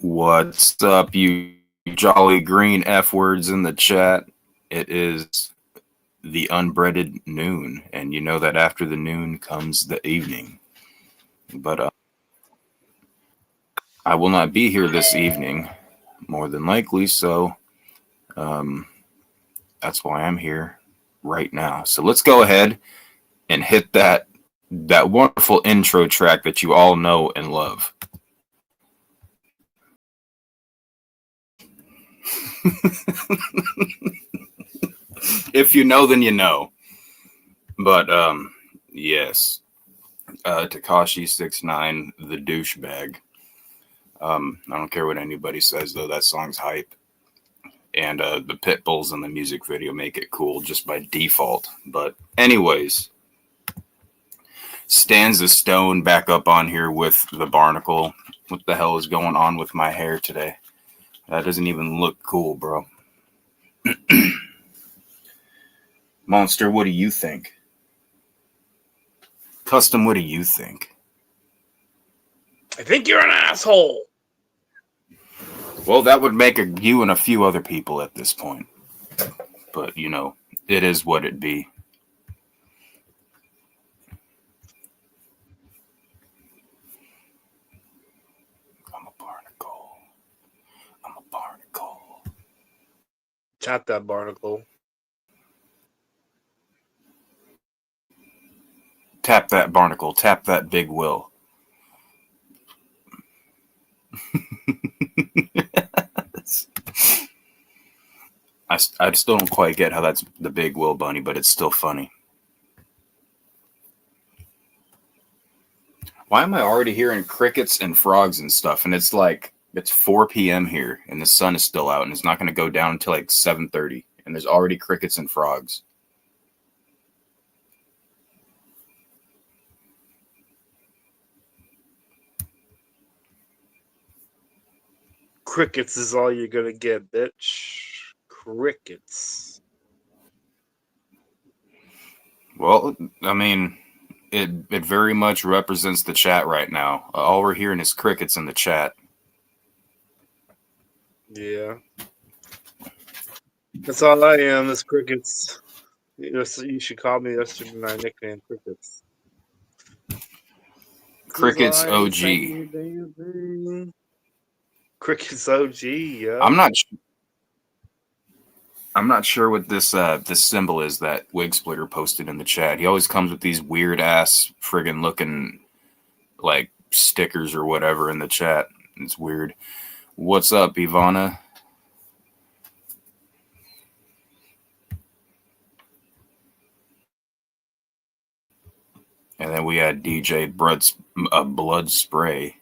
What's up, you jolly green F words in the chat? It is the unbreaded noon, and you know that after the noon comes the evening. But I will not be here this evening, more than likely, so um, that's why I'm here right now. So let's go ahead and hit that wonderful intro track that you all know and love. If you know, then you know. But yes, Takashi 69, the douchebag. I don't care what anybody says though. That song's hype, and the pit bulls in the music video make it cool just by default. But anyways, stands the stone back up on here with the barnacle. What the hell is going on with my hair today? That doesn't even look cool, bro. Monster, what do you think? Custom, what do you think? I think you're an asshole. Well, that would make you and a few other people at this point. But, you know, it is what it be. I'm a barnacle. I'm a barnacle. Tap that barnacle. Tap that barnacle. Tap that big will. I still don't quite get how that's the big will bunny, but it's still funny. Why am I already hearing crickets and frogs and stuff? And it's like it's 4 p.m. here, and the sun is still out, and it's not going to go down until like 7:30, and there's already crickets and frogs. Crickets is all you're gonna get, bitch. Crickets. Well, I mean, it very much represents the chat right now. All we're hearing is crickets in the chat. Yeah. That's all I am, is crickets. You should call me, that should be my nickname, Crickets. Crickets OG. Crickets OG, yeah. I'm not sure what this symbol is that Wig Splitter posted in the chat. He always comes with these weird ass friggin' looking like stickers or whatever in the chat. It's weird. What's up, Ivana? And then we had DJ Blood Spray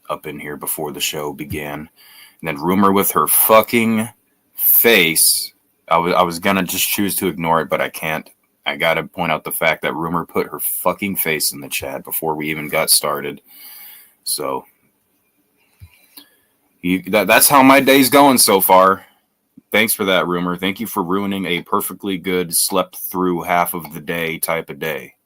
up in here before the show began. And then Rumor with her fucking face. I was gonna just choose to ignore it, but I can't. I gotta point out the fact that Rumor put her fucking face in the chat before we even got started. So that's how my day's going so far. Thanks for that, Rumor. Thank you for ruining a perfectly good, slept through half of the day type of day.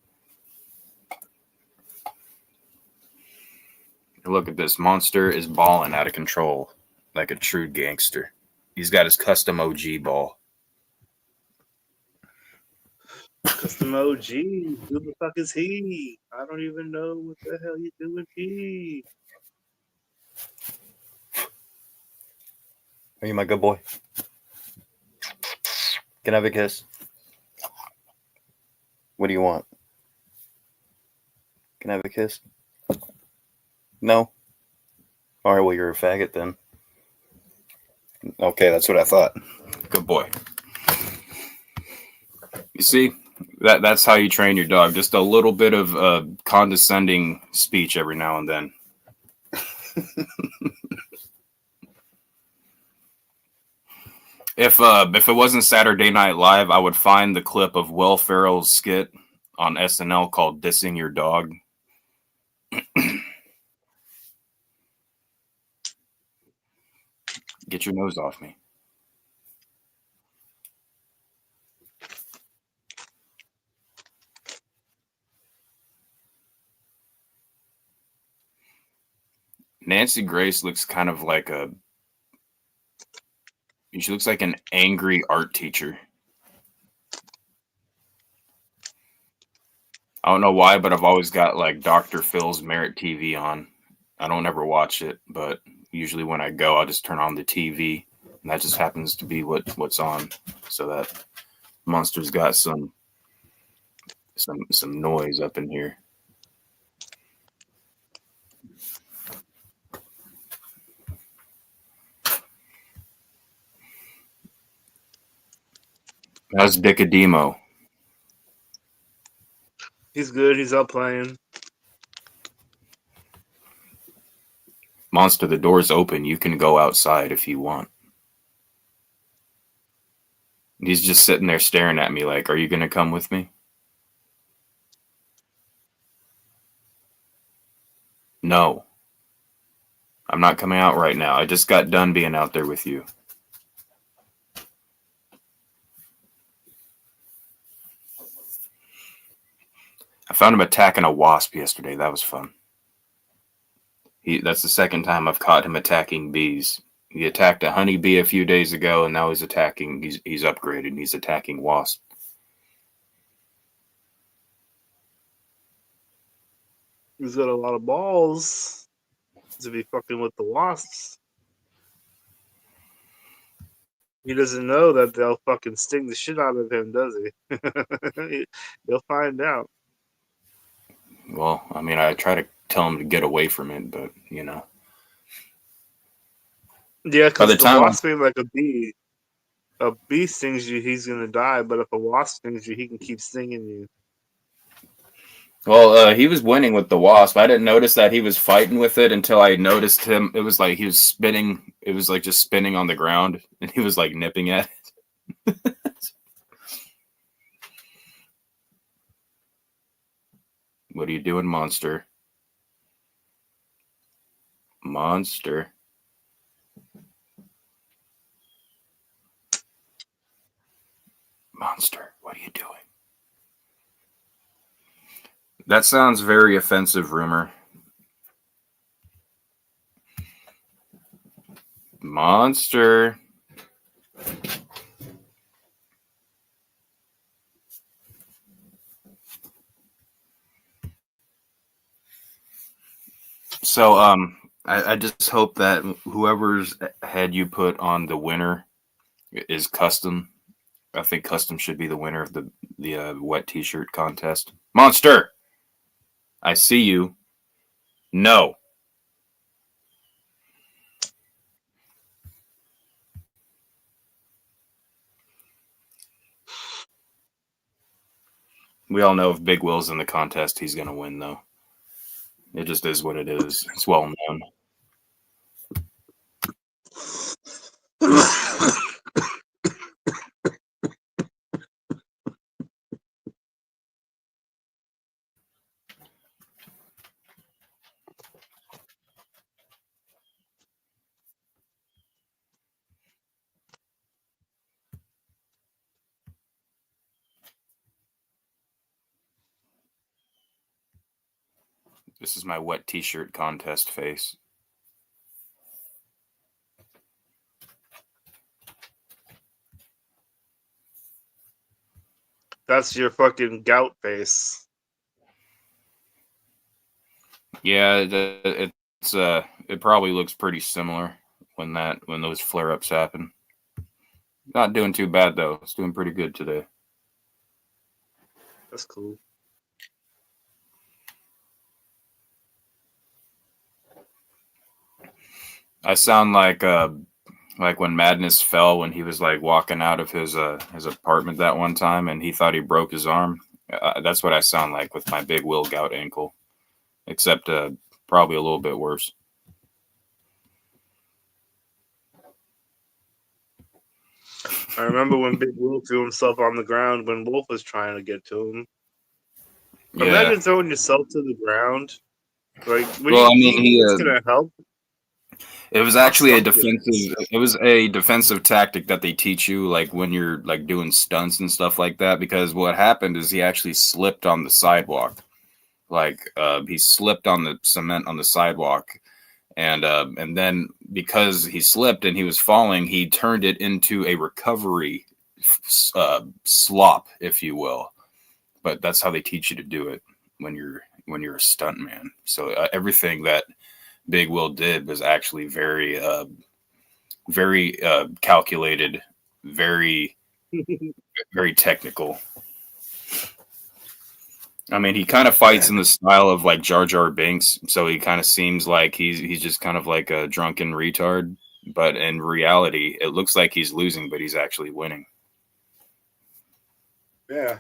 Look at this. Monster is balling out of control like a true gangster. He's got his custom OG ball. Custom OG. Who the fuck is he? I don't even know what the hell you doing he. Are you my good boy? Can I have a kiss? What do you want? Can I have a kiss? No? All right, well, you're a faggot then. Okay, that's what I thought. Good boy. You see, that's how you train your dog. Just a little bit of condescending speech every now and then. If it wasn't Saturday Night Live, I would find the clip of Will Ferrell's skit on SNL called "Dissing Your Dog." Get your nose off me. Nancy Grace looks kind of like she looks like an angry art teacher. I don't know why, but I've always got like Dr. Phil's Merit TV on. I don't ever watch it, but usually when I go, I'll just turn on the TV, and that just happens to be what's on. So that Monster's got some noise up in here. How's Dicademo? He's good. He's out playing. Monster, the door's open. You can go outside if you want. He's just sitting there staring at me like, are you going to come with me? No. I'm not coming out right now. I just got done being out there with you. I found him attacking a wasp yesterday. That was fun. That's the second time I've caught him attacking bees. He attacked a honeybee a few days ago, and now he's upgraded, and he's attacking wasps. He's got a lot of balls to be fucking with the wasps. He doesn't know that they'll fucking sting the shit out of him, does he? He'll find out. Well, I mean, I try to tell him to get away from it, but, you know. Yeah, because the wasp ain't like a bee stings you, he's going to die, but if a wasp stings you, he can keep stinging you. Well, he was winning with the wasp. I didn't notice that he was fighting with it until I noticed him. It was like he was spinning. It was like just spinning on the ground, and he was like nipping at it. What are you doing, Monster? Monster. Monster, what are you doing? That sounds very offensive, Rumor. Monster. So, I just hope that whoever's head you put on the winner is custom. I think custom should be the winner of the wet t-shirt contest. Monster, I see you. No. We all know if Big Will's in the contest, he's going to win, though. It just is what it is. It's well known. This is my wet t-shirt contest face. That's your fucking gout face. Yeah, it probably looks pretty similar when those flare-ups happen. Not doing too bad though. It's doing pretty good today. That's cool. I sound like when Madness fell when he was like walking out of his apartment that one time and he thought he broke his arm. That's what I sound like with my Big Will gout ankle, except probably a little bit worse. I remember when Big Will threw himself on the ground when Wolf was trying to get to him. Yeah. Imagine throwing yourself to the ground. Like, well, I mean, it's gonna help. It was actually a defensive. It was a defensive tactic that they teach you, like when you're like doing stunts and stuff like that. Because what happened is he actually slipped on the sidewalk. Like he slipped on the cement on the sidewalk, And then because he slipped and he was falling, he turned it into a recovery slop, if you will. But that's how they teach you to do it when you're a stunt man. So everything that Big Will did was actually very calculated, very very technical. I mean, he kind of fights in the style of like Jar Jar Binks, so he kind of seems like he's just kind of like a drunken retard. But in reality, it looks like he's losing, but he's actually winning. Yeah.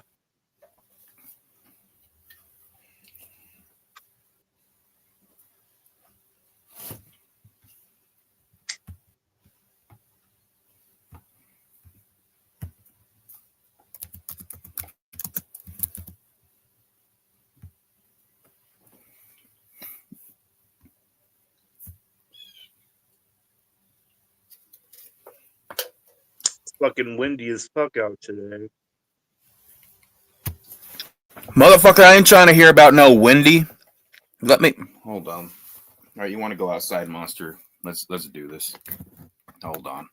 It's fucking windy as fuck out today. Motherfucker, I ain't trying to hear about no windy. Let me hold on. All right, you want to go outside, Monster? Let's do this. Hold on.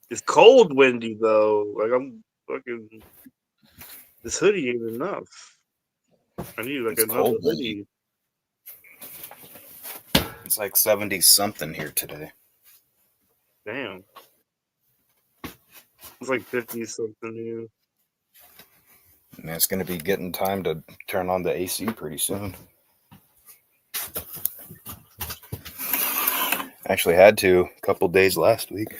It's cold windy though. Like I'm fucking. This hoodie ain't enough. I need like It's another cold, hoodie. It's like 70 something here today. Damn. It's like 50 something here. Man, it's going to be getting time to turn on the AC pretty soon. Actually had to a couple days last week.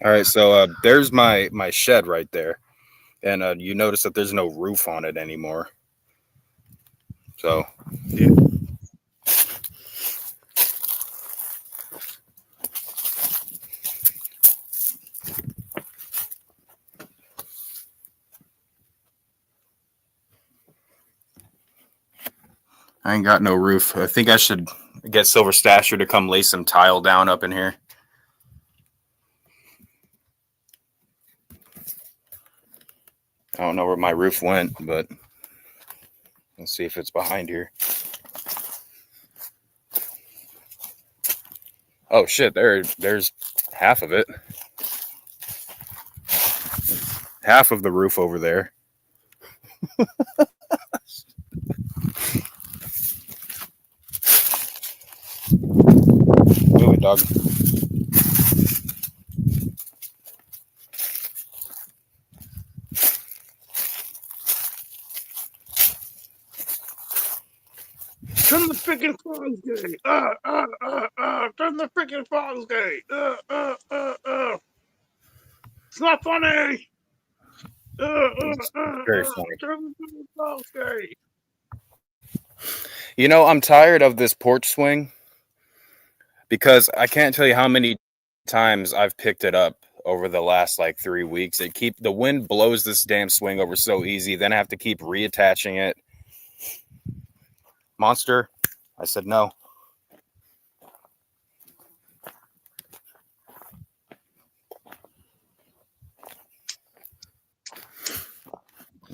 All right, so there's my shed right there, and you notice that there's no roof on it anymore. So yeah. I ain't got no roof. I think I should get Silver Stasher to come lay some tile down up in here. I don't know where my roof went, but let's see if it's behind here. Oh shit, there's half of it. Half of the roof over there. Move it, dog. Turn the freaking Fogs gate! Turn the freaking Fogs gate! It's not funny! It's very funny. Turn the Fogs gate! You know, I'm tired of this porch swing because I can't tell you how many times I've picked it up over the last like 3 weeks. The wind blows this damn swing over so easy. Then I have to keep reattaching it. Monster, I said no.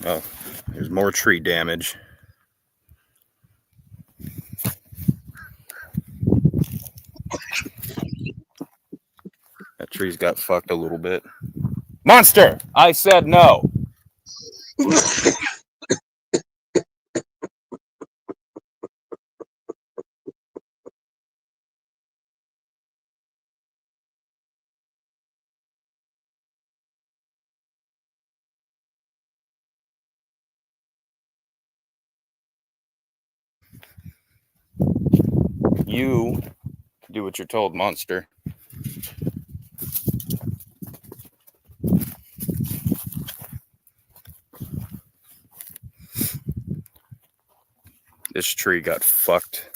Oh, there's more tree damage. That tree's got fucked a little bit. Monster, I said no. You do what you're told, Monster. This tree got fucked.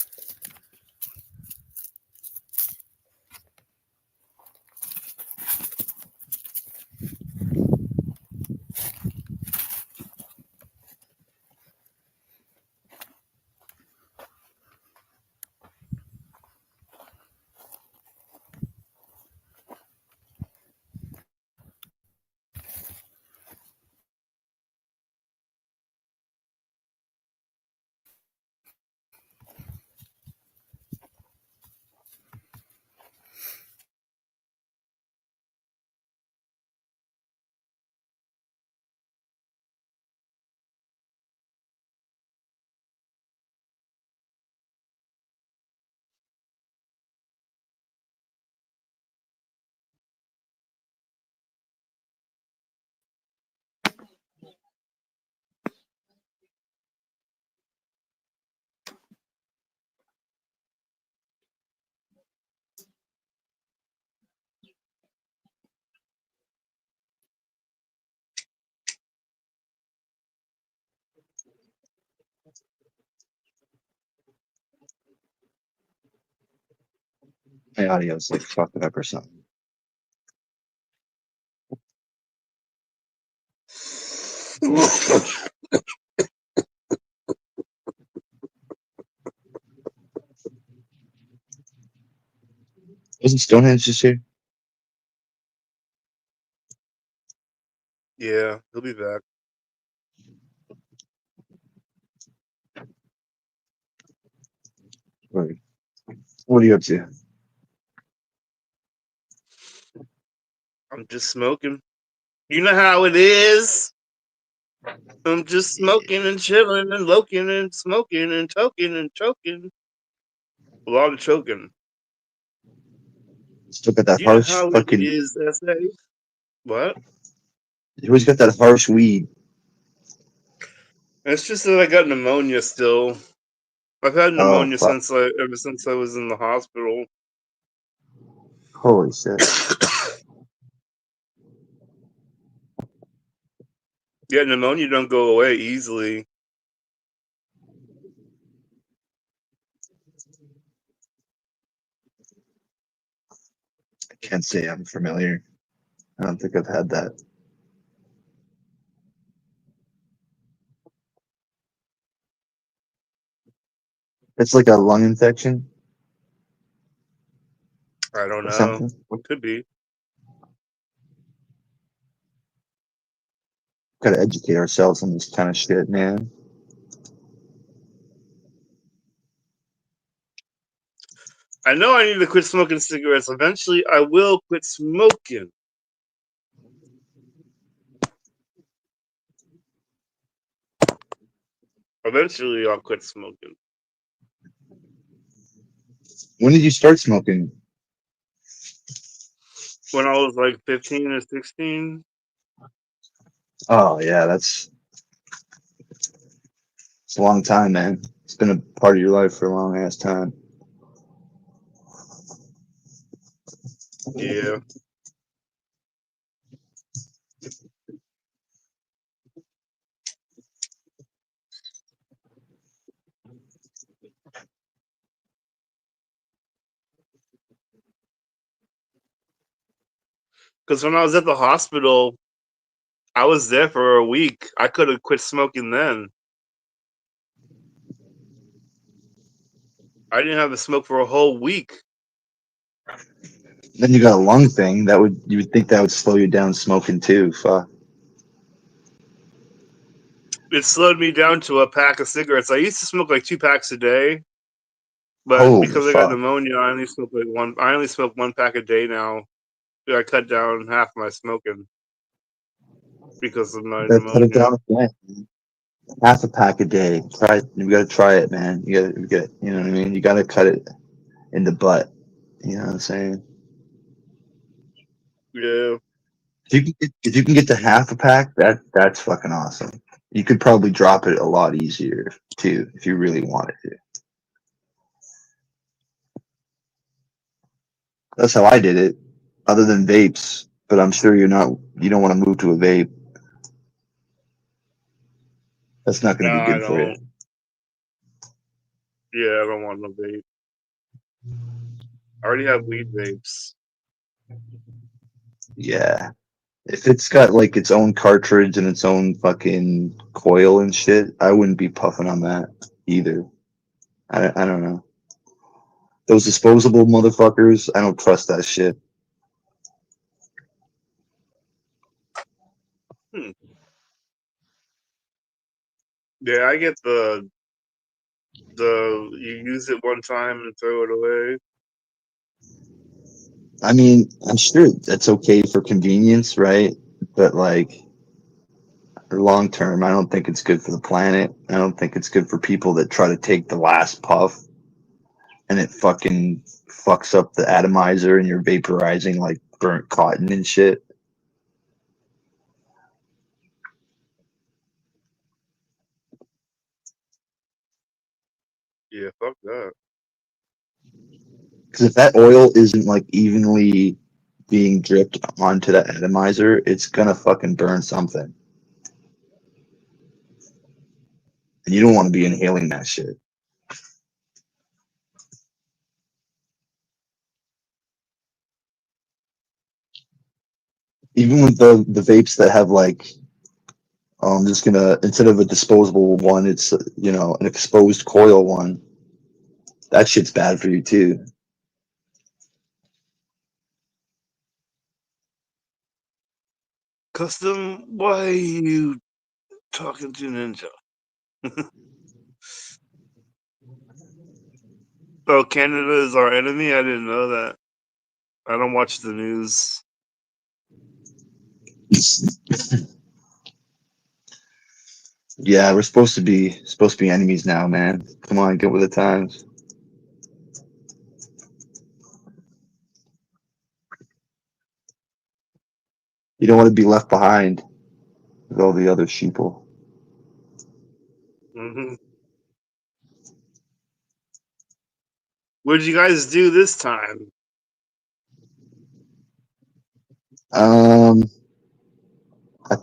My audio's like fucking up or something. Wasn't Stonehenge just here? Yeah, he'll be back. Right. What are you up to? I'm just smoking. You know how it is. I'm just smoking and chilling and loking and smoking and toking and choking. A lot of choking. Still got that You know harsh how it fucking. is, SA. What? You always got that harsh weed. It's just that I got pneumonia still. I've had Oh pneumonia fuck! ever since I was in the hospital. Holy shit! Yeah, pneumonia don't go away easily. I can't say I'm familiar. I don't think I've had that. It's like a lung infection I don't or know. something. What could be? Got to educate ourselves on this kind of shit, man. I know I need to quit smoking cigarettes. Eventually, I will quit smoking. Eventually, I'll quit smoking. When did you start smoking? When I was like 15 or 16. Oh yeah, it's a long time, man. It's been a part of your life for a long ass time. Yeah. Because when I was at the hospital, I was there for a week. I could have quit smoking then. I didn't have to smoke for a whole week. Then you got a lung thing you would think that would slow you down smoking too. Fuck. It slowed me down to a pack of cigarettes. I used to smoke like 2 packs a day, but Holy because I got fuck. pneumonia, I only smoke like one. I only smoke 1 pack a day now. I cut down half my smoking because of my You gotta cut it pneumonia. down again. Half a pack a day. Try it. You gotta try it, man. You gotta you know what I mean? You gotta cut it in the butt. You know what I'm saying? Yeah. If you can get to half a pack, that's fucking awesome. You could probably drop it a lot easier too if you really wanted to. That's how I did it, other than vapes. But I'm sure you don't want to move to a vape. That's not No, going to be I good for you. don't. Yeah, I don't want no vape. I already have weed vapes. Yeah. If it's got like its own cartridge and its own fucking coil and shit, I wouldn't be puffing on that either. I don't know. Those disposable motherfuckers, I don't trust that shit. Hmm. Yeah, I get the you use it one time and throw it away. I mean, I'm sure that's okay for convenience, right? But like long term, I don't think it's good for the planet. I don't think it's good for people that try to take the last puff and it fucking fucks up the atomizer and you're vaporizing like burnt cotton and shit. Yeah, fuck that. Because if that oil isn't like evenly being dripped onto that atomizer, it's gonna fucking burn something. And you don't want to be inhaling that shit. Even with the vapes that have like, I'm just gonna, instead of a disposable one, it's an exposed coil one. That shit's bad for you too. Custom, why are you talking to Ninja? Oh, Canada is our enemy? I didn't know that. I don't watch the news. Yeah, we're supposed to be enemies now, man. Come on, get with the times. You don't want to be left behind with all the other sheeple. Mm-hmm. What did you guys do this time? I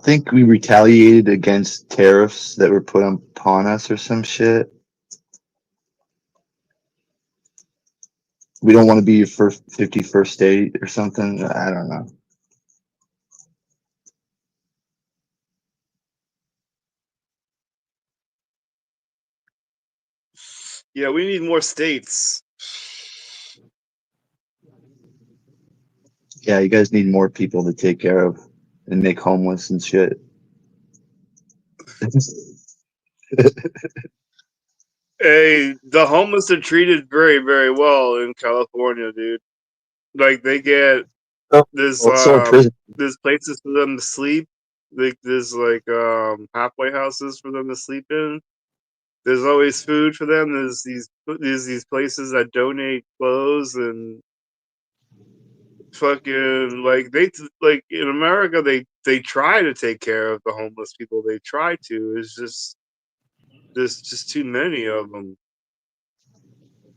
think we retaliated against tariffs that were put upon us or some shit. We don't want to be your 51st state or something. I don't know. Yeah, we need more states. Yeah, you guys need more people to take care of and make homeless and shit. Hey, the homeless are treated very, very well in California, dude. Like they get there's Well, so in prison. there's places for them to sleep. There's like halfway houses for them to sleep in. There's always food for them. There's these places that donate clothes and fucking like in America they try to take care of the homeless people. They try to. It's just there's just too many of them.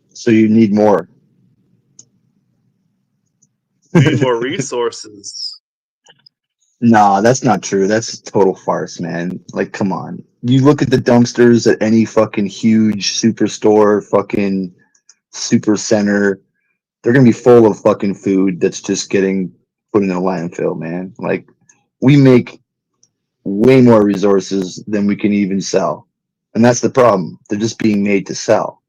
So you need more. We need more resources. Nah, that's not true. That's a total farce, man. Like, come on. You look at the dumpsters at any fucking huge superstore, fucking super center. They're gonna be full of fucking food that's just getting put in a landfill, man. Like, we make way more resources than we can even sell, and that's the problem. They're just being made to sell.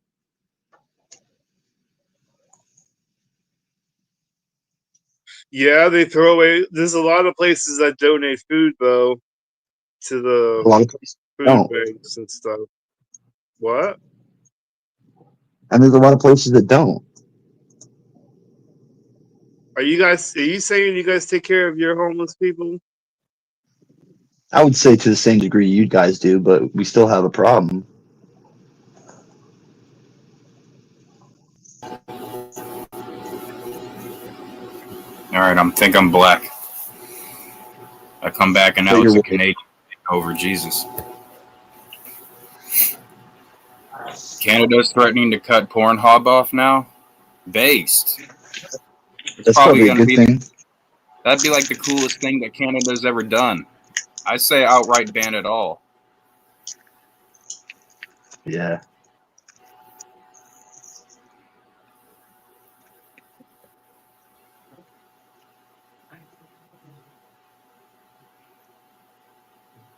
Yeah, they throw away. There's a lot of places that donate food though to A the lot of places food don't, banks and stuff. What? and there's a lot of places that don't. Are you saying you guys take care of your homeless people? I would say to the same degree you guys do, but we still have a problem. All right, think I'm black. I come back and now it's a Canadian over Jesus. Canada's threatening to cut Pornhub off now. Based. That's probably a good thing. That'd be like the coolest thing that Canada's ever done. I say outright ban it all. Yeah.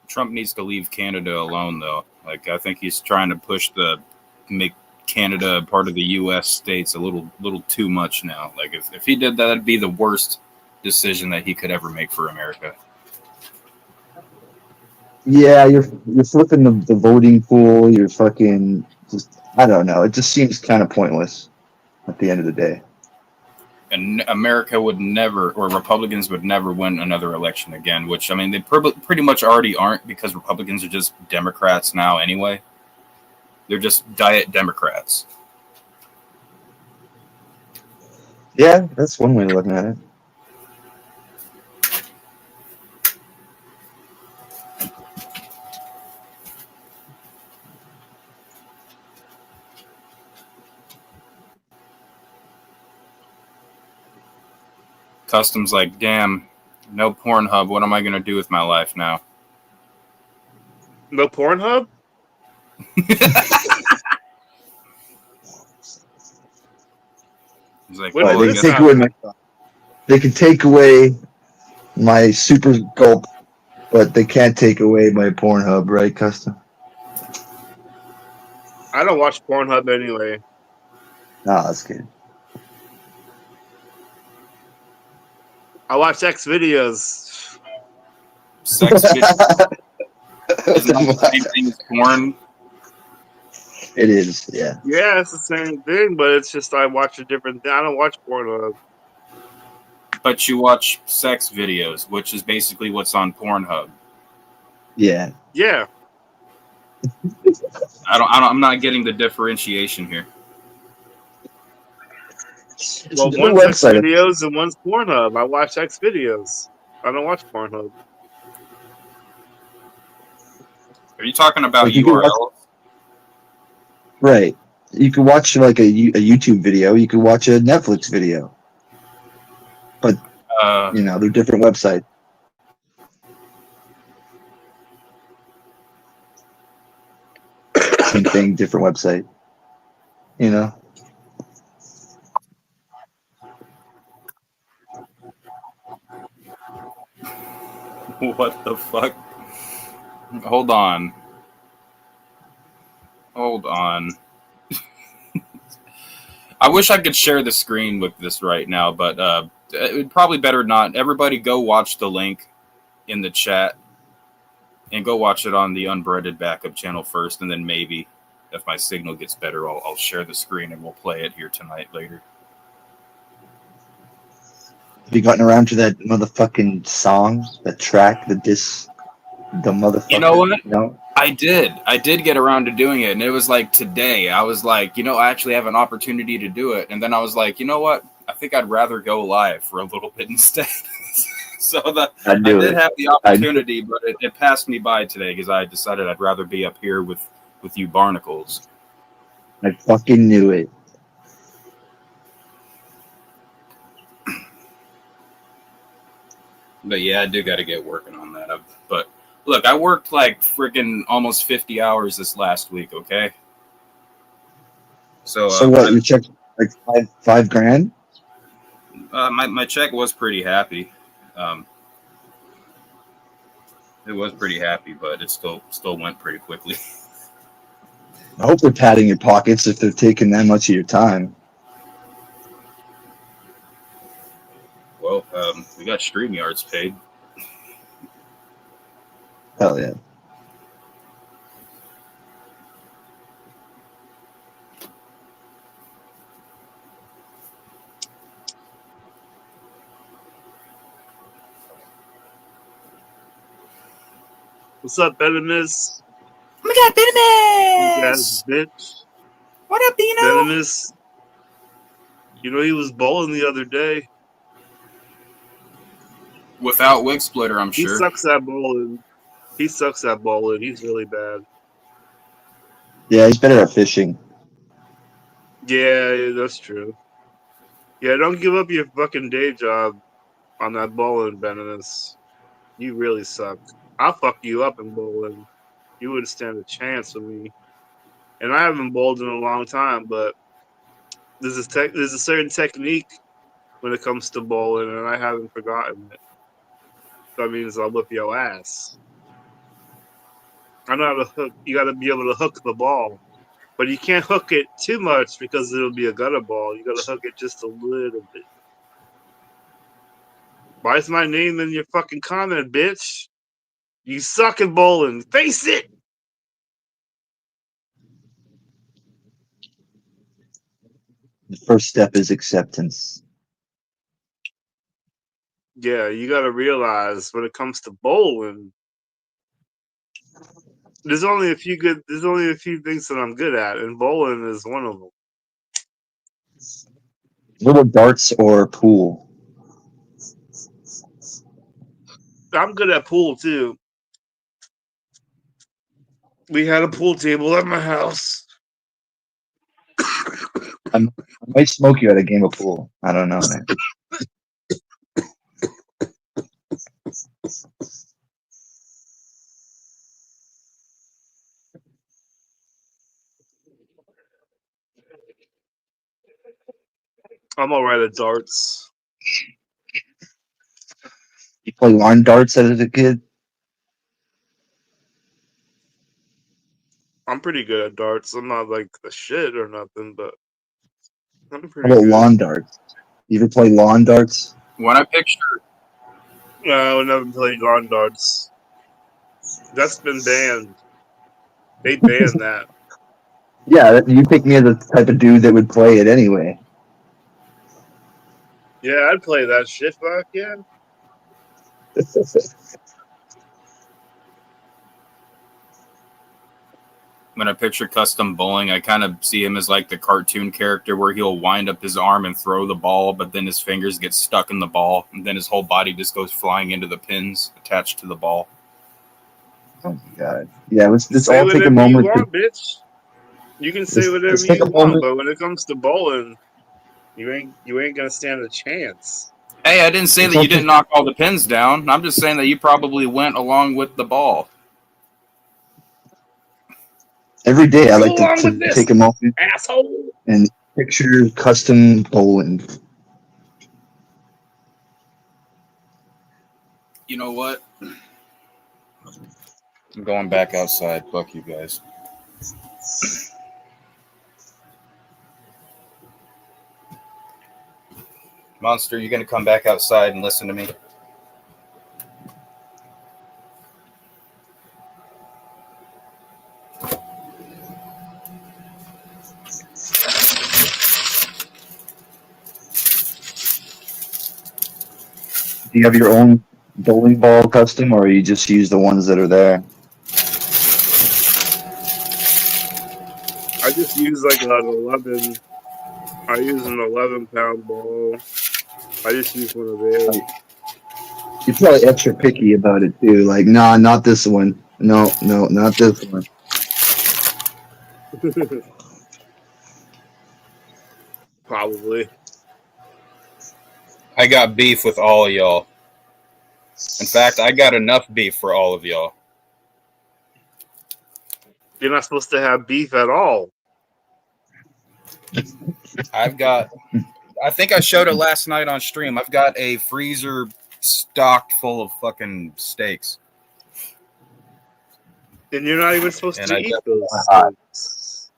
Trump needs to leave Canada alone, though. Like, I think he's trying to make Canada part of the U.S. states a little too much now. Like, if he did that, that'd be the worst decision that he could ever make for America. Yeah, you're flipping the voting pool. You're fucking just, I don't know. It just seems kind of pointless at the end of the day. And America would never, or Republicans would never win another election again, which, I mean, they pretty much already aren't, because Republicans are just Democrats now anyway. They're just diet Democrats. Yeah, that's one way of looking at it. Custom's like, damn, no Pornhub. What am I going to do with my life now? No Pornhub? He's like, well, they can take away my super gulp, but they can't take away my Pornhub, right, Custom? I don't watch Pornhub anyway. No, that's good. I watch X videos. Sex video isn't that the same thing as porn? It is, yeah. Yeah, it's the same thing, but it's just I watch a different thing. I don't watch Pornhub. But you watch sex videos, which is basically what's on Pornhub. Yeah. Yeah. I'm not getting the differentiation here. It's Well, a different one's X website. videos and one's Pornhub. I watch X videos. I don't watch Pornhub. Are you talking about Like you can watch, URL? right. You can watch like a YouTube video. You can watch a Netflix video. But, you know, they're different websites. Same thing, different website. You know? What the fuck? Hold on. Hold on. I wish I could share the screen with this right now, but it would probably better not. Everybody go watch the link in the chat and go watch it on the Unbreaded backup channel first, and then maybe if my signal gets better, I'll share the screen and we'll play it here tonight later. Have you gotten around to that motherfucking song, the track, the motherfucker? You know what? No? I did get around to doing it, and it was like today. I was like, I actually have an opportunity to do it, and then I was like, you know what? I think I'd rather go live for a little bit instead. So I did have the opportunity, but it passed me by today because I decided I'd rather be up here with you barnacles. I fucking knew it. But yeah, I do got to get working on that. But look, I worked like freaking almost 50 hours this last week. Okay. So what? You checked like five grand? My check was pretty happy. It was pretty happy, but it still went pretty quickly. I hope they're padding your pockets if they're taking that much of your time. Well, we got StreamYards paid. Hell yeah. What's up, Venomous? Oh my God, Venomous! Bitch. What up, Dino? Venomous. You know he was bowling the other day. Without Wig Splitter, I'm sure. He sucks at bowling. He's really bad. Yeah, he's better at fishing. Yeah, that's true. Yeah, don't give up your fucking day job on that bowling, Venomous. You really suck. I'll fuck you up in bowling. You wouldn't stand a chance with me. And I haven't bowled in a long time, but there's a certain technique when it comes to bowling, and I haven't forgotten it. That means I'll whip your ass. I know how to hook. You got to be able to hook the ball, but you can't hook it too much because it'll be a gutter ball. You got to hook it just a little bit. Why is my name in your fucking comment, bitch? You suck at bowling. Face it. The first step is acceptance. Yeah, you got to realize when it comes to bowling, there's only a few things that I'm good at, and bowling is one of them. Little darts or pool? I'm good at pool too. We had a pool table at my house. I might smoke you at a game of pool. I don't know, man. I'm all right at darts. You play lawn darts as a kid? I'm pretty good at darts. I'm not like the shit or nothing, but I'm How pretty about good. lawn darts? You ever play lawn darts? When I picture, No, I never played lawn darts. That's been banned. They banned that. Yeah, you pick me as the type of dude that would play it anyway. Yeah, I'd play that shit. Fuck yeah. when I picture custom bowling, I kind of see him as like the cartoon character where he'll wind up his arm and throw the ball, but then his fingers get stuck in the ball, and then his whole body just goes flying into the pins attached to the ball. Oh my god! Yeah, let's just Say all take a whatever you moment. want, bitch. You can say whatever Just take you a want, moment. but when it comes to bowling, you ain't gonna stand a chance. Hey, I didn't say that you didn't knock all the pins down. I'm just saying that you probably went along with the ball. Every day, I Go like along to with this, take a moment asshole. and picture custom bowling. You know what? I'm going back outside. Fuck you guys. Monster, you gonna come back outside and listen to me? Do you have your own bowling ball custom, or you just use the ones that are there? I just use like an 11. I use an 11-pound ball. I just use one of theirs. You're probably extra picky about it too. Like, nah, not this one. No, not this one. Probably. I got beef with all of y'all. In fact, I got enough beef for all of y'all. You're not supposed to have beef at all. I think I showed it last night on stream. I've got a freezer stocked full of fucking steaks. And you're not even supposed And to I eat got- those steaks.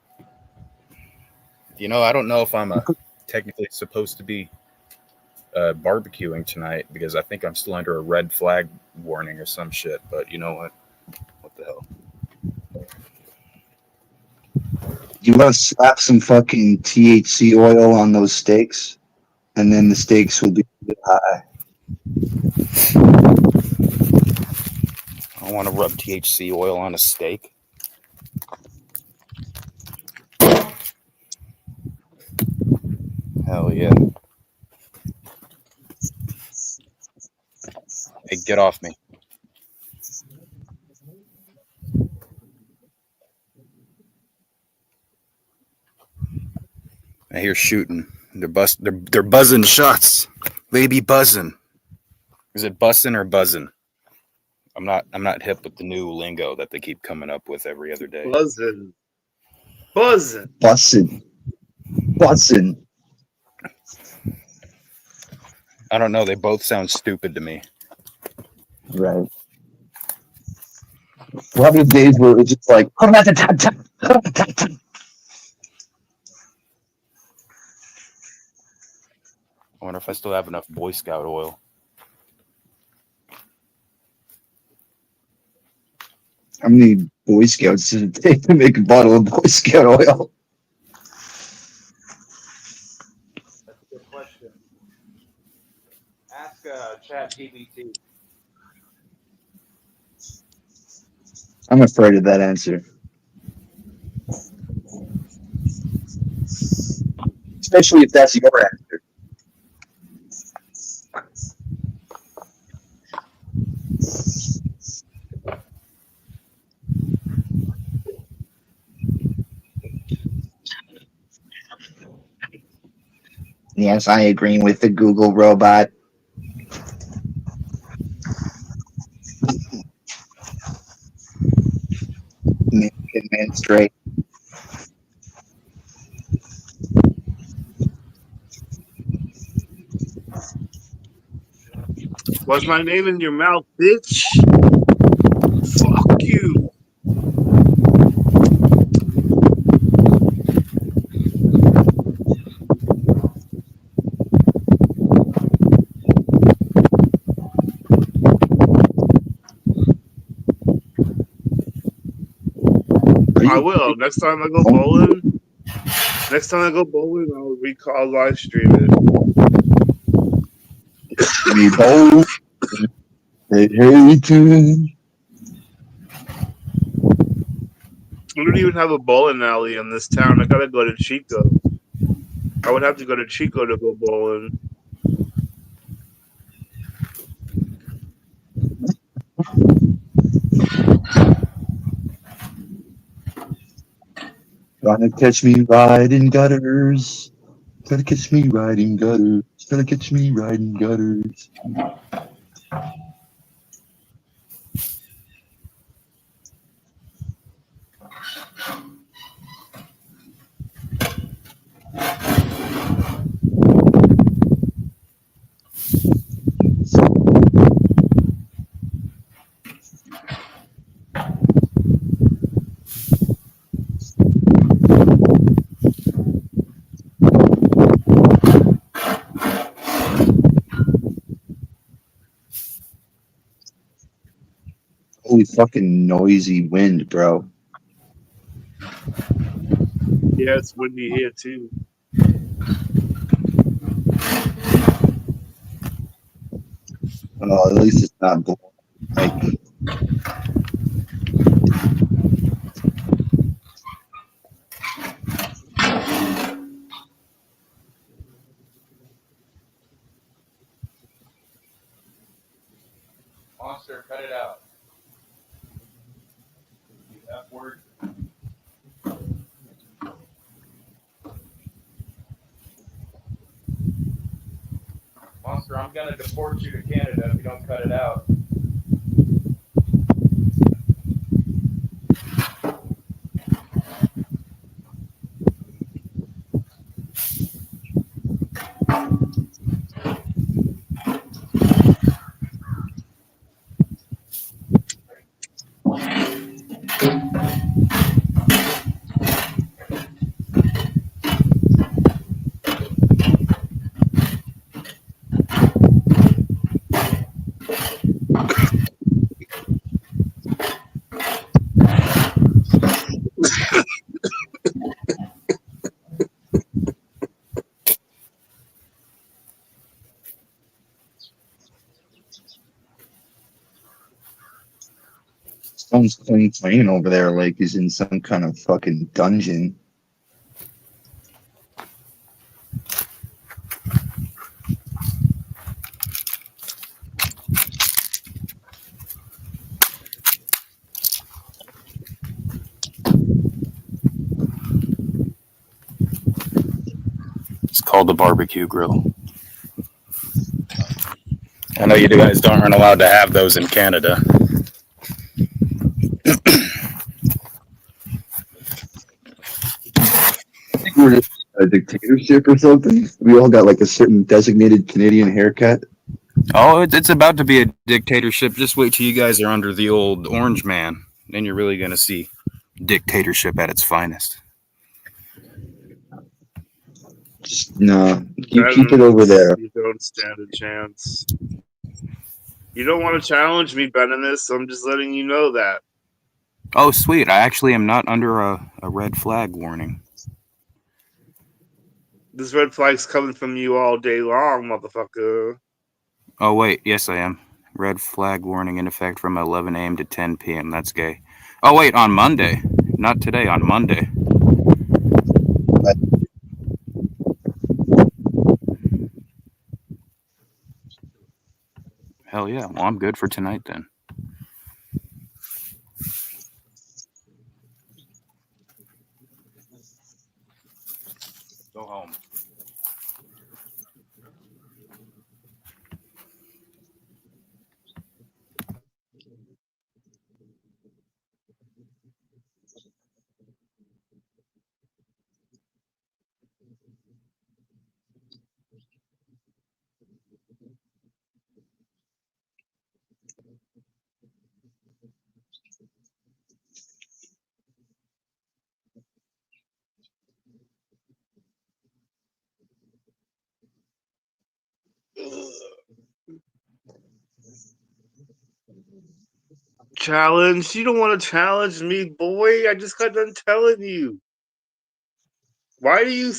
You know, I don't know if I'm technically supposed to be barbecuing tonight because I think I'm still under a red flag warning or some shit. But you know what? What the hell? You want to slap some fucking THC oil on those steaks, and then the steaks will be high. I want to rub THC oil on a steak. Hell yeah. Hey, get off me. I hear shooting. They're buzzing shots. They be buzzing. Is it bussing or buzzing? I'm not hip with the new lingo that they keep coming up with every other day. Buzzing. Bussin'. I don't know. They both sound stupid to me. Right. We'll have these days where it's just like, I wonder if I still have enough Boy Scout oil. how many Boy Scouts does it take to make a bottle of Boy Scout oil? That's a good question. Ask ChatGPT. I'm afraid of that answer. Especially if that's your answer. Yes, I agree with the Google robot. Man straight. What's my name in your mouth, bitch? Fuck you. I will. Next time I go bowling, I'll recall live stream it. We both hate you. We don't even have a bowling alley in this town. I gotta go to Chico. I would have to go to Chico to go bowling. Gonna catch me riding gutters. Gotta catch me riding gutters. Gotta catch me riding gutters. Holy fucking noisy wind, bro. Yeah, it's windy here too. At least it's not blowing. Like, Monster, cut it out. You F word. Monster, I'm gonna deport you to Canada if you don't cut it out. someone's playing over there like he's in some kind of fucking dungeon. It's called the barbecue grill. I know you guys aren't allowed to have those in Canada. I think we're just a dictatorship or something. We all got like a certain designated Canadian haircut. Oh, it's about to be a dictatorship. Just wait till you guys are under the old orange man. Then you're really going to see dictatorship at its finest. Just no, you keep it over there. You don't stand a chance. You don't want to challenge me, Benimus. So I'm just letting you know that. Oh, sweet. I actually am not under a red flag warning. This red flag's coming from you all day long, motherfucker. Oh, wait. Yes, I am. Red flag warning in effect from 11 a.m. to 10 p.m. That's gay. Oh, wait. On Monday. Not today. On Monday. Hell yeah. Well, I'm good for tonight then. Go home. challenged. You don't want to challenge me, boy. I just got done telling you. Why do you...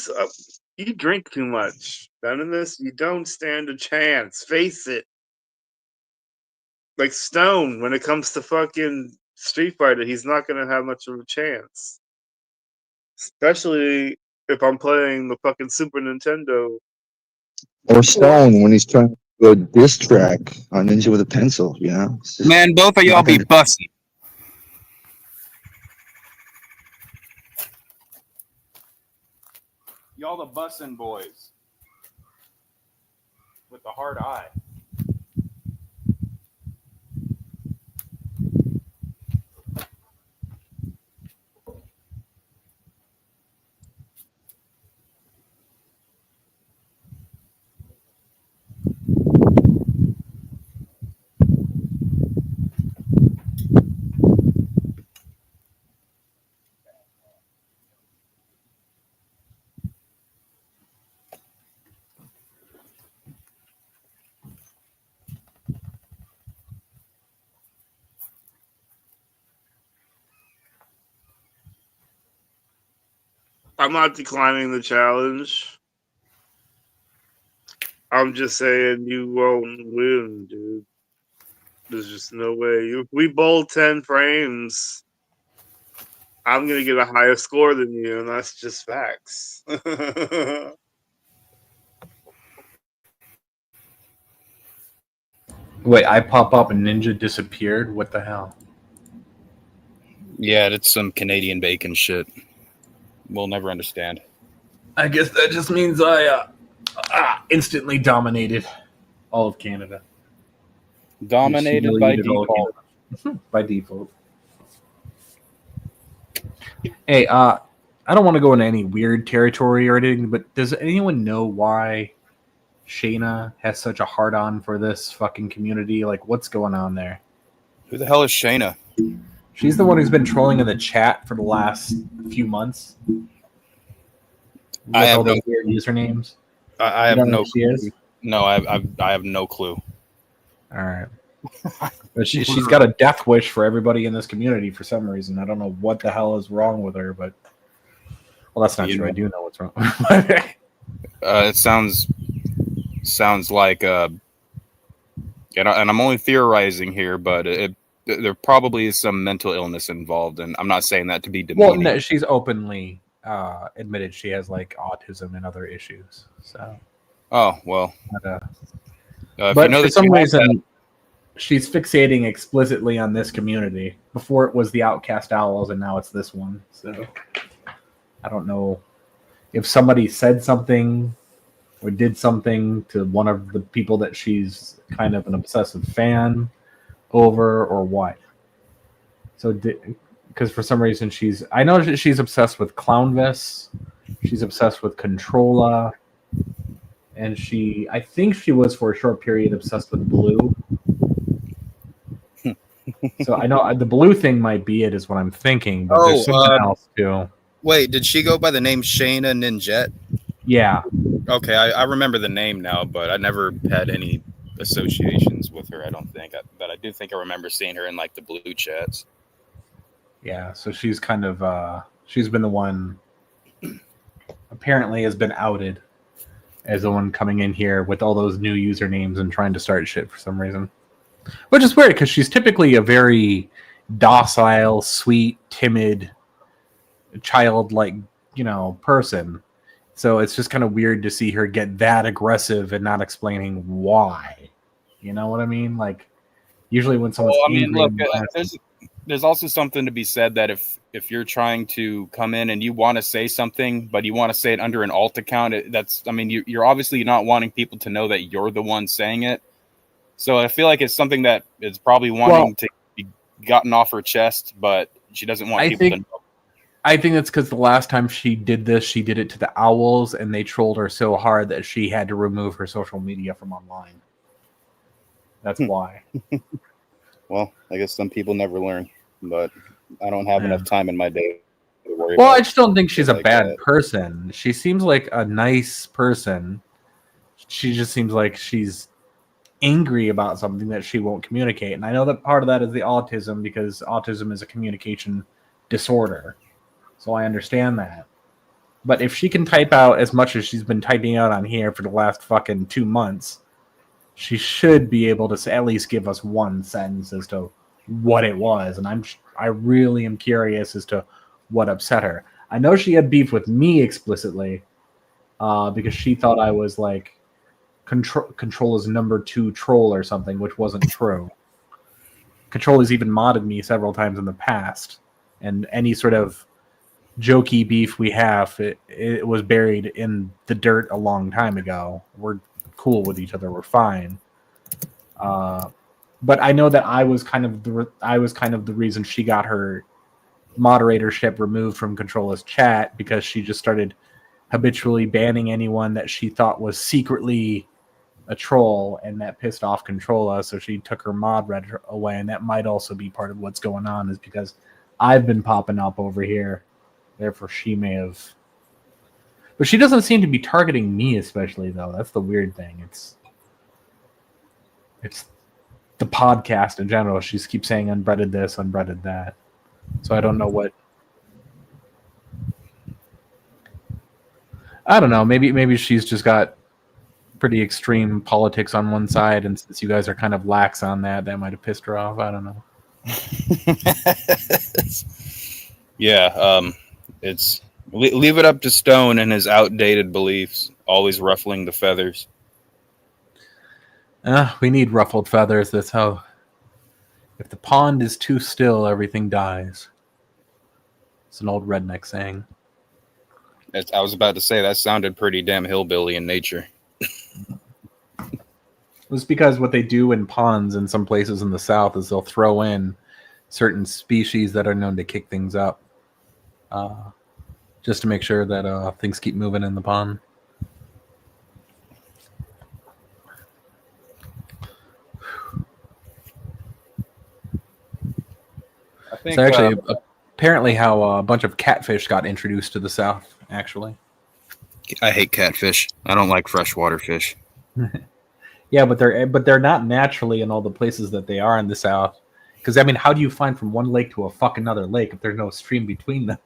you drink too much. Venomous, you don't stand a chance. Face it. Like Stone, when it comes to fucking Street Fighter, he's not going to have much of a chance. Especially if I'm playing the fucking Super Nintendo. Or Stone when he's trying to do a diss track on Ninja with a Pencil, you know? Man, both of y'all be bussing. Y'all the bussin' boys. With the hard eye. I'm not declining the challenge. I'm just saying you won't win, dude. There's just no way. If we bowl 10 frames, I'm going to get a higher score than you, and that's just facts. Wait, I pop up and Ninja disappeared? What the hell? Yeah, it's some Canadian bacon shit. We'll never understand. I guess that just means I instantly dominated all of Canada. Dominated by default. By default. Hey, I don't want to go into any weird territory or anything, but does anyone know why Shayna has such a hard-on for this fucking community? Like, what's going on there? Who the hell is Shayna? She's the one who's been trolling in the chat for the last few months. I have all those weird usernames. I have no clue. No, I have no clue. All right. But she's got a death wish for everybody in this community for some reason. I don't know what the hell is wrong with her, but well, that's not true. I do know what's wrong. It sounds like and I'm only theorizing here, but there probably is some mental illness involved, and I'm not saying that to be demeaning. Well, no, she's openly admitted she has like autism and other issues. So, oh well. But you know, for some reason, she's fixating explicitly on this community. Before it was the Outcast Owls, and now it's this one. So, I don't know if somebody said something or did something to one of the people that she's kind of an obsessive fan over, or what. So, because for some reason I know that she's obsessed with Clownvis, she's obsessed with Controlla, and I think she was for a short period obsessed with Blue. So I know the Blue thing might be it, is what I'm thinking, but there's something else too. Wait, did she go by the name Shayna Ninjet? Yeah. Okay, I remember the name now, but I never had any associations with her, I don't think. But I do think I remember seeing her in like the Blue chats. Yeah, so she's kind of she's been the one apparently has been outed as the one coming in here with all those new usernames and trying to start shit for some reason. Which is weird because she's typically a very docile, sweet, timid, childlike, person. So it's just kind of weird to see her get that aggressive and not explaining why. You know what I mean? Like, usually when someone's there's also something to be said that if you're trying to come in and you want to say something, but you want to say it under an alt account, you're obviously not wanting people to know that you're the one saying it. So I feel like it's something that is probably wanting to be gotten off her chest, but she doesn't want people to know. I think that's because the last time she did this, she did it to the Owls, and they trolled her so hard that she had to remove her social media from online. That's why. Well, I guess some people never learn, but I don't have enough time in my day to worry about. Well, I just don't think she's a bad person. She seems like a nice person. She just seems like she's angry about something that she won't communicate. And I know that part of that is the autism, because autism is a communication disorder. So I understand that. But if she can type out as much as she's been typing out on here for the last fucking 2 months, she should be able to at least give us one sentence as to what it was. And I really am curious as to what upset her. I know she had beef with me explicitly because she thought I was like Control is number 2 troll or something, which wasn't true. Control has even modded me several times in the past, and any sort of jokey beef we have, it was buried in the dirt a long time ago. We're cool with each other. We're fine. But I know that I was kind of the reason she got her moderatorship removed from Control's chat, because she just started habitually banning anyone that she thought was secretly a troll, and that pissed off Controlla, so she took her mod red away. And that might also be part of what's going on, is because I've been popping up over here, therefore she may have. But she doesn't seem to be targeting me especially, though. That's the weird thing. It's the podcast in general. She just keeps saying unbreaded this, unbreaded that. So I don't know what. I don't know. Maybe she's just got pretty extreme politics on one side, and since you guys are kind of lax on that might have pissed her off. I don't know. Yeah, it's leave it up to Stone and his outdated beliefs, always ruffling the feathers. We need ruffled feathers. That's how. If the pond is too still, everything dies. It's an old redneck saying. I was about to say, that sounded pretty damn hillbilly in nature. It's because what they do in ponds in some places in the South is they'll throw in certain species that are known to kick things up, just to make sure that things keep moving in the pond. I think, so actually, apparently how a bunch of catfish got introduced to the South, actually. I hate catfish. I don't like freshwater fish. Yeah, but they're not naturally in all the places that they are in the South. Because, I mean, how do you find from one lake to a fucking other lake if there's no stream between them?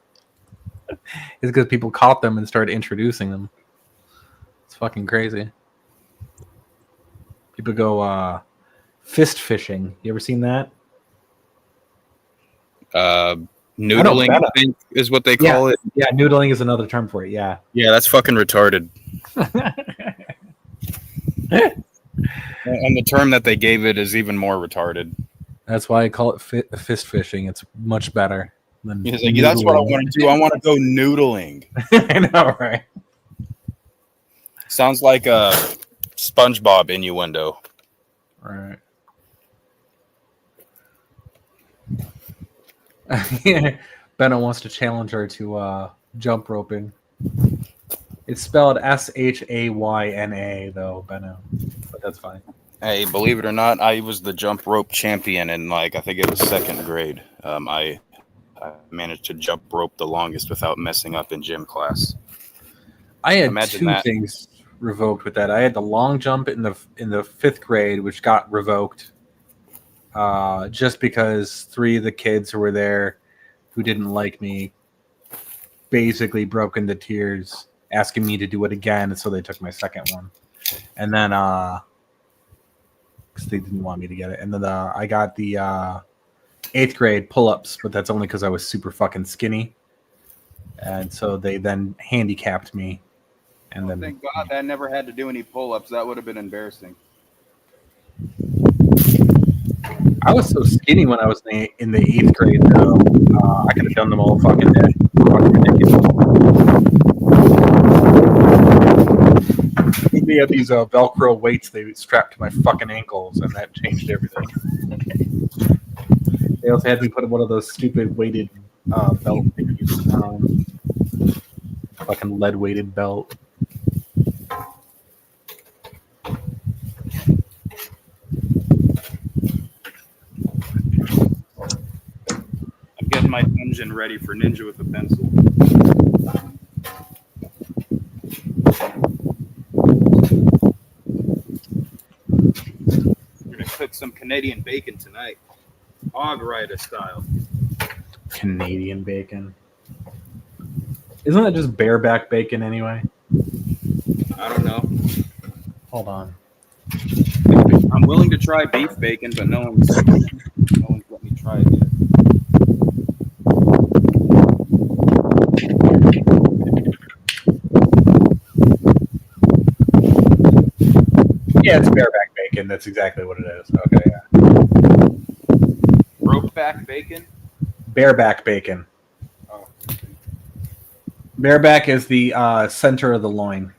It's because people caught them and started introducing them. It's fucking crazy. People go fist fishing. You ever seen that? Noodling, I think, is what they call it. Yeah, noodling is another term for it, yeah. Yeah, that's fucking retarded. And the term that they gave it is even more retarded. That's why I call it fist fishing. It's much better than He's like, that's what I want to do. I want to go noodling. I know, right? Sounds like a SpongeBob innuendo. Right. Benno wants to challenge her to jump roping. It's spelled Shayna, though, Benno. But that's fine. Hey, believe it or not, I was the jump rope champion in, like, I think it was 2nd grade. I managed to jump rope the longest without messing up in gym class. I had two things revoked with that. I had the long jump in the 5th grade, which got revoked. Just because 3 of the kids who were there who didn't like me basically broke into tears asking me to do it again, and so they took my 2nd one. And then because they didn't want me to get it. And then I got the 8th grade pull-ups, but that's only because I was super fucking skinny. And so they then handicapped me. And then thank God that never had to do any pull-ups. That would have been embarrassing. I was so skinny when I was in the 8th grade, though. I could have done them all fucking day. Fucking ridiculous. They had these Velcro weights they strapped to my fucking ankles, and that changed everything. They also had me put one of those stupid weighted belt thingies. Fucking lead-weighted belt. I'm getting my dungeon ready for Ninja with a pencil. with some Canadian bacon tonight, hog rider style. Canadian bacon. Isn't that just bareback bacon anyway? I don't know. Hold on. I'm willing to try beef bacon, but no one's let me try it yet. Yeah, it's bareback bacon. That's exactly what it is. Okay, yeah. Ropeback bacon? Bareback bacon. Oh. Bareback is the center of the loin.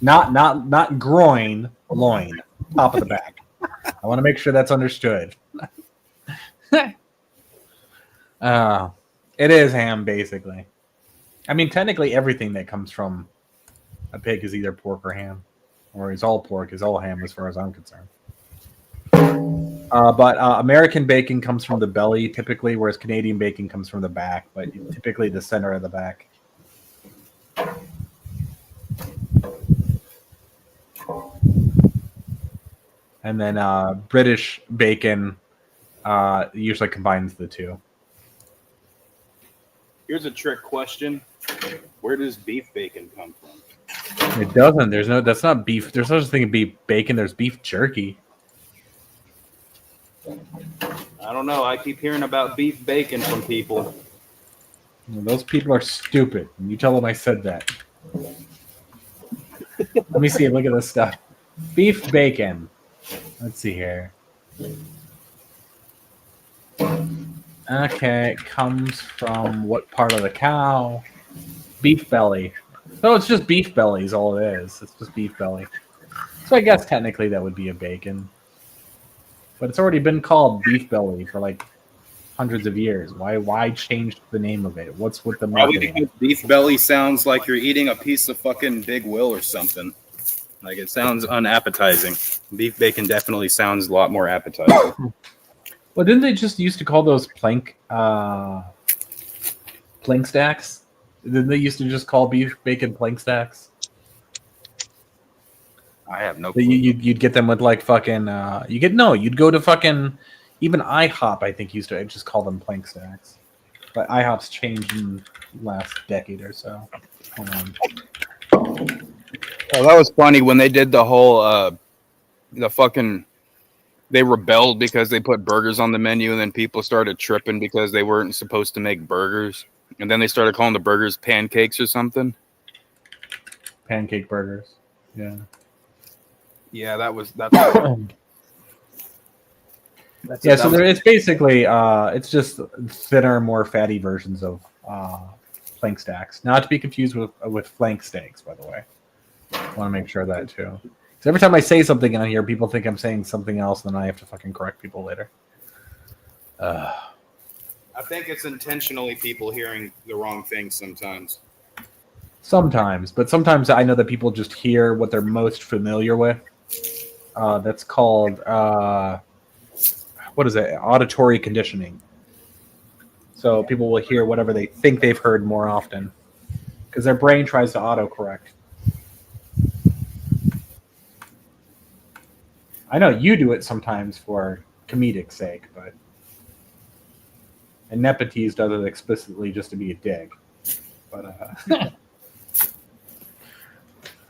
Not groin, loin. Top of the back. I want to make sure that's understood. It is ham, basically. I mean, technically everything that comes from a pig is either pork or ham. Or is all pork, is all ham as far as I'm concerned. But American bacon comes from the belly typically, whereas Canadian bacon comes from the back, but typically the center of the back. And then British bacon usually combines the two. Here's a trick question. Where does beef bacon come from? It doesn't. That's not beef. There's no such thing as beef bacon. There's beef jerky. I don't know. I keep hearing about beef bacon from people. Those people are stupid. You tell them I said that. Let me see. Look at this stuff. Beef bacon. Let's see here. Okay, it comes from what part of the cow? Beef belly. No, it's just beef belly is all it is. It's just beef belly. So I guess technically that would be a bacon. But it's already been called beef belly for like hundreds of years. Why change the name of it? What's with the Probably marketing? because beef belly sounds like you're eating a piece of fucking Big Will or something. Like it sounds unappetizing. Beef bacon definitely sounds a lot more appetizing. Well, didn't they just used to call those plank stacks? Didn't they used to just call beef bacon plank stacks? I have no clue. You'd get them with like fucking you'd go to fucking even IHOP I think used to just call them plank stacks. But IHOP's changed in the last decade or so. Hold on. Oh, that was funny when they did the whole they rebelled because they put burgers on the menu and then people started tripping because they weren't supposed to make burgers. And then they started calling the burgers pancakes or something. Pancake burgers. Yeah. Yeah, that's yeah, so it's basically it's just thinner, more fatty versions of plank stacks. Not to be confused with flank steaks, by the way. I want to make sure of that too. Because every time I say something on here, people think I'm saying something else, and then I have to fucking correct people later. I think it's intentionally people hearing the wrong thing sometimes. Sometimes, but sometimes I know that people just hear what they're most familiar with. That's called what is it? Auditory conditioning. So people will hear whatever they think they've heard more often because their brain tries to autocorrect. I know you do it sometimes for comedic sake, but and Nepotes does it explicitly just to be a dick. But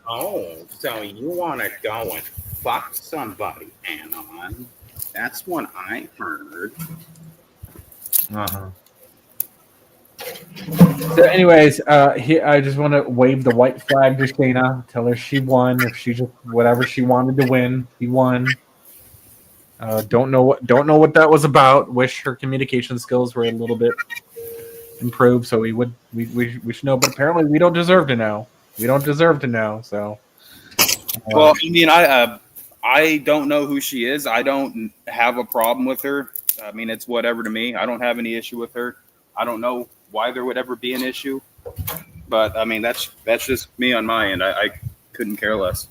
oh, so you want to go and fuck somebody, Anon? That's what I heard. Uh-huh. So, anyways, I just want to wave the white flag to Shayna. Tell her she won. If she just whatever she wanted to win, she won. Don't know what that was about. Wish her communication skills were a little bit improved, so we should know. But apparently, we don't deserve to know. We don't deserve to know. So, well, I mean, I don't know who she is. I don't have a problem with her. I mean, it's whatever to me. I don't have any issue with her. I don't know why there would ever be an issue, but I mean, that's just me on my end. I couldn't care less.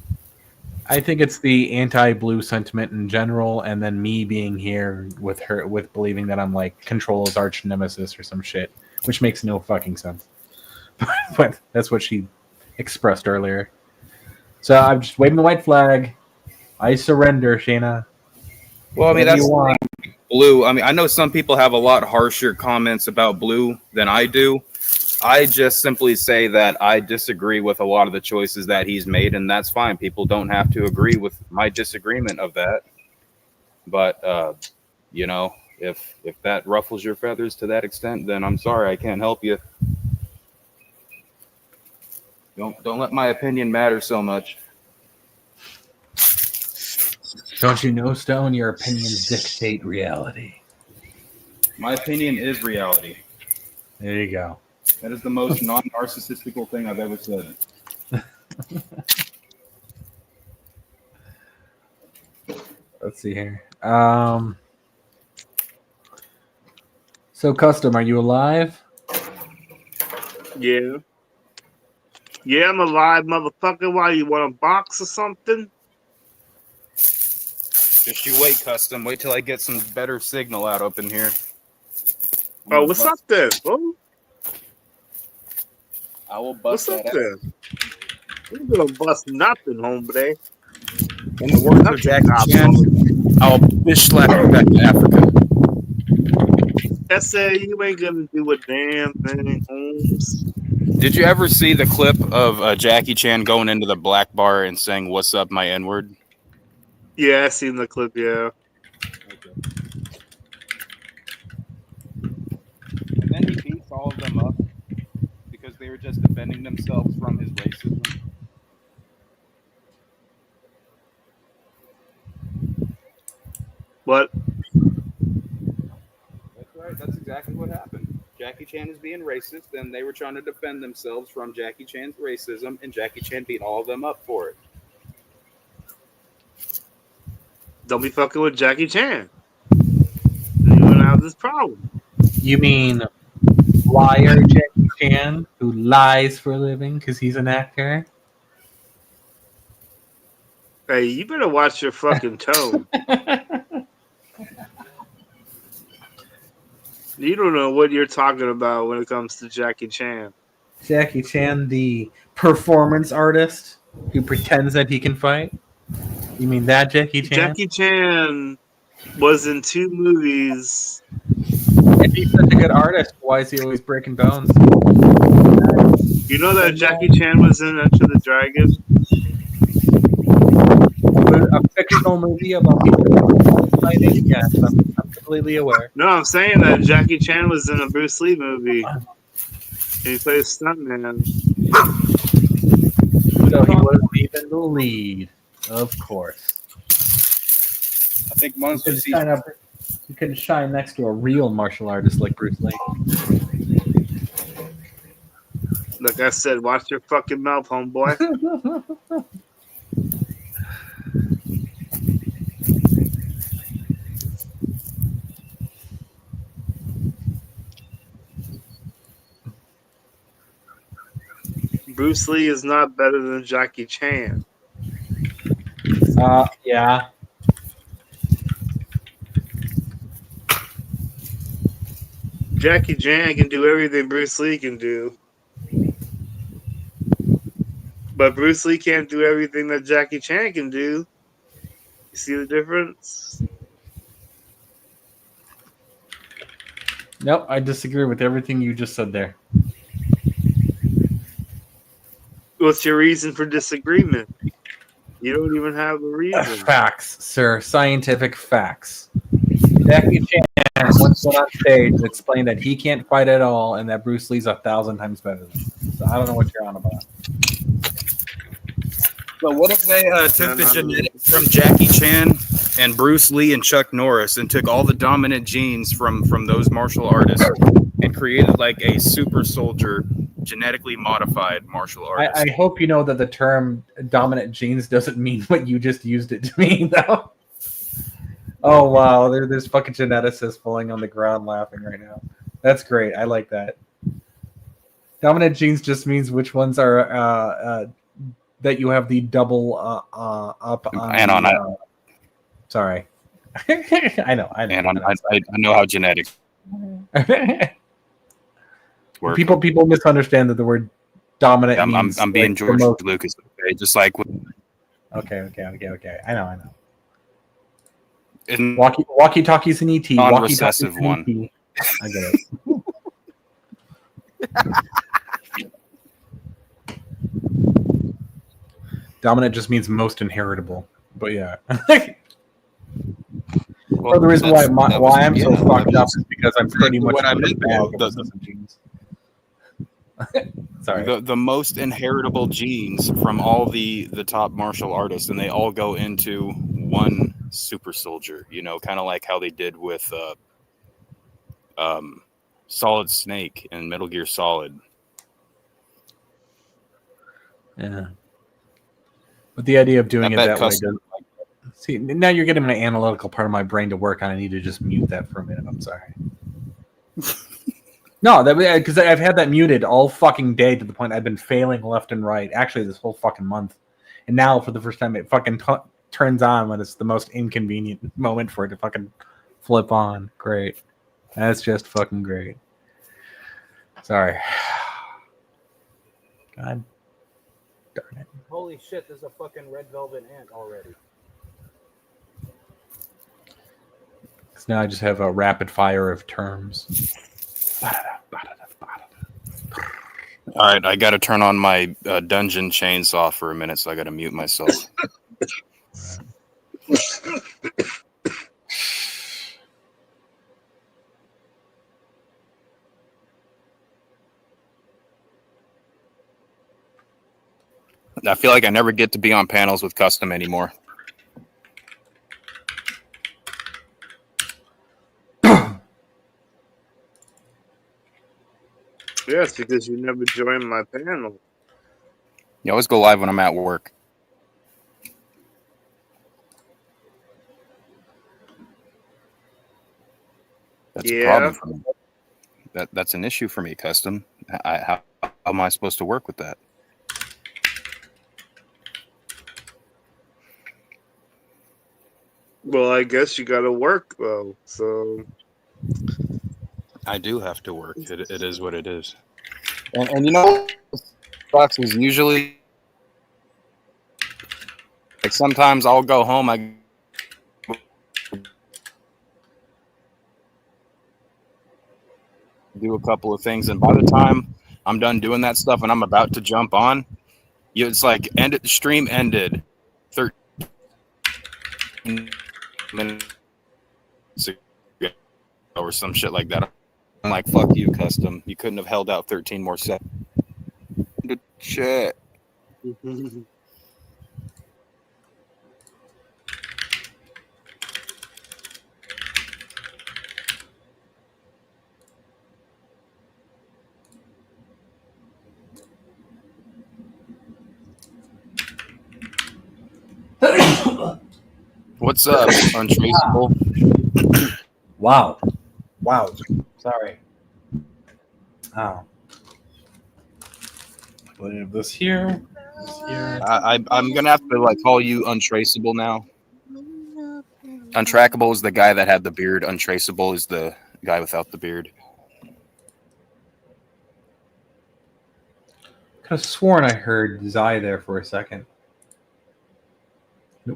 I think it's the anti-blue sentiment in general, and then me being here with her, with believing that I'm like Control's arch nemesis or some shit, which makes no fucking sense. But that's what she expressed earlier. So I'm just waving the white flag. I surrender, Shayna. Well, I mean, that's Blue. I mean, I know some people have a lot harsher comments about Blue than I do. I just simply say that I disagree with a lot of the choices that he's made, and that's fine. People don't have to agree with my disagreement of that. But you know, if that ruffles your feathers to that extent, then I'm sorry, I can't help you. Don't let my opinion matter so much. Don't you know, Stone? Your opinions dictate reality. My opinion is reality. There you go. That is the most non-narcissistical thing I've ever said. Let's see here. So, Custom, are you alive? Yeah. Yeah, I'm alive, motherfucker. Why, you want a box or something? Just you wait, Custom. Wait till I get some better signal out up in here. Oh, what's up there, bro? I will bust What's up that there? You ain't gonna bust nothing, hombre. In the words of Jackie Chan, I'll fish slap you back to Africa. S.A., you ain't gonna do a damn thing, Holmes. Did you ever see the clip of Jackie Chan going into the black bar and saying, "What's up, my N-word"? Yeah, I seen the clip, yeah. Okay. And then he beats all of them up because they were just defending themselves from his racism. What? That's right. That's exactly what happened. Jackie Chan is being racist, and they were trying to defend themselves from Jackie Chan's racism, and Jackie Chan beat all of them up for it. Don't be fucking with Jackie Chan. You're gonna have this problem. You mean liar Jackie Chan, who lies for a living because he's an actor? Hey, you better watch your fucking tone. You don't know what you're talking about when it comes to Jackie Chan. Jackie Chan, the performance artist who pretends that he can fight? You mean that Jackie Chan? Jackie Chan was in 2 movies. If he's such a good artist, why is he always breaking bones? You know that Jackie Chan was in Enter the Dragon? A fictional movie about people fighting? Yes, I'm completely aware. No, I'm saying that Jackie Chan was in a Bruce Lee movie. And he played stuntman. So he wasn't even the lead, of course. I think Monster C. You couldn't shine next to a real martial artist like Bruce Lee. Like I said, watch your fucking mouth, homeboy. Bruce Lee is not better than Jackie Chan. Yeah. Jackie Chan can do everything Bruce Lee can do. But Bruce Lee can't do everything that Jackie Chan can do. You see the difference? Nope, I disagree with everything you just said there. What's your reason for disagreement? You don't even have a reason. Facts, sir. Scientific facts. Jackie Chan once went on stage and explained that he can't fight at all and that Bruce Lee's 1,000 times better than him. So I don't know what you're on about. So what if they took the genetics from Jackie Chan and Bruce Lee and Chuck Norris and took all the dominant genes from those martial artists and created like a super soldier, genetically modified martial artist? I hope you know that the term dominant genes doesn't mean what you just used it to mean, though. Oh, wow. There's fucking geneticists falling on the ground laughing right now. That's great. I like that. Dominant genes just means which ones are that you have the double up on. And on sorry. I know. And I know how genetics work. People misunderstand that the word dominant means I'm being like George Lucas, okay? Just like Okay. I know. Walkie-talkies and ET. Non-recessive one. ET. I get it. Dominant just means most inheritable. But yeah. Well, the reason why I'm so fucked up is because I'm pretty much what I meant. Genes. Sorry. The most inheritable genes from all the top martial artists, and they all go into one super soldier. You know, kind of like how they did with Solid Snake and Metal Gear Solid. Yeah. But the idea of doing it that way doesn't. See, now you're getting my analytical part of my brain to work on. I need to just mute that for a minute. I'm sorry. No, because I've had that muted all fucking day to the point I've been failing left and right. Actually, this whole fucking month. And now, for the first time, it fucking turns on when it's the most inconvenient moment for it to fucking flip on. Great. That's just fucking great. Sorry. God darn it. Holy shit, there's a fucking red velvet ant already. So now I just have a rapid fire of terms. All right, I got to turn on my dungeon chainsaw for a minute, so I got to mute myself. I feel like I never get to be on panels with Custom anymore. Yes, because you never join my panel. You always go live when I'm at work. That's a problem for me. That's an issue for me, Custom. How am I supposed to work with that? Well, I guess you got to work though, so. I do have to work. It is what it is. And you know, Fox is usually like sometimes I'll go home. I do a couple of things, and by the time I'm done doing that stuff and I'm about to jump on, it's like stream ended 13 minutes ago or some shit like that. I'm like, fuck you, Custom. You couldn't have held out 13 more seconds. Shit. What's up, Untraceable? Wow. Sorry. Oh. Put this here. I'm gonna have to like call you Untraceable now. Untrackable is the guy that had the beard. Untraceable is the guy without the beard. Could have sworn I heard Zai there for a second.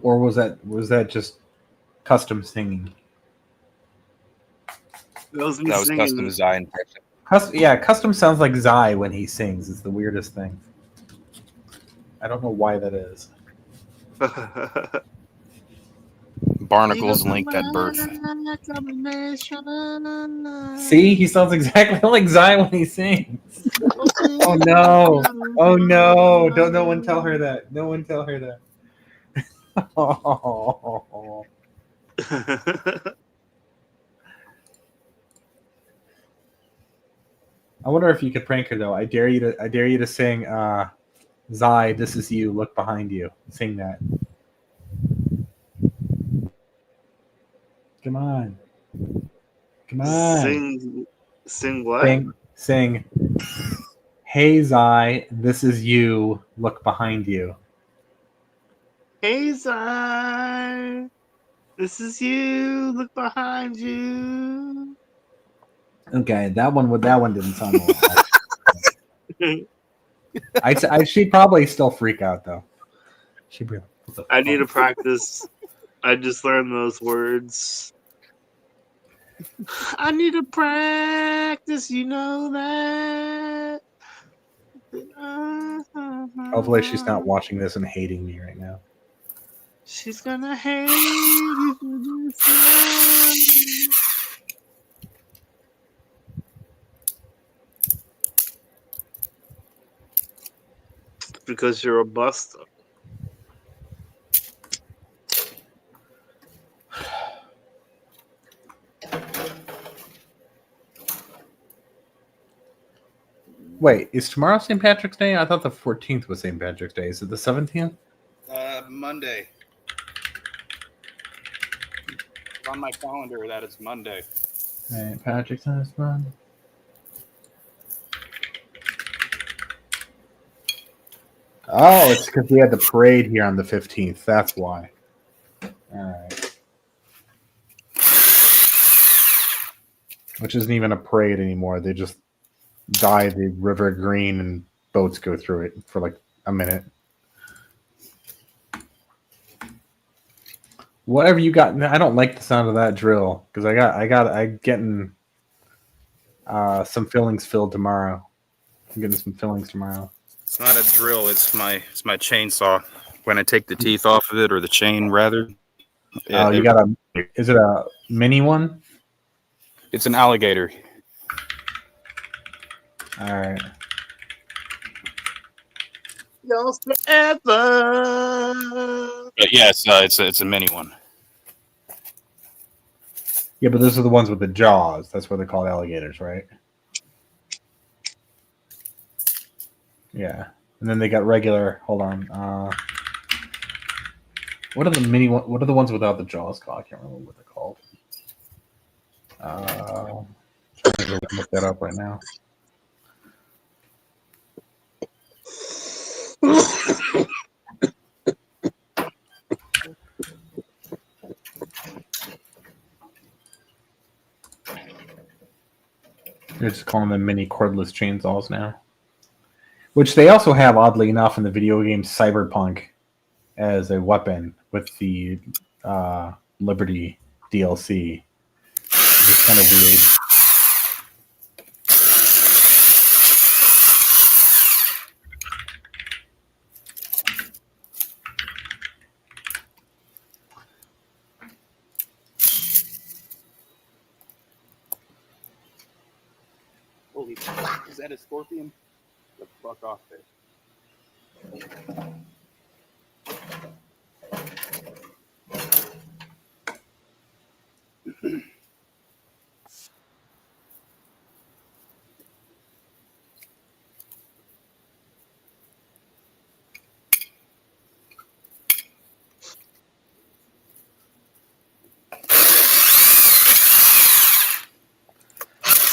Or was that just Custom singing? That was Custom Zai in person. Custom sounds like Zai when he sings. It's the weirdest thing. I don't know why that is. Barnacles linked at birth. See, he sounds exactly like Zai when he sings. Oh no! Oh no! Don't no one tell her that. No one tell her that. Oh. I wonder if you could prank her though. I dare you to sing Zai, this is you, look behind you. Sing that. Come on. Sing what? Sing. Hey Zai, this is you, look behind you. Hey Zai, this is you, look behind you. Okay, that one didn't sound well. She'd probably still freak out though. I need to practice. I just learned those words. I need to practice, you know that. Hopefully she's not watching this and hating me right now. She's gonna hate you for this one. Because you're a buster. Wait, is tomorrow St. Patrick's Day? I thought the 14th was St. Patrick's Day. Is it the 17th? Monday. It's on my calendar that it's Monday. St. Patrick's Day is Monday. Oh, it's because we had the parade here on the 15th. That's why. All right. Which isn't even a parade anymore. They just dye the river green and boats go through it for like a minute. Whatever you got. I don't like the sound of that drill because I'm getting some fillings filled tomorrow. I'm getting some fillings tomorrow. It's not a drill. It's my chainsaw. When I take the teeth off of it, or the chain rather. Oh, you got a? Is it a mini one? It's an alligator. All right. Yours forever. But yes, it's a mini one. Yeah, but those are the ones with the jaws. That's what they're called, alligators, right? Yeah. And then they got regular. Hold on. What are the mini one? What are the ones without the jaws called? I can't remember what they're called. Trying to look that up right now. They're just calling them mini cordless chainsaws now. Which they also have, oddly enough, in the video game Cyberpunk as a weapon with the Liberty DLC. It's kind of weird. Holy fuck, is that a scorpion? Get the fuck off there.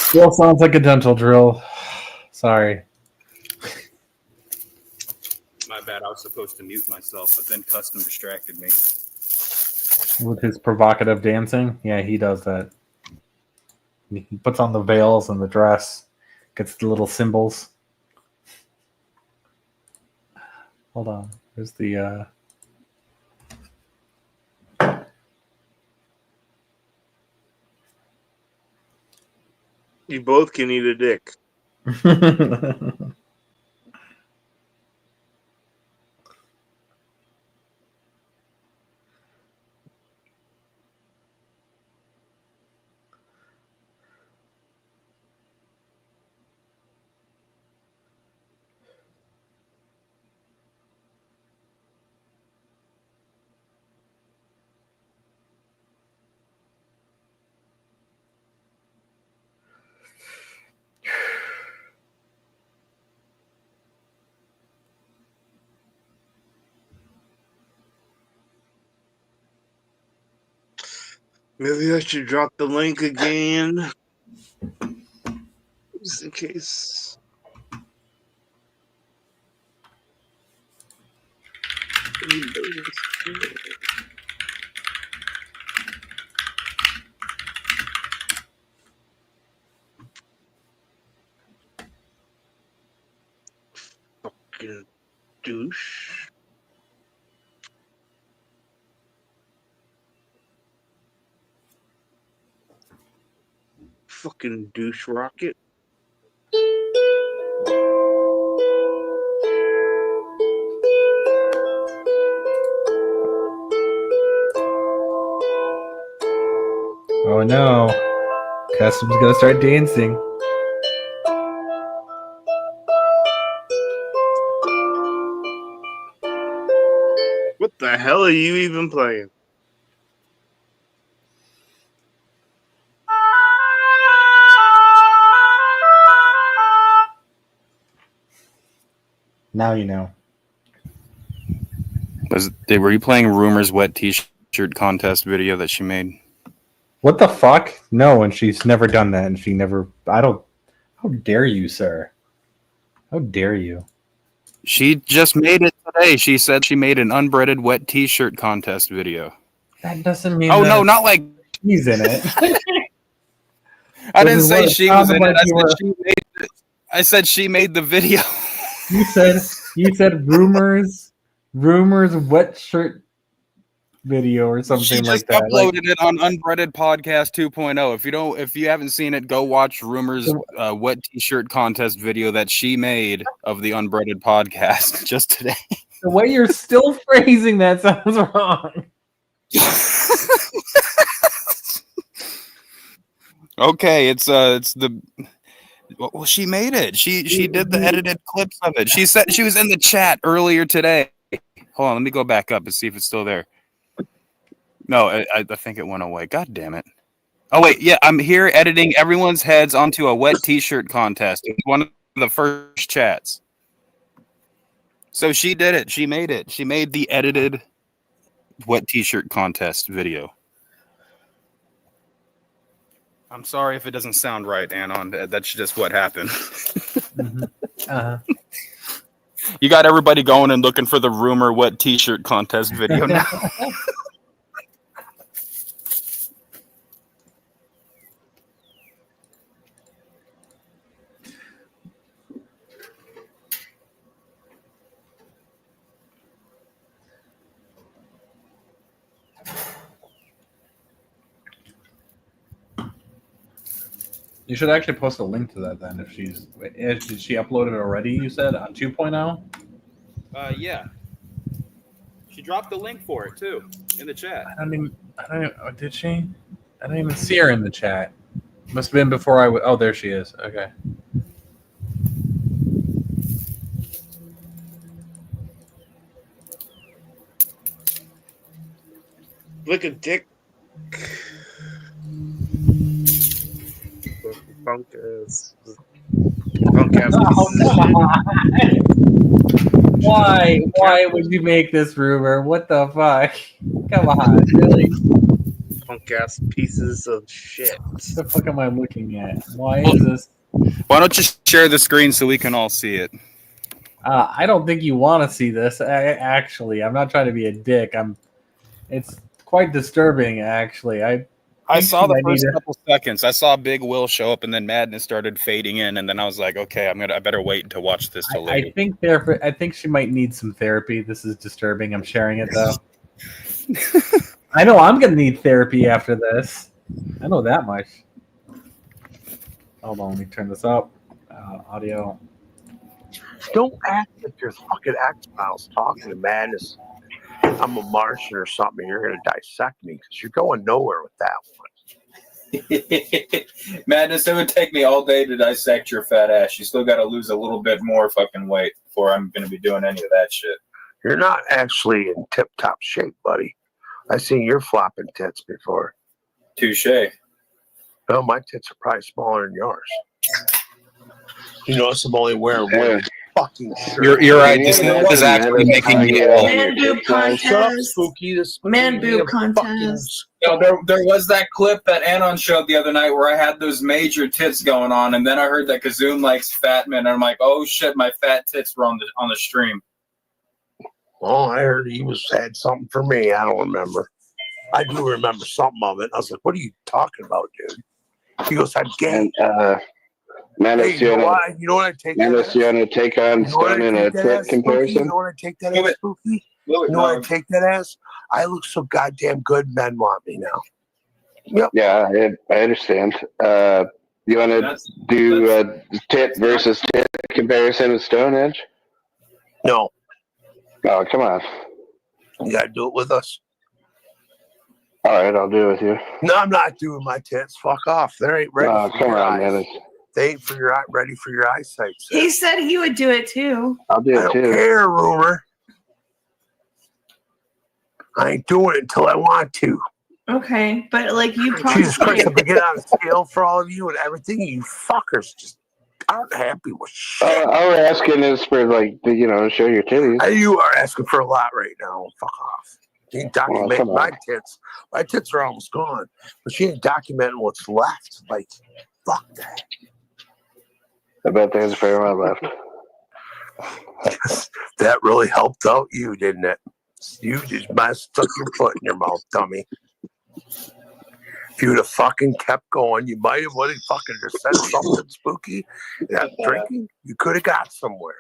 Still sounds like a dental drill. Sorry. My bad. I was supposed to mute myself, but then Custom distracted me. With his provocative dancing? Yeah, he does that. He puts on the veils and the dress, gets the little symbols. Hold on. There's the You both can eat a dick. Maybe I should drop the link again. Just in case. Fucking douche. fucking douche rocket. Oh no. Custom's gonna start dancing. What the hell are you even playing? Now you know. Were you playing Rumor's wet t-shirt contest video that she made? What the fuck? No, and she's never done that, and she never. I don't. How dare you, sir? How dare you? She just made it today. She said she made an unbreaded wet t-shirt contest video. That doesn't mean. Oh no, not like he's in it. I didn't say she was in it. I said she made the video. You said rumors wet shirt video or something like that. She just uploaded it on Unbreaded Podcast 2.0. If you haven't seen it, go watch Rumor's wet t-shirt contest video that she made of the Unbreaded Podcast just today. The way you're still phrasing that sounds wrong. Okay, it's the. Well, she made it. She did the edited clips of it. She said she was in the chat earlier today. Hold on, let me go back up and see if it's still there. No, I think it went away. God damn it. Oh, wait. Yeah, I'm here editing everyone's heads onto a wet t-shirt contest. It's one of the first chats. So she did it. She made it. She made the edited wet t-shirt contest video. I'm sorry if it doesn't sound right, Anon. That's just what happened. Mm-hmm. Uh-huh. You got everybody going and looking for the Rumor wet t-shirt contest video now. You should actually post a link to that then. Did she upload it already? You said on 2.0. Yeah. She dropped the link for it too in the chat. Did she? I don't even see her in the chat. Must have been before I. Oh, there she is. Okay. Look at Dick. Punk ass. Oh, come on. Why would you make this rumor? What the fuck? Come on, really? Punk ass pieces of shit. What the fuck am I looking at? Why is this? Why don't you share the screen so we can all see it? I don't think you want to see this. Actually, I'm not trying to be a dick. It's quite disturbing, actually. I saw the first couple seconds. I saw Big Will show up, and then Madness started fading in, and then I was like, "Okay, I better wait to watch this till later." I think she might need some therapy. This is disturbing. I'm sharing it though. I know I'm gonna need therapy after this. I know that much. Hold on, let me turn this up. Audio. Don't act like you're fucking X-Files talking to Madness. I'm a Martian or something. You're going to dissect me because you're going nowhere with that one. Madness, it would take me all day to dissect your fat ass. You still got to lose a little bit more fucking weight before I'm going to be doing any of that shit. You're not actually in tip-top shape, buddy. I've seen your flopping tits before. Touche. Well, my tits are probably smaller than yours. You notice I'm only wearing one fucking shirt. You're right. This is actually making me ill. Man boob contest. Spooky. Man boob contest. There was that clip that Anon showed the other night where I had those major tits going on, and then I heard that Kazoom likes fat men, and I'm like, oh shit, my fat tits were on the stream. Well, I heard he had something for me. I don't remember. I do remember something of it. I was like, what are you talking about, dude? He goes, I'm gay. Menace, hey, you know what I take? Menace, you want to take on Stone in a tit comparison? You know what I take that as, Spooky? You know what I take that as? I look so goddamn good, men want me now. Yep. Yeah, I understand. You want to do a tit versus tit comparison with Stonehenge? No. Oh, come on. You gotta do it with us. All right, I'll do it with you. No, I'm not doing my tits. Fuck off. They ain't ready Oh, for come your on, eyes. man. They ain't ready for your eyesight. Sir. He said he would do it too. I'll do I it don't too. care, Rumor. I ain't doing it until I want to. Okay, but like you probably Jesus Christ, I've been getting on a scale for all of you and everything. You fuckers just aren't happy with shit. All we're asking is for, like, show your titties. You are asking for a lot right now. Fuck off. You ain't documenting come on. my tits. My tits are almost gone, but she ain't documenting what's left. Like, fuck that. I bet there's a fair amount left. That really helped out you, didn't it? You just might have stuck your foot in your mouth, dummy. If you'd have fucking kept going, you might have would have fucking just said something spooky. Yeah, drinking, you could have got somewhere.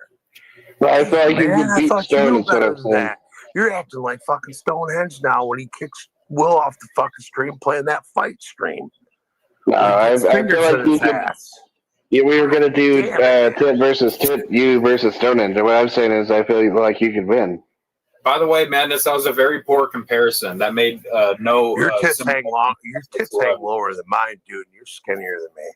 Well, I feel like you Man, could I beat thought you Stone knew instead better of than saying. that. You're acting like fucking Stonehenge now when he kicks Will off the fucking stream playing that fight stream. No, I feel like you could. Yeah, we were gonna do tit versus tit, you versus Stonehenge. And what I'm saying is, I feel like you could win. By the way, Madness, that was a very poor comparison. That made no. Your tits hang long. Your tits hang lower than mine, dude. And you're skinnier than me.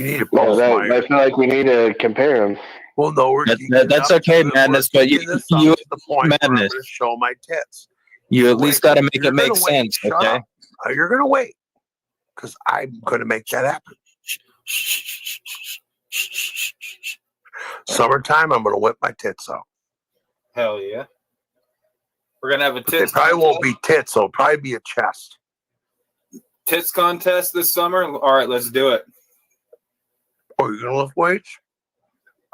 You need to post mine. I feel like we need to compare them. Well, no, that's okay, Madness. But you to the point where I'm Madness. gonna show my tits. You at least got to make You're it make gonna wait. sense, Shut okay? up. You're gonna wait, because I'm gonna make that happen. Summertime, I'm gonna whip my tits out. Hell yeah. We're gonna have a But they tits. probably won't be tits. It'll probably be a chest. Tits contest this summer. All right, let's do it. Oh, you're gonna lift weights?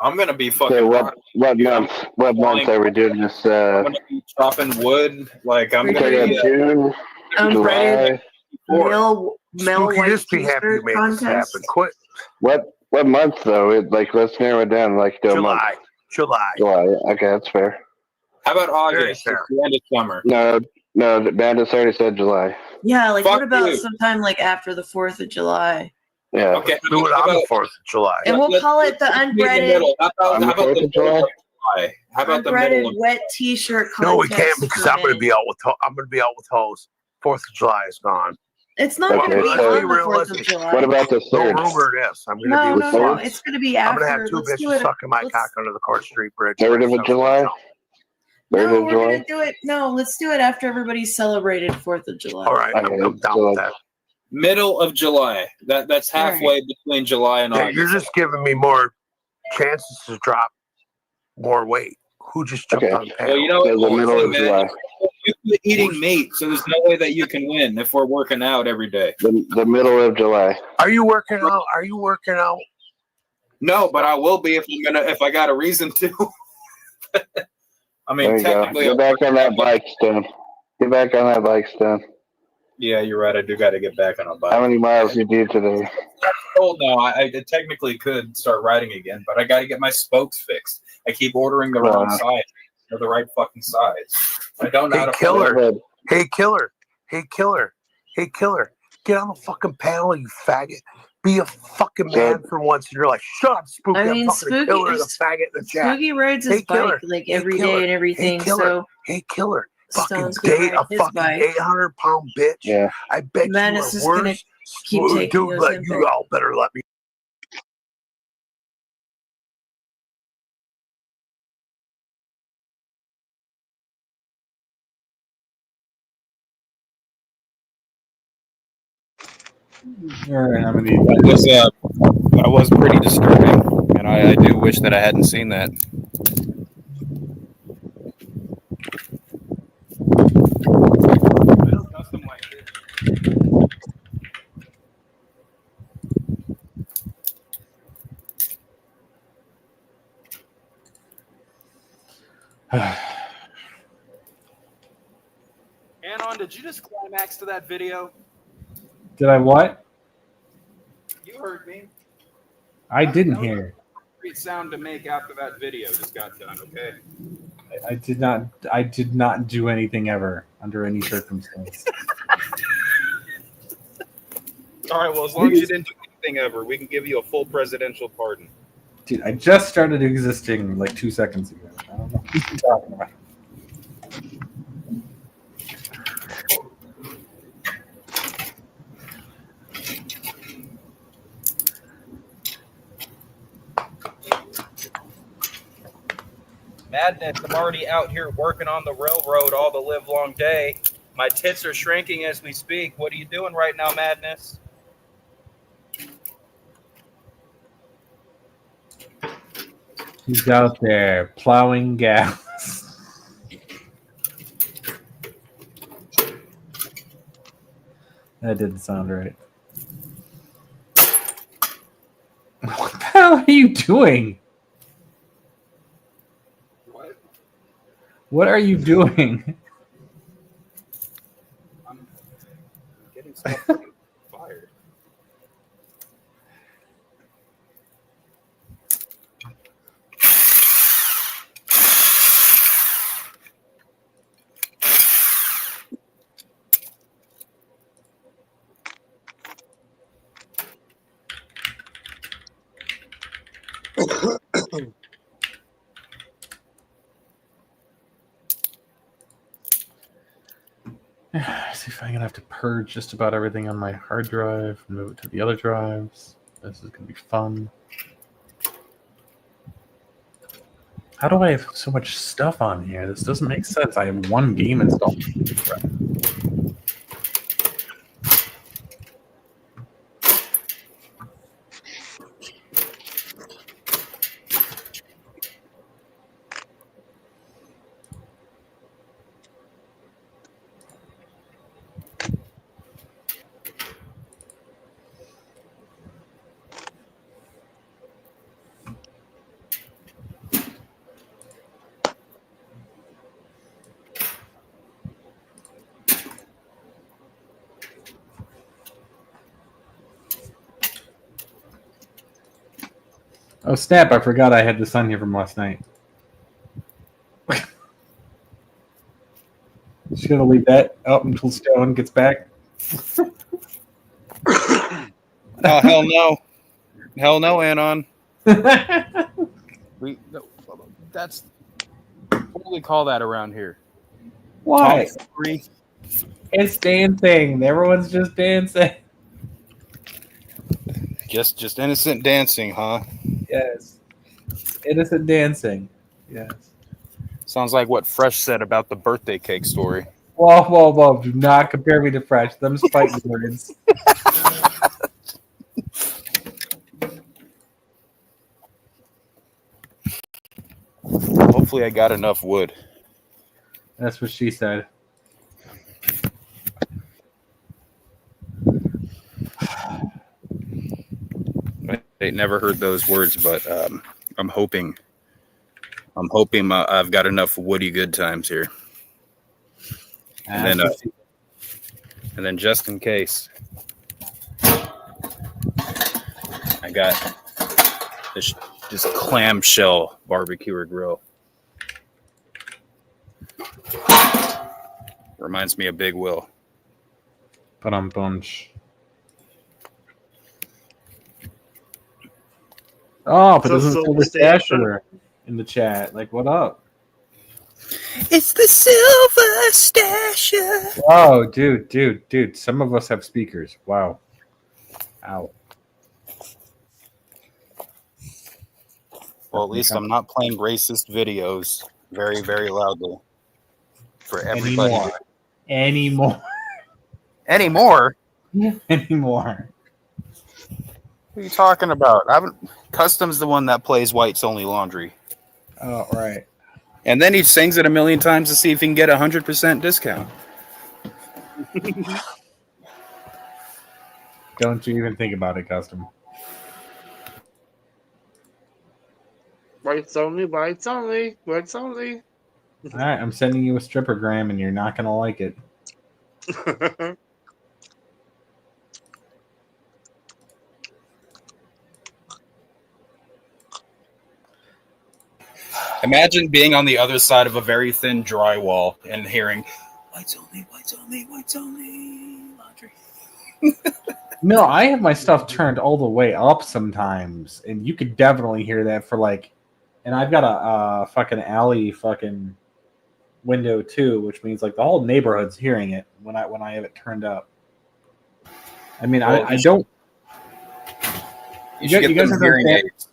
I'm gonna be fucking. Okay, what month are we doing this? I'm gonna be chopping wood. Like I'm gonna Okay, be, June, July. Male Spooky, white just be happy you t-shirt made this contest. happen. Quit. What month though? Let's narrow it down. Like to a month. July. Okay, that's fair. How about Very August? fair. It's the end of summer. No, the Bandits already said July. Yeah, like Fuck what about you. sometime like after the 4th of July? Yeah. Okay. Do it how on the about- 4th of July. And we'll let's- call it the let's meet in the unbreaded middle. How On the about 4th the of July? July? How about the middle of wet t-shirt contest. No, we can't because for I'm gonna men. be out with hoes. 4th of July is gone. It's not Okay, going to be so- on the 4th of July. What about the No third? rumor it is. I'm gonna No, be no, with no. hoes. It's going to be I'm after. gonna have two Let's do bitches it. sucking my let's- cock under the Court Street Bridge. 3rd of July. No, 3rd of we're July. going to do it. No, let's do it after everybody's celebrated 4th of July. All right, Okay, I'm down with that. middle of July. That's halfway between July and Yeah, August. you're just giving me more chances to drop more weight. Who just jumped Okay. on the panel? Well, you know So the middle of man, July. you're eating meat, so there's no way that you can win if we're working out every day. The middle of July. Are you working out? Are you working out? No, but I will be if I got a reason to. I There mean, you go. technically, Get back on that bike, Stone. Get back on that bike, Stone. yeah, you're right. I do got to get back on a bike. How many miles you do today? Oh no, I technically could start riding again, but I got to get my spokes fixed. I keep ordering the wrong size. They're the right fucking size. I don't know how Hey, to killer. Hey, killer. Hey, killer. Hey, killer. Get on the fucking panel, you faggot. Be a fucking man for once in your life. Shut up, Spooky. I mean, I'm fucking a killer, the faggot in the chat. Spooky rides his Hey, killer. bike like Hey, every day killer. and everything. Hey, killer. So Hey, killer. Fucking Stone's gonna date ride a his fucking bike. 800-pound bitch. Yeah. I bet Madness you is are gonna worse. keep taking Dude, those like, you impacts. all better let me. All right, how many? That was pretty disturbing, and I do wish that I hadn't seen that. Anon, did you just climax to that video? Did I what? You heard me. I didn't hear. Great sound to make after that video just got done. Okay. I did not. I did not do anything ever under any circumstance. All right. Well, as long as you didn't do thing ever. We can give you a full presidential pardon. Dude, I just started existing like 2 seconds ago. I don't know what you're talking about. Madness, I'm already out here working on the railroad all the live long day. My tits are shrinking as we speak. What are you doing right now, Madness? He's out there plowing gas. That didn't sound right. What the hell are you doing? What? What are you doing? I'm getting stuff fired. See if I'm gonna have to purge just about everything on my hard drive and move it to the other drives. This is gonna be fun. How do I have so much stuff on here? This doesn't make sense. I have one game installed. Oh snap, I forgot I had this on here from last night. Just gonna leave that up until Stone gets back. Oh, hell no. Hell no, Anon. That's what do we call that around here? Why? Tomfoolery? It's dancing. Everyone's just dancing. Just innocent dancing, huh? Yes. Innocent dancing. Yes. Sounds like what Fresh said about the birthday cake story. Whoa, whoa, whoa. Do not compare me to Fresh. Them's fighting words. Hopefully I got enough wood. That's what she said. I never heard those words, but I'm hoping I've got enough woody good times here. And then just in case, I got this clamshell barbecue or grill. Reminds me of Big Will. Bunch. Oh, but there's a Silver Stasher in the chat. Like, what up? It's the Silver Stasher. Oh, dude. Some of us have speakers. Wow. Ow. Well, at least I'm not playing racist videos very, very loudly for everybody. Anymore. Anymore? Anymore. What are you talking about? Custom's the one that plays White's Only Laundry. Oh, right. And then he sings it 1,000,000 times to see if he can get a 100% discount. Don't you even think about it, Custom. Whites only, whites only, whites only. All right, I'm sending you a strippergram, and you're not gonna like it. Imagine being on the other side of a very thin drywall and hearing whites only, whites only, whites only laundry. No, I have my stuff turned all the way up sometimes, and you could definitely hear that for like. And I've got a fucking alley fucking window too, which means like the whole neighborhood's hearing it when I have it turned up. I mean, Well, I don't. You should get guys them have hearing aids.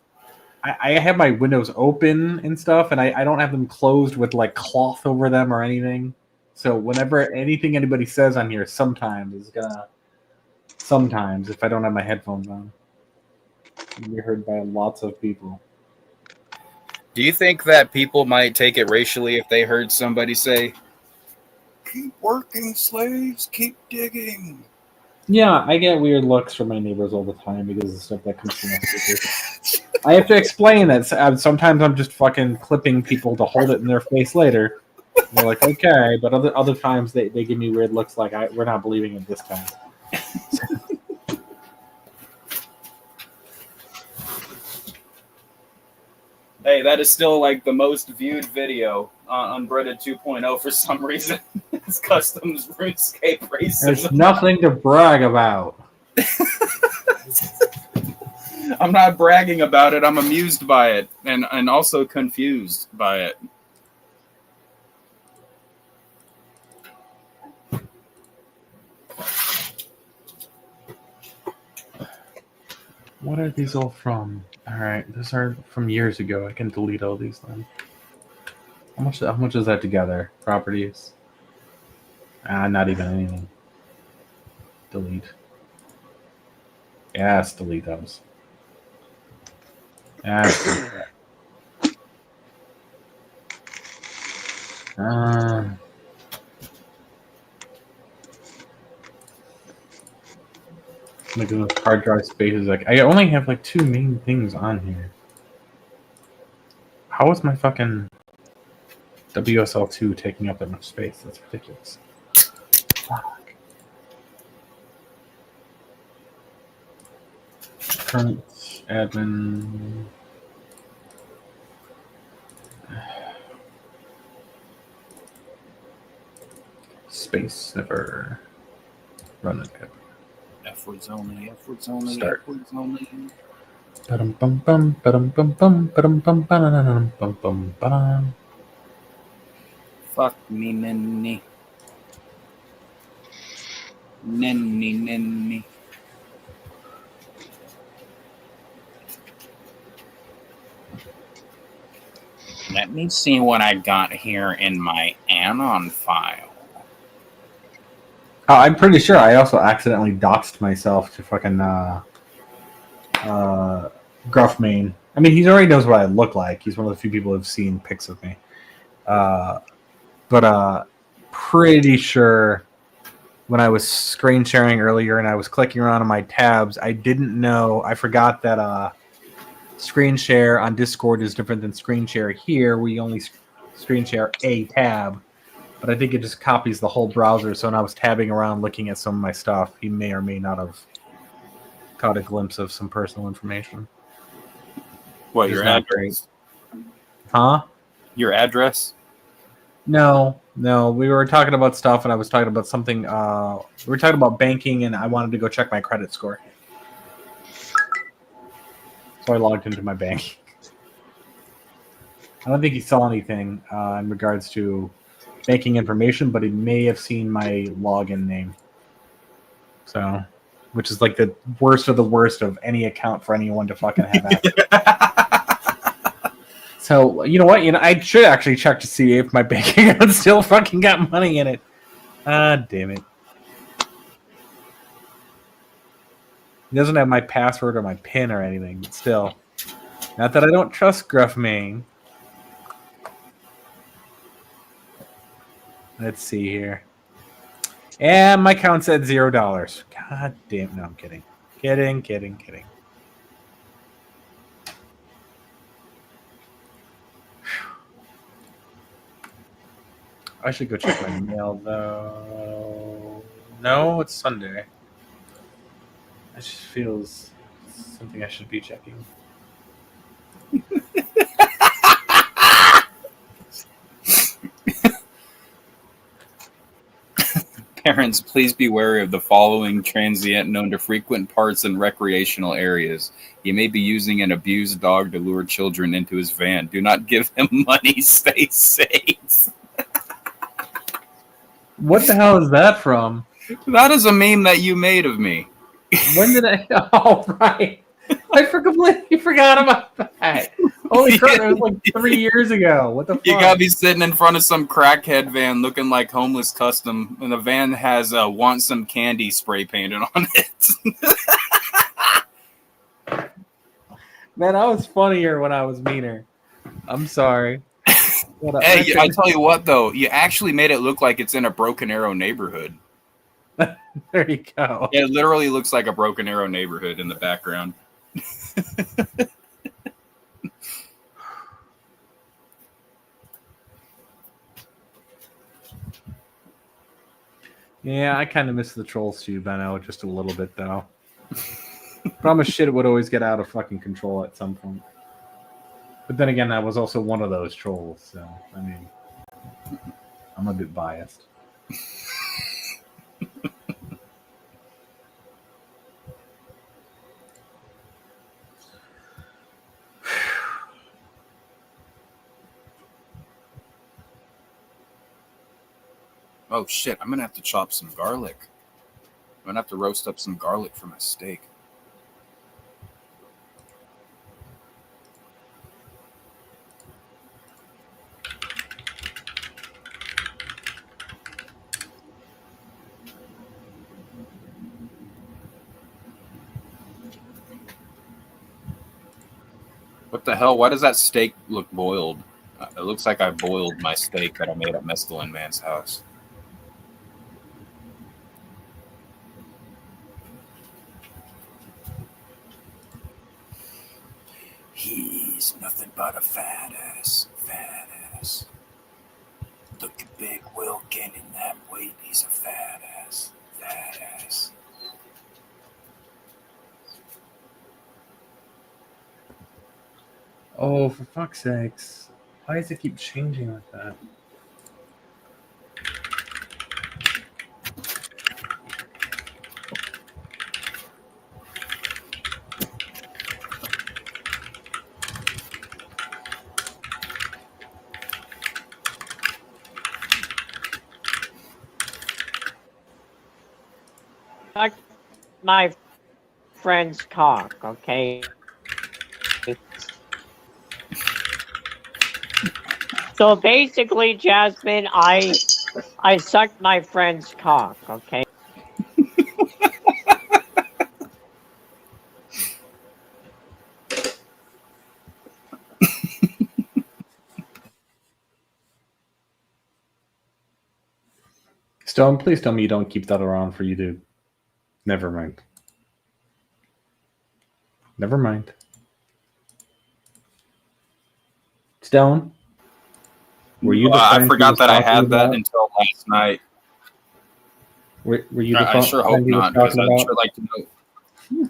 I have my windows open and stuff, and I don't have them closed with like cloth over them or anything. So whenever anybody says on here, sometimes it's gonna. Sometimes, if I don't have my headphones on, it'll be heard by lots of people. Do you think that people might take it racially if they heard somebody say, "Keep working, slaves, keep digging"? Yeah, I get weird looks from my neighbors all the time because of stuff that comes from my speakers. I have to explain that sometimes I'm just fucking clipping people to hold it in their face later. And they're like, okay, but other times they give me weird looks like we're not believing it this time. Hey, that is still like the most viewed video on Unbreaded 2.0 for some reason. It's Customs RuneScape racism. There's nothing to brag about. I'm not bragging about it. I'm amused by it and also confused by it. What are these all from? All right, these are from years ago. I can delete all these then. How much is that together? Properties. Not even anything. Delete. Yes, delete those. Yes, delete that. Like in those hard drive spaces, like I only have like 2 main things on here. How is my fucking WSL2 taking up that much space? That's ridiculous. Fuck. Current admin. Space never run it ever. F-words only, F-words only, Start. F-words only. Fuck me, nenny. Nenny. Let me see what I got here in my Anon file. Oh, I'm pretty sure I also accidentally doxed myself to fucking Gruffmane. I mean, he already knows what I look like. He's one of the few people who've seen pics of me. But pretty sure when I was screen sharing earlier and I was clicking around on my tabs, I didn't know. I forgot that screen share on Discord is different than screen share here. We only screen share a tab. But I think it just copies the whole browser. So when I was tabbing around looking at some of my stuff, he may or may not have caught a glimpse of some personal information. What, your address? Huh? Your address? No. We were talking about stuff, and I was talking about something. We were talking about banking, and I wanted to go check my credit score. So I logged into my bank. I don't think he saw anything in regards to banking information, but he may have seen my login name. So, which is like the worst of any account for anyone to fucking have access. So, you know what? I should actually check to see if my bank account still fucking got money in it. Damn it. He doesn't have my password or my PIN or anything, but still. Not that I don't trust Gruffmane. Let's see here. And my account said $0. God damn. No, I'm kidding. Kidding. I should go check my mail, though. No, it's Sunday. It just feels something I should be checking. Parents, please be wary of the following transient known to frequent parks and recreational areas. He may be using an abused dog to lure children into his van. Do not give him money. Stay safe. What the hell is that from? That is a meme that you made of me. When did I? Oh, right. I completely forgot about that. Holy crap, it was like 3 years ago. What the fuck? You gotta be sitting in front of some crackhead van looking like Homeless Custom, and the van has Want Some Candy spray painted on it. Man, I was funnier when I was meaner. I'm sorry. Hey, I tell you what, though, you actually made it look like it's in a Broken Arrow neighborhood. There you go. It literally looks like a Broken Arrow neighborhood in the background. Yeah, I kind of miss the trolls too, Benno, just a little bit though. Promise shit would always get out of fucking control at some point. But then again, I was also one of those trolls, so I mean, I'm a bit biased. Oh shit, I'm gonna have to chop some garlic. I'm gonna have to roast up some garlic for my steak. What the hell? Why does that steak look boiled? It looks like I boiled my steak that I made at Mescaline Man's house. He's nothing but a fat ass. Look at Big Will gaining that weight. He's a fat ass. Oh, for fuck's sakes. Why does it keep changing like that? My friend's cock, okay? So basically, Jasmine, I sucked my friend's cock, okay? Stone, please tell me you don't keep that around for YouTube. Never mind. Never mind. Stone? Were you? I forgot that I had that until last night. Were you? I sure hope not, because I'd sure like to know.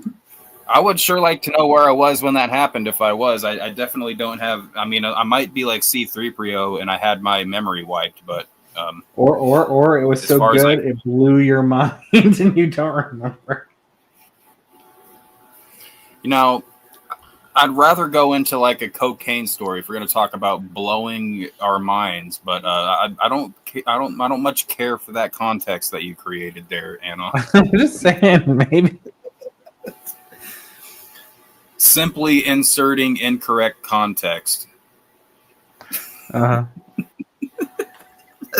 I would sure like to know where I was when that happened. If I was, I definitely don't have. I mean, I might be like C-3PO and I had my memory wiped, but or it was so good it blew your mind and you don't remember. You know, I'd rather go into like a cocaine story if we're going to talk about blowing our minds, but I don't much care for that context that you created there, Anna. I'm just saying, maybe. Simply inserting incorrect context.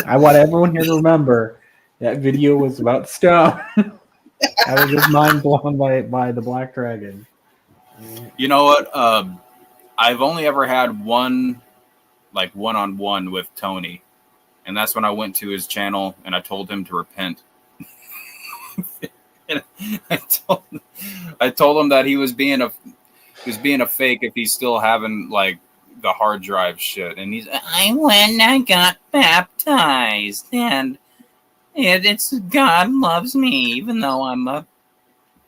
I want everyone here to remember that video was about Stone. I was just mind blown by the Black Dragon. You know what? I've only ever had one one-on-one with Tony, and that's when I went to his channel and I told him to repent. And I told him that he was being a fake if he's still having like the hard drive shit, and I went and I got baptized, and it's God loves me even though I'm a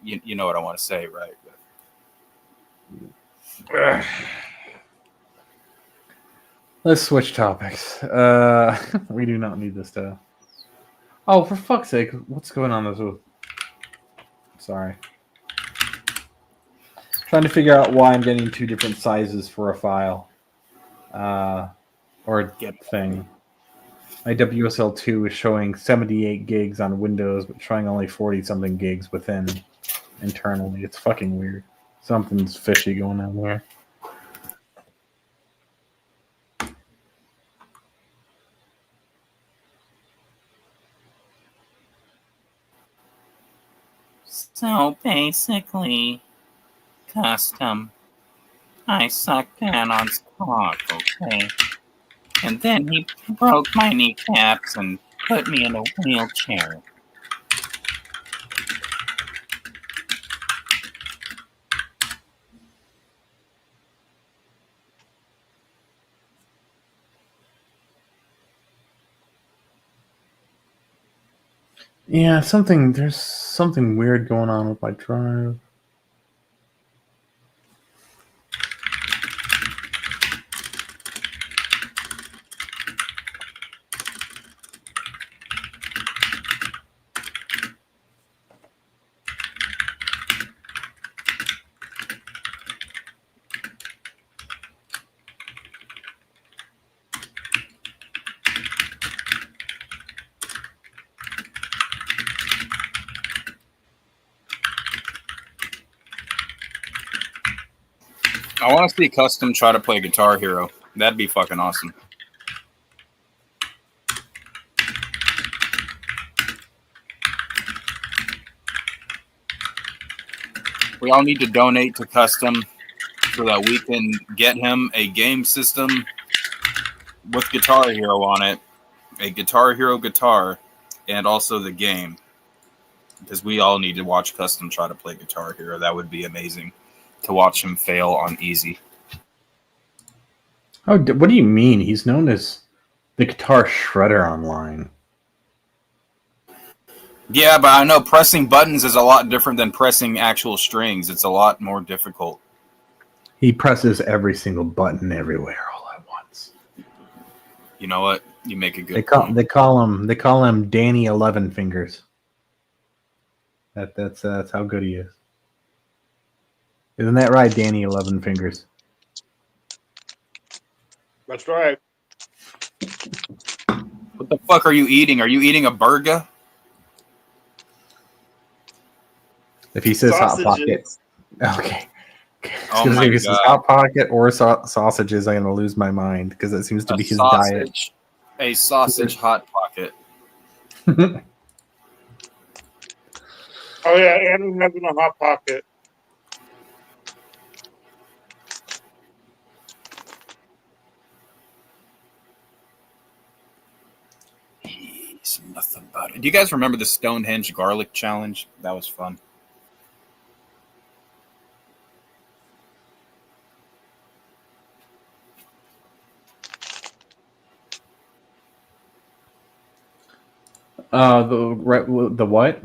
you know what I want to say, right? Let's switch topics. We do not need this stuff. Oh, for fuck's sake! What's going on this? Sorry. Trying to figure out why I'm getting two different sizes for a file, or thing. My WSL2 is showing 78 gigs on Windows, but showing only 40 something gigs within internally. It's fucking weird. Something's fishy going on there. So basically, custom. I sucked Anon's cock, okay? And then he broke my kneecaps and put me in a wheelchair. Yeah, there's something weird going on with my drive. I want to see Custom try to play Guitar Hero. That'd be fucking awesome. We all need to donate to Custom so that we can get him a game system with Guitar Hero on it, a Guitar Hero guitar, and also the game. Because we all need to watch Custom try to play Guitar Hero. That would be amazing to watch him fail on easy. Oh, what do you mean? He's known as the Guitar Shredder online. Yeah, but I know pressing buttons is a lot different than pressing actual strings. It's a lot more difficult. He presses every single button everywhere all at once. You know what? You make a good They call him Danny 11 Fingers. That's how good he is. Isn't that right, Danny 11 Fingers? That's right. What the fuck are you eating? Are you eating a burger? If he says Sausages. Hot Pocket. Okay. Oh my if he says Hot Pocket or sausages, I'm going to lose my mind because that seems to be his diet. A sausage Hot Pocket. Oh yeah, and having a Hot Pocket. He's nothing but it. Do you guys remember the Stonehenge garlic challenge? That was fun. The what?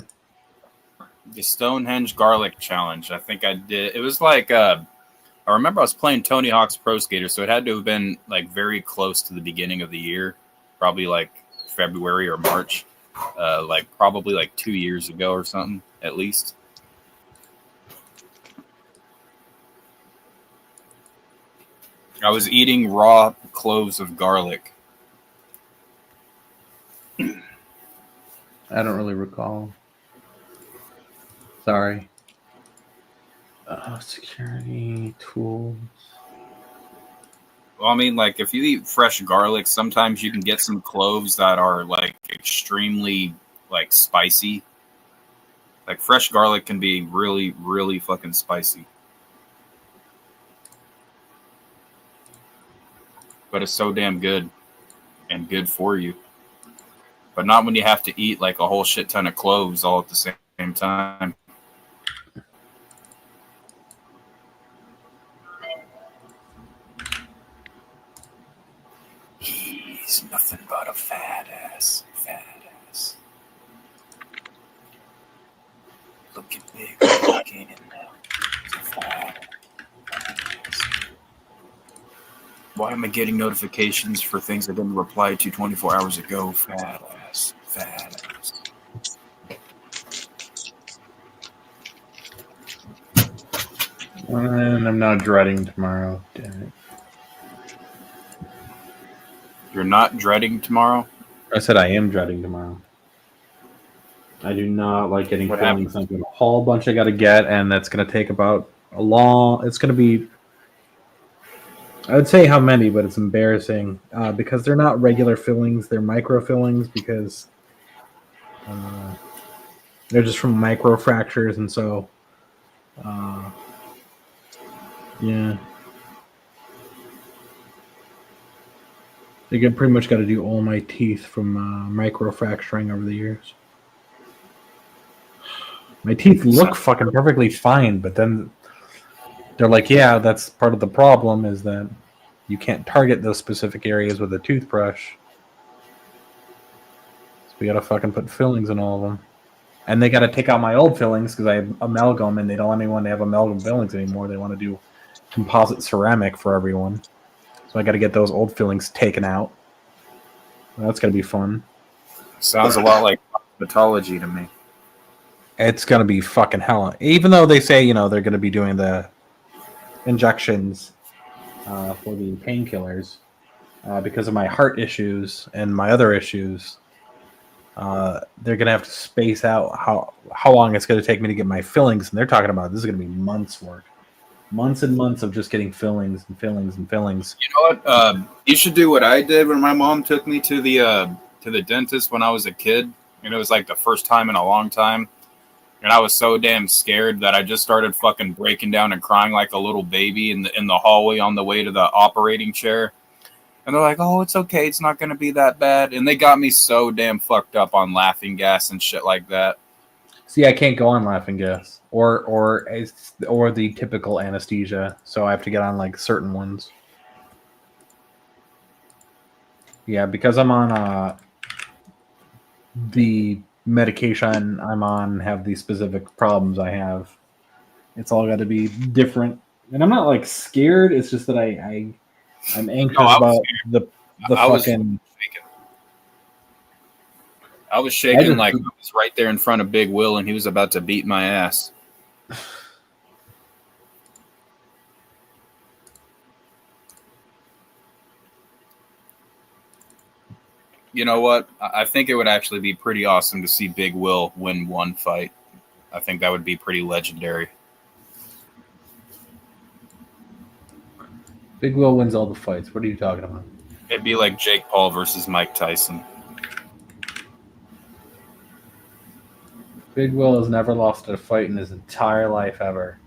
The Stonehenge garlic challenge. I think I did. It was like I remember I was playing Tony Hawk's Pro Skater, so it had to have been like very close to the beginning of the year, probably like February or March, like probably like 2 years ago or something at least. I was eating raw cloves of garlic. I don't really recall. Sorry. Security tools. Well, I mean, like if you eat fresh garlic, sometimes you can get some cloves that are like extremely like spicy. Like fresh garlic can be really, really fucking spicy. But it's so damn good and good for you. But not when you have to eat like a whole shit ton of cloves all at the same time. He's nothing but a fat ass. Looking big, looking in now. He's a fat ass. Why am I getting notifications for things I didn't reply to 24 hours ago? Fat ass. And I'm now dreading tomorrow. Damn it. You're not dreading tomorrow? I said I am dreading tomorrow. I do not like getting What fillings. I've got a whole bunch I got to get, and that's going to take about it's going to be, I would say how many, but it's embarrassing because they're not regular fillings. They're micro fillings because they're just from micro fractures, and so, yeah. I pretty much got to do all my teeth from microfracturing over the years. My teeth look fucking perfectly fine, but then they're like, yeah, that's part of the problem is that you can't target those specific areas with a toothbrush. So we got to fucking put fillings in all of them. And they got to take out my old fillings because I have amalgam, and they don't want anyone to have amalgam fillings anymore. They want to do composite ceramic for everyone. So I got to get those old fillings taken out. Well, that's going to be fun. Sounds a lot like pathology to me. It's going to be fucking hell. Even though they say, they're going to be doing the injections for the painkillers because of my heart issues and my other issues, they're going to have to space out how long it's going to take me to get my fillings. And they're talking about this is going to be months' work. Months and months of just getting fillings and fillings and fillings. You know what? You should do what I did when my mom took me to the dentist when I was a kid. And it was like the first time in a long time. And I was so damn scared that I just started fucking breaking down and crying like a little baby in the hallway on the way to the operating chair. And they're like, "Oh, it's okay. It's not going to be that bad." And they got me so damn fucked up on laughing gas and shit like that. See, I can't go on laughing gas or the typical anesthesia, so I have to get on like certain ones. Yeah, because I'm on the medication I'm on have these specific problems I have. It's all got to be different, and I'm not like scared. It's just that I'm anxious about the fucking. I was shaking like I was right there in front of Big Will, and he was about to beat my ass. You know what? I think it would actually be pretty awesome to see Big Will win one fight. I think that would be pretty legendary. Big Will wins all the fights. What are you talking about? It'd be like Jake Paul versus Mike Tyson. Big Will has never lost a fight in his entire life ever.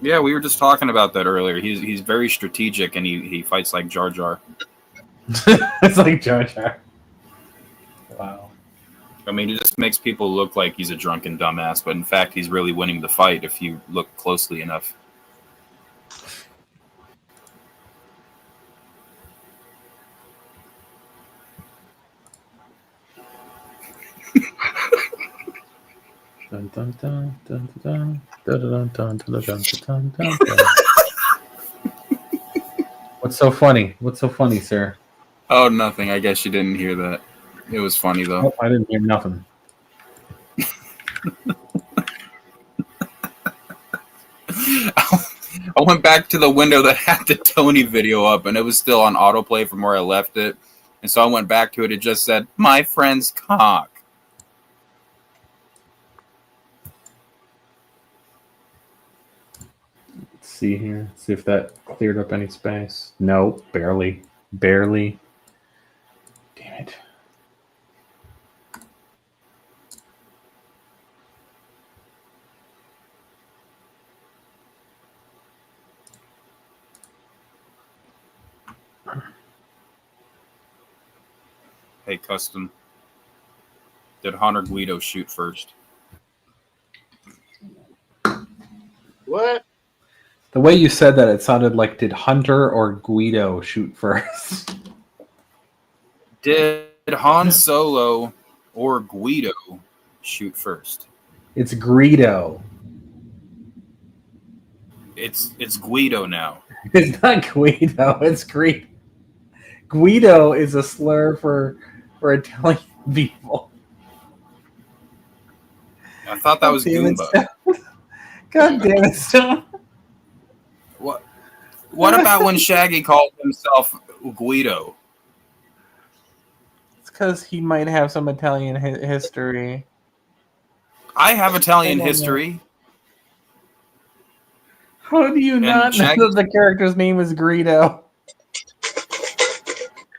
Yeah, we were just talking about that earlier. He's very strategic, and he fights like Jar Jar. It's like Jar Jar. Wow. I mean, it just makes people look like he's a drunken dumbass, but in fact, he's really winning the fight if you look closely enough. Dun, dun, dun, dun, dun, dun, dun, dun, dun, dun, dun. What's so funny? What's so funny, sir? Oh, nothing. I guess you didn't hear that. It was funny, though. Nope, I didn't hear nothing. I went back to the window that had the Tony video up, and it was still on autoplay from where I left it. And so I went back to it. It just said, "My friend's cock." Let's see here. See if that cleared up any space. No, barely. Barely. Damn it. Hey, Custom. Did Hunter Guido shoot first? What? The way you said that, it sounded like did Hunter or Guido shoot first? Did Han Solo or Guido shoot first? It's Greedo. It's Guido now. It's not Guido. It's Greedo. Guido is a slur for Italian people. I thought that was Goomba. God damn it, Stone. What about when Shaggy called himself Guido? It's because he might have some Italian history. I have Italian history. How do you not know that the character's name is Guido?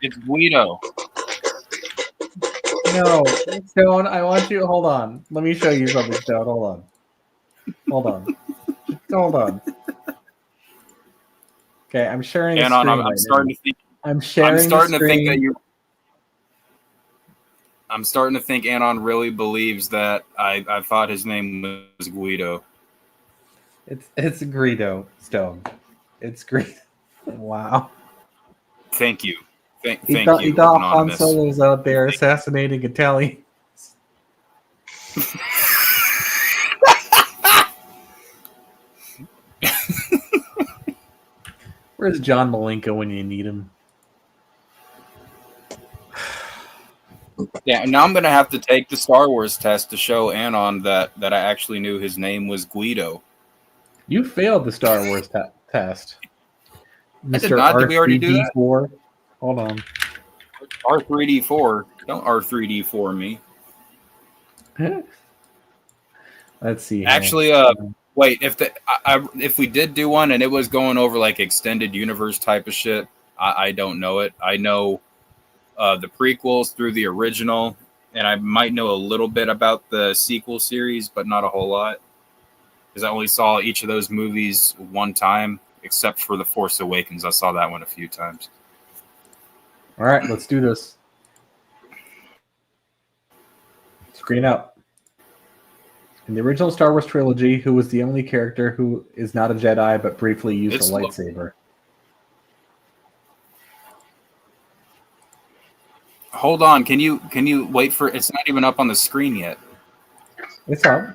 It's Guido. No, Stone, I want you. Hold on. Let me show you something, Stone. Hold on. Hold on. Okay, I'm sharing. And I'm starting to think. I'm sharing. I'm starting to think that you. I'm starting to think Anon really believes that I thought his name was Guido. It's Guido, Stone. It's Guido. Wow. Thank you. Thank you. He thought Han Solo was out there assassinating Italians. Where's John Malenko when you need him? Yeah, now I'm gonna have to take the Star Wars test to show Anon that I actually knew his name was Guido. You failed the Star Wars test. I did not. Did we already do that? Hold on. R3D4. Don't R3D4 me. Let's see. Actually, wait. If we did do one and it was going over like extended universe type of shit, I don't know it. I know the prequels through the original, and I might know a little bit about the sequel series, but not a whole lot, because I only saw each of those movies one time, except for The Force Awakens. I saw that one a few times. All right, let's do this. Screen up. In the original Star Wars trilogy, who was the only character who is not a Jedi but briefly used a lightsaber? Hold on, can you wait for it's not even up on the screen yet. It's up.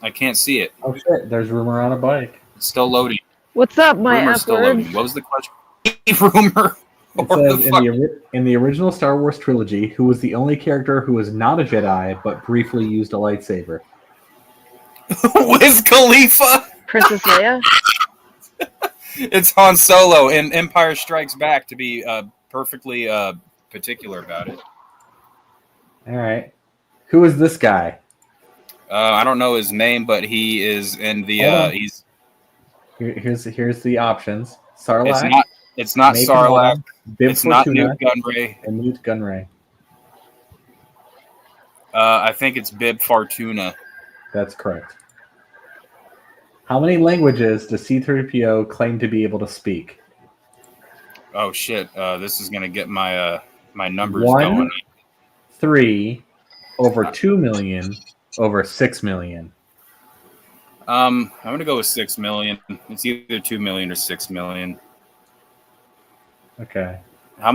I can't see it. Oh shit, there's Rumor on a bike. It's still loading. What's up, my Rumor's still loading. What was the question? Rumor. It says in the original Star Wars trilogy, who was the only character who was not a Jedi but briefly used a lightsaber? Wiz Khalifa. Princess Leia. It's Han Solo in Empire Strikes Back, to be perfectly particular about it. All right. Who is this guy? I don't know his name, but he is in the. Here's the options. Sarlacc. It's not Sarlacc. It's not Newt Gunray. And Newt Gunray. I think it's Bib Fortuna. That's correct. How many languages does C-3PO claim to be able to speak? Oh shit! This is gonna get my my numbers 1, going. 3, over 2 million, over 6 million. I'm gonna go with 6 million. It's either 2 million or 6 million. Okay. How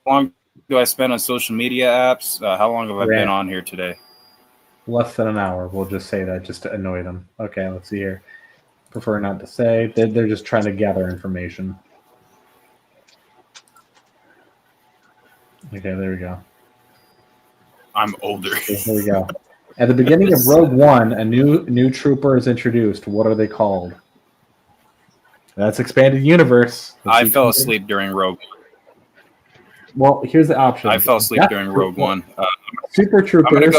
long do I spend on social media apps? How long have I been on here today? Less than an hour. We'll just say that just to annoy them. Okay, let's see here. Prefer not to say. They're just trying to gather information. Okay, there we go. I'm older. Okay, here we go. At the beginning of Rogue One, a new trooper is introduced. What are they called? That's expanded universe. I fell asleep during Rogue One. Well, here's the option. I fell asleep during Rogue One. Super Troopers,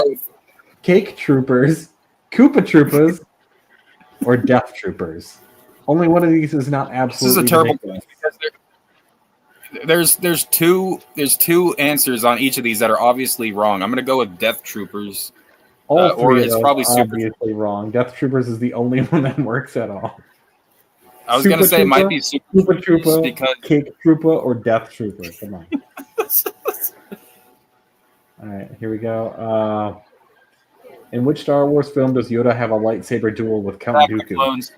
Cake Troopers, Koopa Troopers, or Death Troopers. Only one of these is not absolutely. This is a terrible ridiculous. There's two answers on each of these that are obviously wrong. I'm gonna go with Death Troopers. All three or of it's those probably are obviously wrong. Death Troopers is the only one that works at all. I was going to say it might be Super Trooper, because Cake Trooper, or Death Trooper. Come on. All right, here we go. In which Star Wars film does Yoda have a lightsaber duel with Count Dooku? Clones.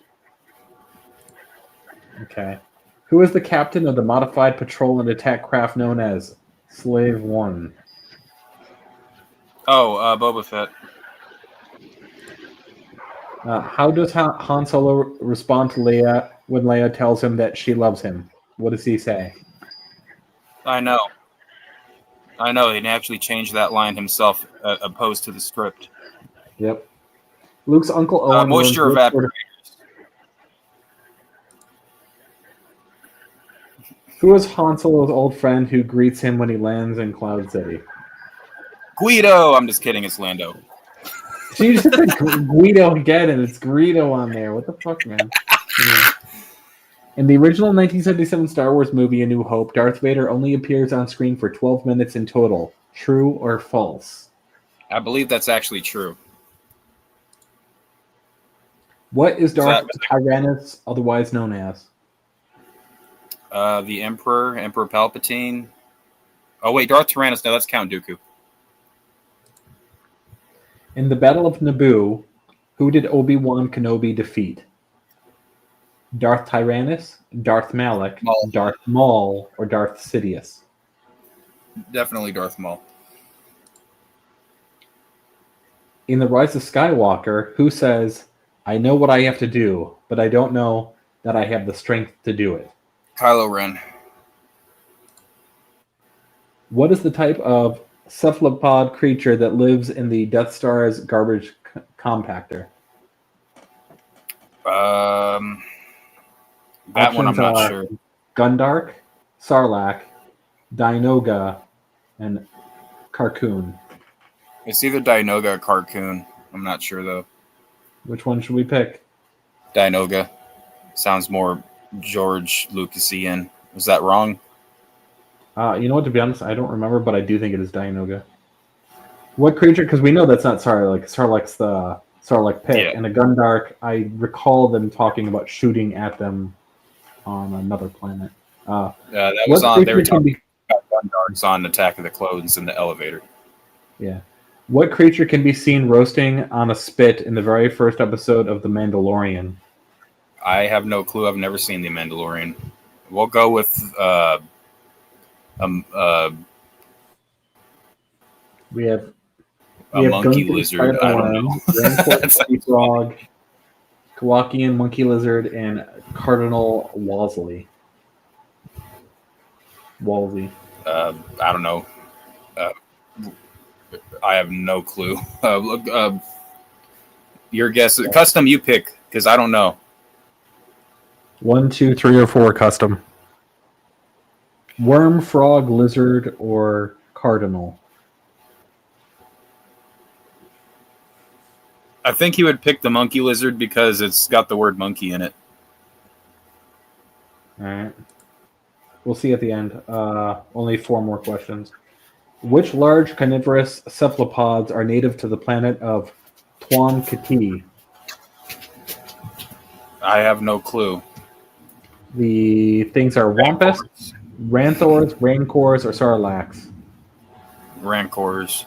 Okay. Who is the captain of the modified patrol and attack craft known as Slave One? Oh, Boba Fett. How does Han Solo respond to Leia when Leia tells him that she loves him? What does he say? I know. He actually changed that line himself, opposed to the script. Yep. Luke's Uncle Owen. Moisture evaporator. Who is Han Solo's old friend who greets him when he lands in Cloud City? Guido. I'm just kidding. It's Lando. She just said Guido again, and it's Greedo on there. What the fuck, man? Yeah. In the original 1977 Star Wars movie A New Hope, Darth Vader only appears on screen for 12 minutes in total. True or false? I believe that's actually true. What is Darth Tyrannus otherwise known as? The Emperor Palpatine. Oh wait, Darth Tyrannus. No, that's Count Dooku. In the Battle of Naboo, who did Obi-Wan Kenobi defeat? Darth Tyrannus, Darth Malak, Darth Maul, or Darth Sidious? Definitely Darth Maul. In The Rise of Skywalker, who says, "I know what I have to do, but I don't know that I have the strength to do it"? Kylo Ren. What is the type of cephalopod creature that lives in the Death Star's garbage compactor? That one I'm not sure. Gundark, Sarlacc, Dianoga, and Carcoon. It's either Dianoga or Carcoon. I'm not sure though. Which one should we pick? Dianoga. Sounds more George Lucasian. Was that wrong? You know what? To be honest, I don't remember, but I do think it is Dianoga. What creature? Because we know that's not Sarlacc. Sarlacc's the Sarlacc pit, and a Gundark. I recall them talking about shooting at them on another planet. That was on. They were talking about Gundarks on Attack of the Clones in the elevator. Yeah. What creature can be seen roasting on a spit in the very first episode of The Mandalorian? I have no clue. I've never seen The Mandalorian. We'll go with we have monkey lizard. I don't know. Frog, Kowakian monkey lizard, and Cardinal Wolsey. I don't know. I have no clue. Your guess. Custom, you pick, because I don't know. 1, 2, 3, or 4 custom. Worm, frog, lizard, or cardinal? I think he would pick the monkey lizard because it's got the word monkey in it. All right. We'll see at the end. Only 4 more questions. Which large carnivorous cephalopods are native to the planet of Tuan Kati? I have no clue. The things are Wampus, Ranthors, Rancors, or Sarlaccs? Rancors.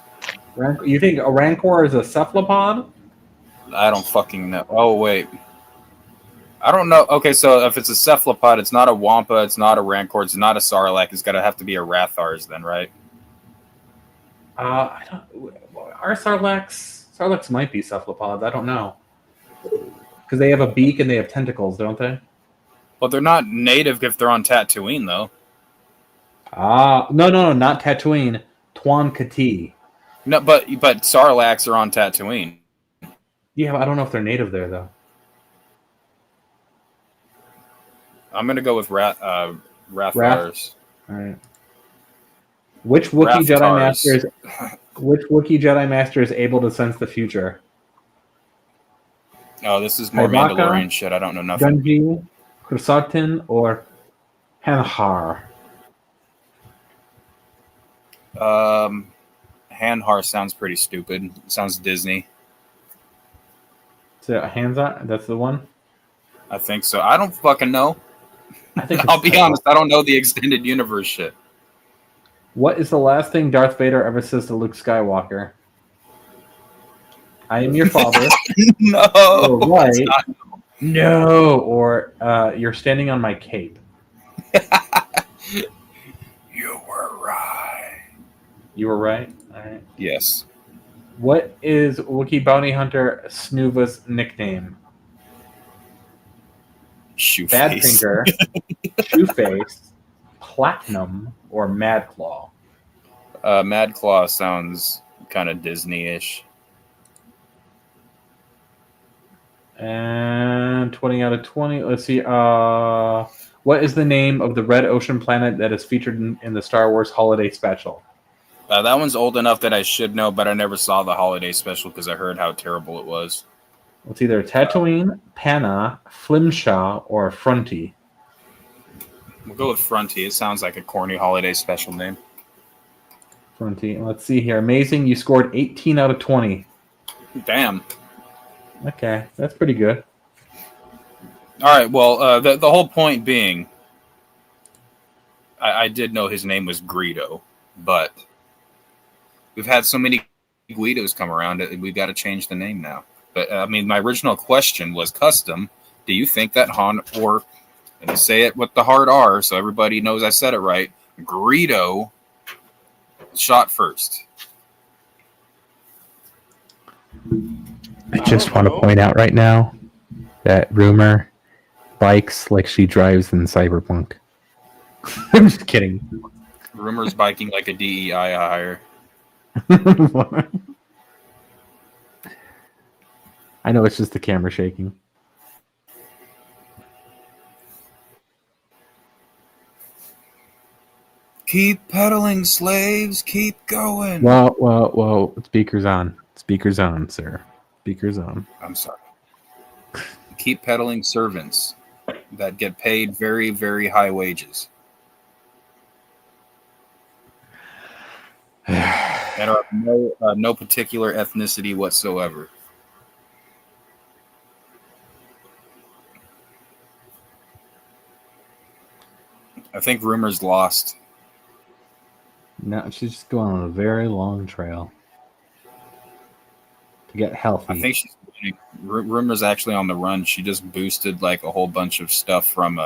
You think a Rancor is a cephalopod? I don't fucking know. Oh, wait. I don't know. Okay, so if it's a cephalopod, it's not a Wampa, it's not a Rancor, it's not a Sarlacc. It's got to have to be a Rathars then, right? I don't. Are Sarlaccs might be cephalopods. I don't know. Because they have a beak and they have tentacles, don't they? Well, they're not native if they're on Tatooine, though. No, not Tatooine. Tuan Kati. No, but Sarlaccs are on Tatooine. Yeah, I don't know if they're native there, though. I'm going to go with Rathars. All right. Which Wookiee Jedi Master is able to sense the future? Oh, this is more Chewbacca, Mandalorian shit. I don't know nothing. Gunji, Krrsantan, or Hanhar? Hanhar sounds pretty stupid. Sounds Disney. So Hanzar, that's the one? I think so. I don't fucking know. I think I'll be honest. I don't know the extended universe shit. What is the last thing Darth Vader ever says to Luke Skywalker? I am your father. No. Or right. No. Or you're standing on my cape. You were right. You were right? All right. Yes. What is Wookiee bounty hunter Snuva's nickname? Shoeface. Badfinger, Shoeface, Platinum or Mad Claw? Mad Claw sounds kind of Disney-ish. And 20 out of 20. Let's see. What is the name of the red ocean planet that is featured in the Star Wars Holiday Special? That one's old enough that I should know, but I never saw the Holiday Special because I heard how terrible it was. It's either Tatooine, Panna, Flimshaw, or Fronty. We'll go with Fronty. It sounds like a corny Holiday Special name. Fronty. Let's see here. Amazing. You scored 18 out of 20. Damn. Okay, that's pretty good. All right. Well, the whole point being, I did know his name was Greedo, but we've had so many Guidos come around that we've got to change the name now. But I mean, my original question was custom. Do you think that Han, or let me say it with the hard R so everybody knows I said it right, Greedo shot first? I just want to point out right now that Rumor bikes like she drives in Cyberpunk. I'm just kidding. Rumor's biking like a DEI hire. I know it's just the camera shaking. Keep pedaling, slaves. Keep going. Well. Speaker's on. Speaker's on, sir. Speaker's on. I'm sorry. Keep pedaling, servants that get paid very, very high wages. And are no particular ethnicity whatsoever. I think Rumor's lost. No, she's just going on a very long trail to get healthy. I think she's Rumor's actually on the run. She just boosted like a whole bunch of stuff from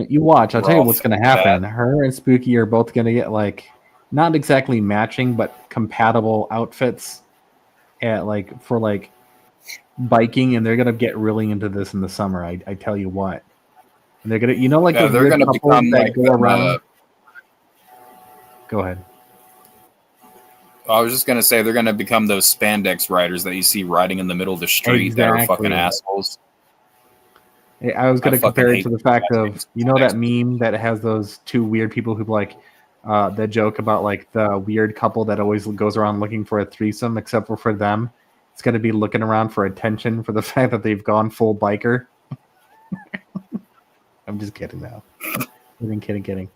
You watch. I'll tell you what's going to happen. Bad. Her and Spooky are both going to get like not exactly matching, but compatible outfits at like for like biking, and they're going to get really into this in the summer. I tell you what. And they're gonna, you know, like yeah, they're going to become that like go around. Go ahead. I was just gonna say they're gonna become those spandex riders that you see riding in the middle of the street that are fucking assholes. I was gonna compare it to the fact of, spandex. you know, that meme that has those two weird people who like that joke about like the weird couple that always goes around looking for a threesome, except for them, it's gonna be looking around for attention for the fact that they've gone full biker. I'm just kidding now. Kidding.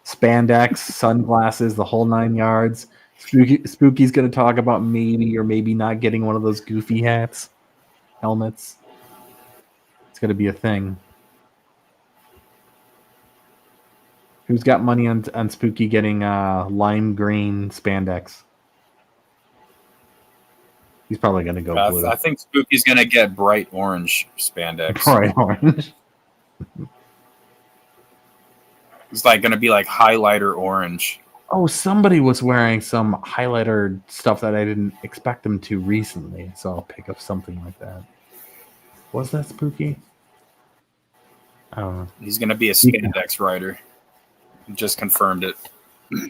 Spandex, sunglasses, the whole 9 yards. Spooky's going to talk about maybe or maybe not getting one of those goofy hats, helmets. It's going to be a thing. Who's got money on Spooky getting lime green spandex? He's probably going to go blue. I think Spooky's going to get bright orange spandex. Bright orange. It's like going to be like highlighter orange. Oh, somebody was wearing some highlighter stuff that I didn't expect them to recently, so I'll pick up something like that. Was that Spooky? I don't know. He's going to be a spandex rider. Just confirmed it. You're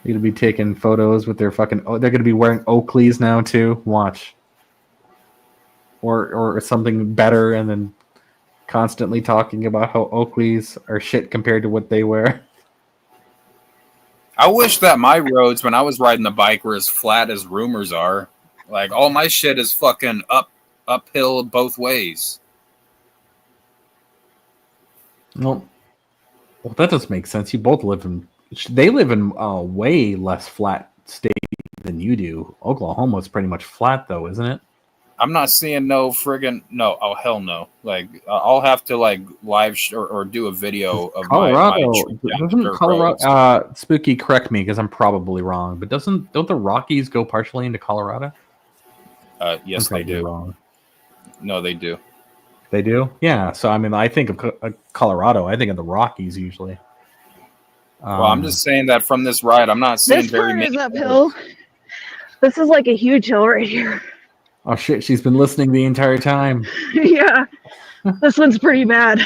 going to be taking photos with their fucking... Oh, they're going to be wearing Oakleys now, too. Watch. Or something better, and then constantly talking about how Oakleys are shit compared to what they wear. I wish that my roads when I was riding the bike were as flat as Rumors are. Like all my shit is fucking uphill both ways. Well, that does make sense. You both live in... They live in a way less flat state than you do. Oklahoma's pretty much flat, though, isn't it? I'm not seeing no friggin' no. Oh hell no! Like I'll have to like live or do a video of Colorado. my Doesn't Colorado? Spooky, correct me because I'm probably wrong. But don't the Rockies go partially into Colorado? Yes, they do. Wrong. No, they do. They do. Yeah. So I mean, I think of Colorado. I think of the Rockies usually. Well, I'm just saying that from this ride, I'm not seeing This very part many. is uphill. This is like a huge hill right here. Oh shit, she's been listening the entire time. Yeah, this one's pretty bad.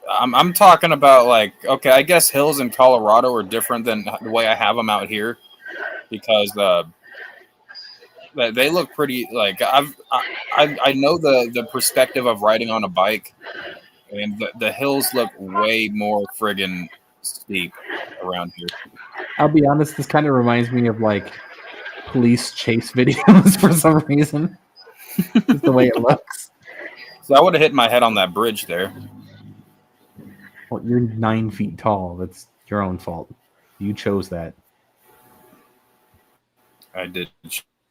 I'm talking about like, okay, I guess hills in Colorado are different than the way I have them out here, because they look pretty. Like I know the perspective of riding on a bike, and the hills look way more friggin' steep around here. I'll be honest, this kind of reminds me of like police chase videos for some reason. Just the way it looks. So I would have hit my head on that bridge there. Well, you're 9 feet tall. That's your own fault. You chose that. I did.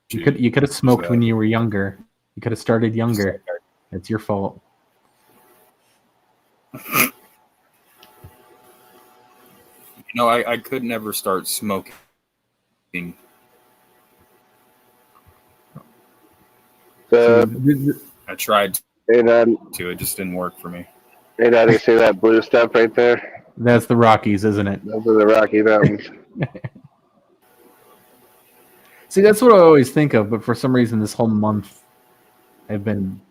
You could have smoked when you were younger. You could have started younger. It's your fault. You know, I could never start smoking. I tried to. It just didn't work for me. Hey, Dad, you see that blue stuff right there? That's the Rockies, isn't it? Those are the Rocky Mountains. See, that's what I always think of, but for some reason this whole month I've been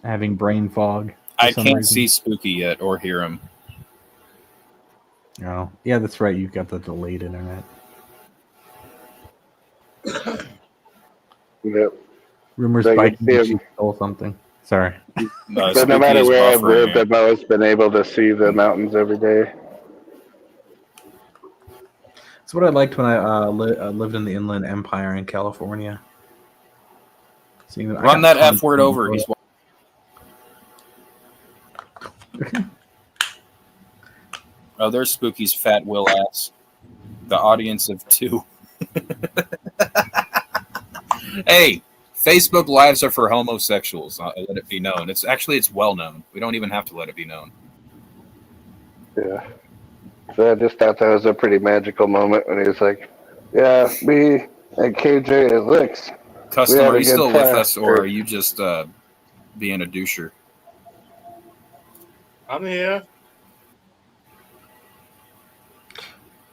having brain fog. I can't see Spooky yet or hear him. Oh, yeah, that's right. You've got the delayed internet. Yep. Rumors So biking stole something. Sorry. So no matter where I've lived, I've always been able to see the mountains every day. That's what I liked when I lived in the Inland Empire in California. Run that F word over. He's oh, there's Spooky's fat Will ass. The audience of 2. Hey, Facebook Lives are for homosexuals. Let it be known. It's well known. We don't even have to let it be known. Yeah. So I just thought that was a pretty magical moment when he was like, "Yeah, me and KJ and Licks." Custom, are you still with us, or are you just being a doucher? I'm here.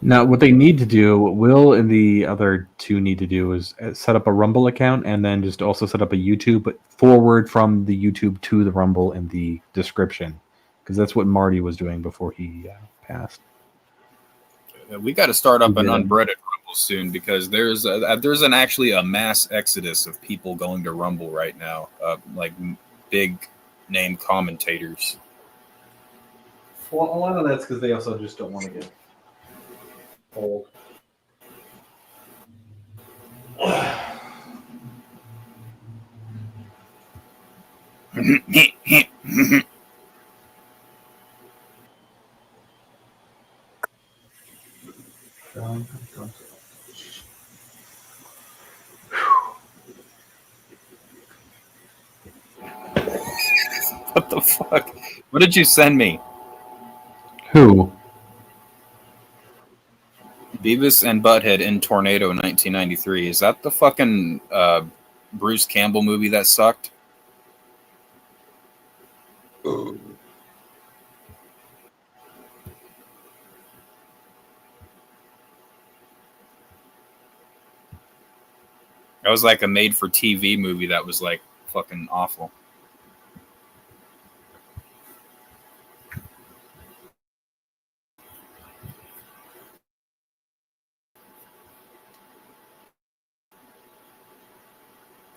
Now, what they need to do, what Will and the other 2 need to do, is set up a Rumble account and then just also set up a YouTube, but forward from the YouTube to the Rumble in the description, because that's what Marty was doing before he passed. We got to start up an unbreaded Rumble soon, because there's actually a mass exodus of people going to Rumble right now, like big name commentators. Well, a lot of that's because they also just don't want to get old. What the fuck? What did you send me? Who? Beavis and Butthead in Tornado 1993. Is that the fucking Bruce Campbell movie that sucked? That was like a made-for-TV movie that was like fucking awful.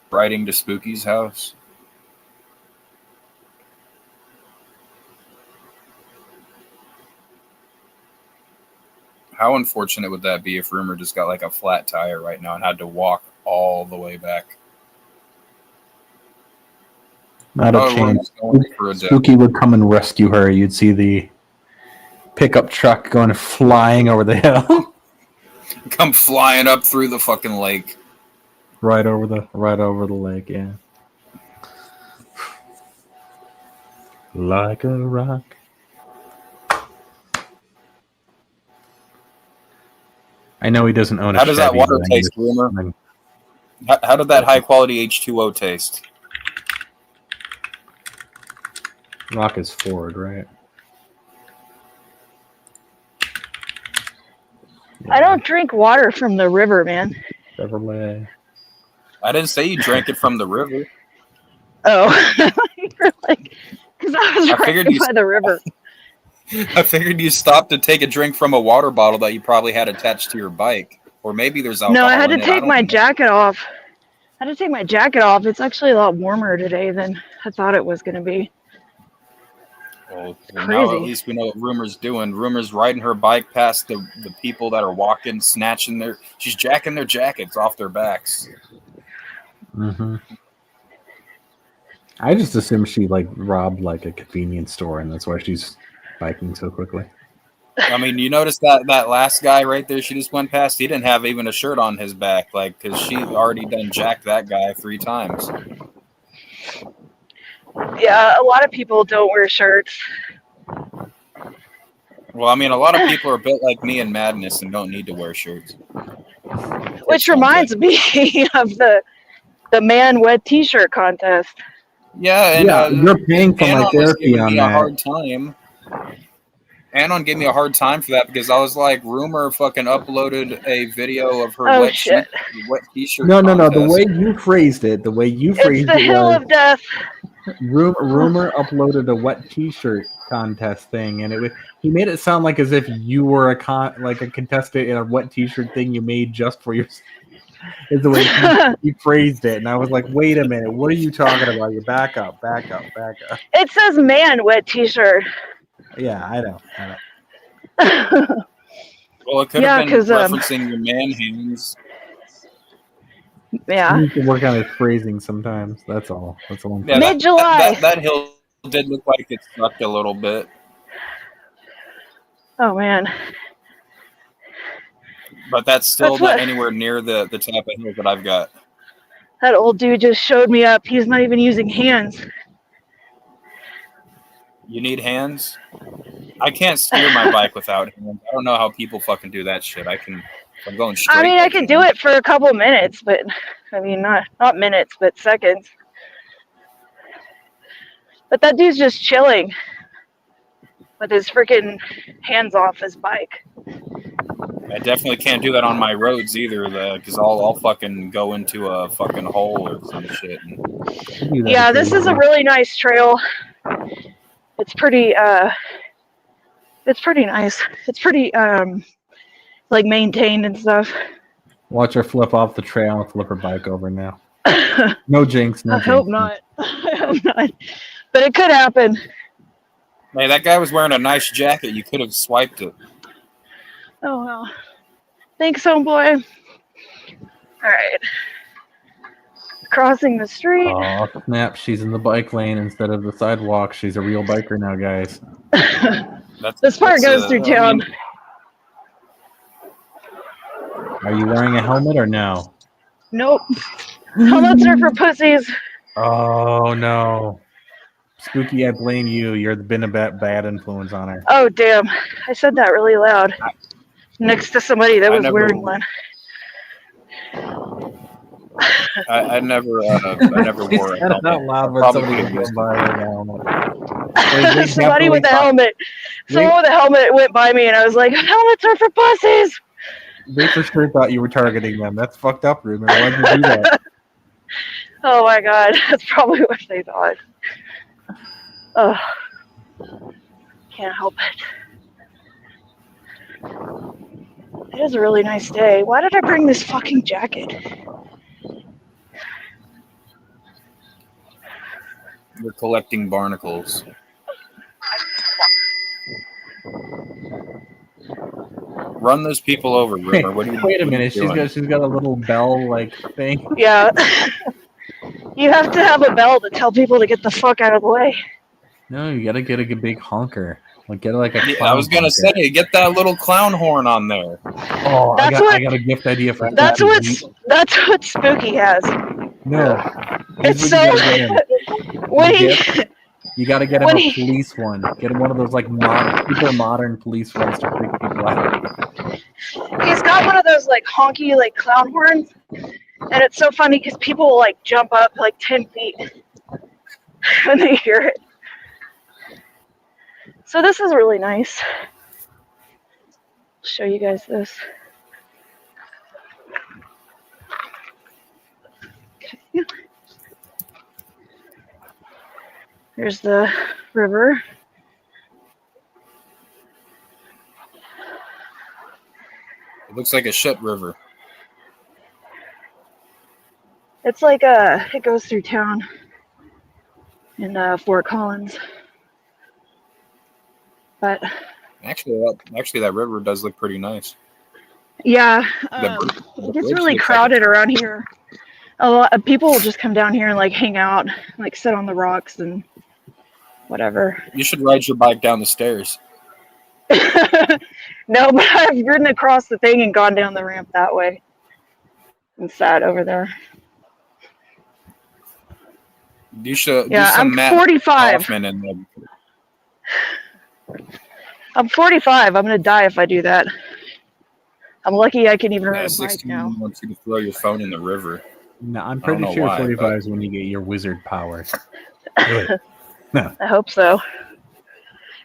Riding to Spooky's house. How unfortunate would that be if Rumor just got like a flat tire right now and had to walk all the way back? Not a chance. Spooky would come and rescue her. You'd see the pickup truck going flying over the hill. Come flying up through the fucking lake. Right over the lake, yeah. Like a rock. I know he doesn't own a How does that Chevy, water but taste, Rumor? How did that high quality H2O taste? Rock is Ford, right? I don't drink water from the river, man. Chevrolet. I didn't say you drank it from the river. Oh, you're like, because I was I figured right by the river. I figured you stopped to take a drink from a water bottle that you probably had attached to your bike, or maybe there's alcohol. No, I had to in it. take my jacket off. I had to take my jacket off. It's actually a lot warmer today than I thought it was going to be. Well, Crazy. now at least we know what Rumor's doing. Rumor's riding her bike past the people that are walking, snatching she's jacking their jackets off their backs. Mm-hmm. I just assumed she like robbed like a convenience store, and that's why she's biking so quickly. I mean, you notice that last guy right there she just went past, he didn't have even a shirt on his back, like, because she already done jacked that guy 3 times. Yeah, a lot of people don't wear shirts. Well, I mean, a lot of people are built like me in Madness and don't need to wear shirts. Which reminds me of the man wet t-shirt contest. Yeah, and you're paying for my therapy on me that. a hard time. Anon gave me a hard time for that because I was like, Rumor fucking uploaded a video of her wet t-shirt. No. The way you phrased it, It's the hill of death. Rumor uploaded a wet t-shirt contest thing, and he made it sound like as if you were a contestant in a wet t-shirt thing you made just for yourself. Is the way he phrased it, and I was like, "Wait a minute, what are you talking about? You back up." It says man wet t-shirt. Yeah, I know. Well, it could have been referencing your man hands. Yeah. He needs to work on his phrasing sometimes. That's all. That's all. Yeah, Mid-July. That hill did look like it sucked a little bit. Oh man. But that's still not anywhere near the type of hill that I've got. That old dude just showed me up. He's not even using hands. You need hands? I can't steer my bike without hands. I don't know how people fucking do that shit. I'm going straight. I mean, I can do it for a couple minutes, but I mean, not minutes, but seconds. But that dude's just chilling with his freaking hands off his bike. I definitely can't do that on my roads either, because I'll fucking go into a fucking hole or some shit. Yeah, this is a really nice trail. It's pretty nice. It's pretty like maintained and stuff. Watch her flip off the trail and flip her bike over now. No jinx. I hope not. I hope not. But it could happen. Hey, that guy was wearing a nice jacket. You could have swiped it. Oh well. Thanks, homeboy. All right. Crossing the street. Oh snap! She's in the bike lane instead of the sidewalk. She's a real biker now, guys. This part goes through town. Are you wearing a helmet or no? Nope. Helmets are for pussies. Oh no. Spooky, I blame you. You've been a bad influence on her. Oh damn! I said that really loud. Next to somebody that was wearing one. I never wore a helmet. Out loud when somebody was by with a helmet. Somebody with a helmet. Someone with a helmet went by me, and I was like, "Helmets are for pussies." They for sure thought you were targeting them. That's fucked up, Ruben. Why'd you do that? Oh my god, that's probably what they thought. Oh, can't help it. It is a really nice day. Why did I bring this fucking jacket? We're collecting barnacles. Run those people over, Rumor. What do you? Wait a minute. She's got a little bell like thing. Yeah. You have to have a bell to tell people to get the fuck out of the way. No, you gotta get a big honker. Like get like a. I was gonna say, get that little clown horn on there. Oh, I got a gift idea for that. That's what Spooky has. No, it's so. You gotta get him a police one. Get him one of those like super modern police ones to freak people out. He's got one of those like honky like clown horns, and it's so funny because people will like jump up like 10 feet when they hear it. So this is really nice. I'll show you guys this. There's the river. It looks like a shit river. It's like it goes through town in Fort Collins. But Actually, that river does look pretty nice. yeah, The it gets bridge really looks crowded around here. A lot of people will just come down here and like hang out, like sit on the rocks and whatever. You should ride your bike down the stairs. No, but I've ridden across the thing and gone down the ramp that way and sat over there. You should Yeah, do some I'm Matt 45. Hoffman and I'm 45. I'm gonna die if I do that. I'm lucky I can even ride a bike 16 now. wants you to throw your phone in the river. No, I'm I don't pretty know sure why, 45 is when you get your wizard powers. Good. No. I hope so.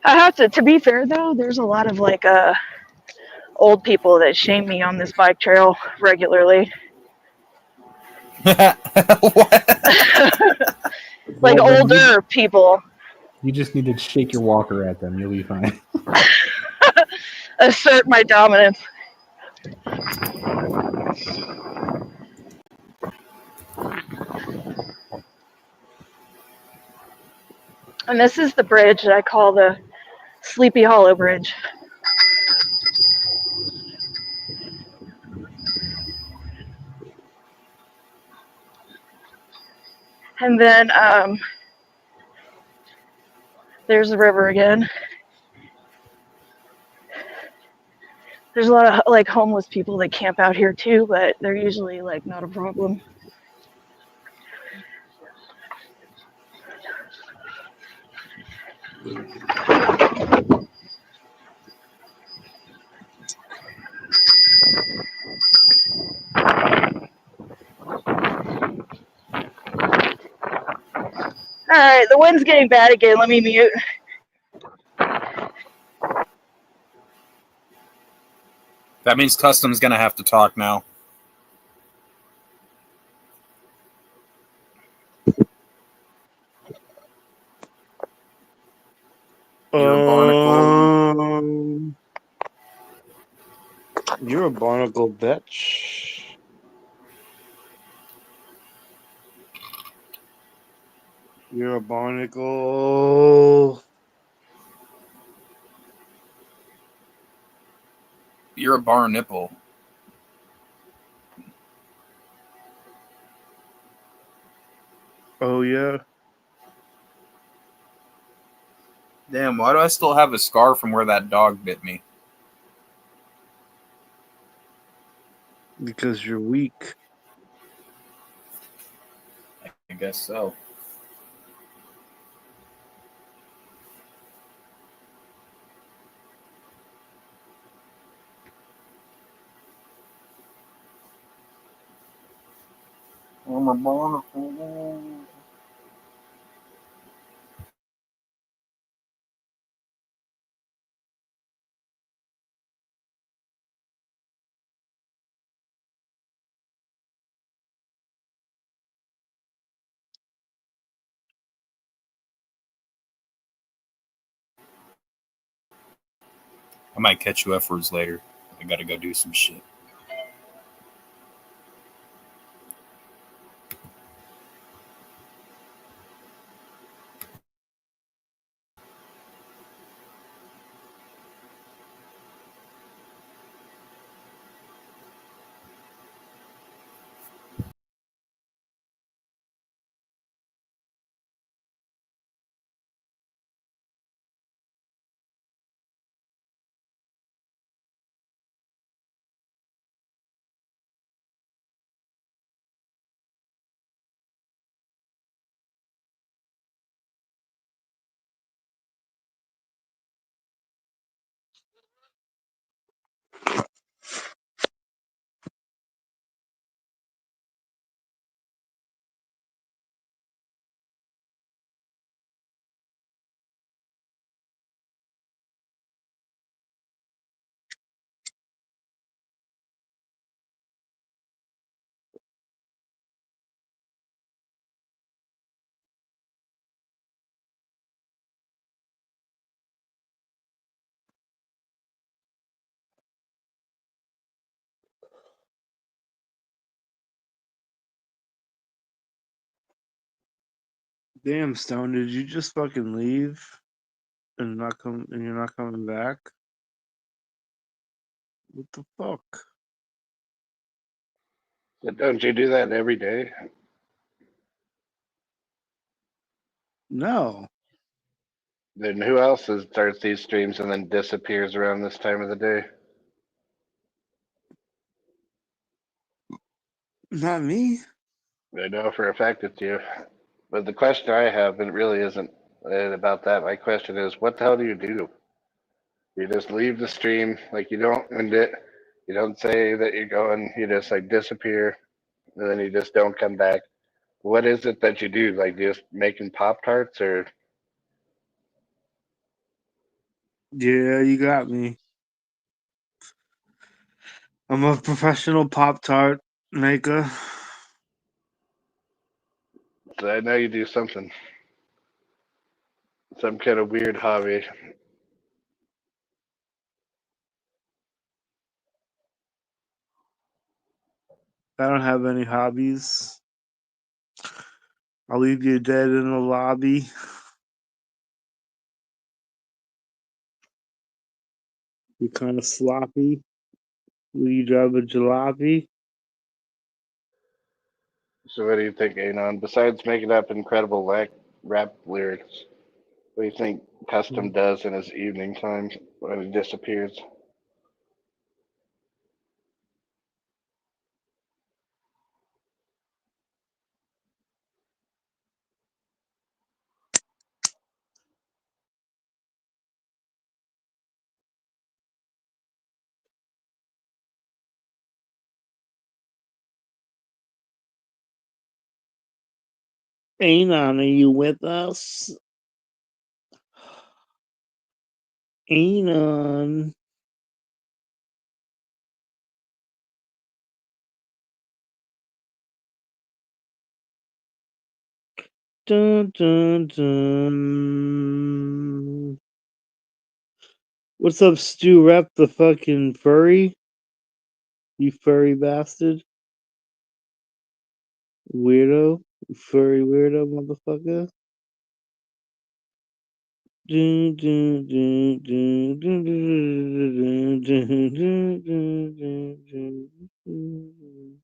I have to be fair though, there's a lot of like old people that shame me on this bike trail regularly. Like Well, then older people. You just need to shake your walker at them. You'll be fine. Assert my dominance. And this is the bridge that I call the Sleepy Hollow Bridge. And then there's the river again. There's a lot of like homeless people that camp out here too, but they're usually like not a problem. All right, the wind's getting bad again. Let me mute. That means Custom's gonna have to talk now. You're a barnacle bitch. You're a barnacle. You're a bar nipple. Oh yeah. Damn, why do I still have a scar from where that dog bit me? Because you're weak. I guess so. I'm a barnacle. I might catch you afterwards later. I gotta go do some shit. Damn, Stone, did you just fucking leave and not come and you're not coming back? What the fuck? Don't you do that every day? No. Then who else starts these streams and then disappears around this time of the day? Not me. I know for a fact it's you. But the question I have, and it really isn't about that. My question is, what the hell do you do? You just leave the stream, like you don't end it. You don't say that you're going. You just like disappear, and then you just don't come back. What is it that you do? Like just making Pop Tarts, or Yeah, you got me. I'm a professional Pop-Tart maker. so I know you do something, some kind of weird hobby. I don't have any hobbies. I'll leave you dead in the lobby. You're kind of sloppy. Will you drive a jalopy? So what do you think, Anon? Besides making up incredible rap lyrics, what do you think Custom does in his evening time when he disappears? Anon, are you with us? Anon. Dun, dun, dun. What's up, Stu Rep, the fucking furry? You furry bastard. Weirdo. You furry weirdo motherfucker. Dun, dun, dun, dun, dun, dun, dun, dun, dun, dun, dun.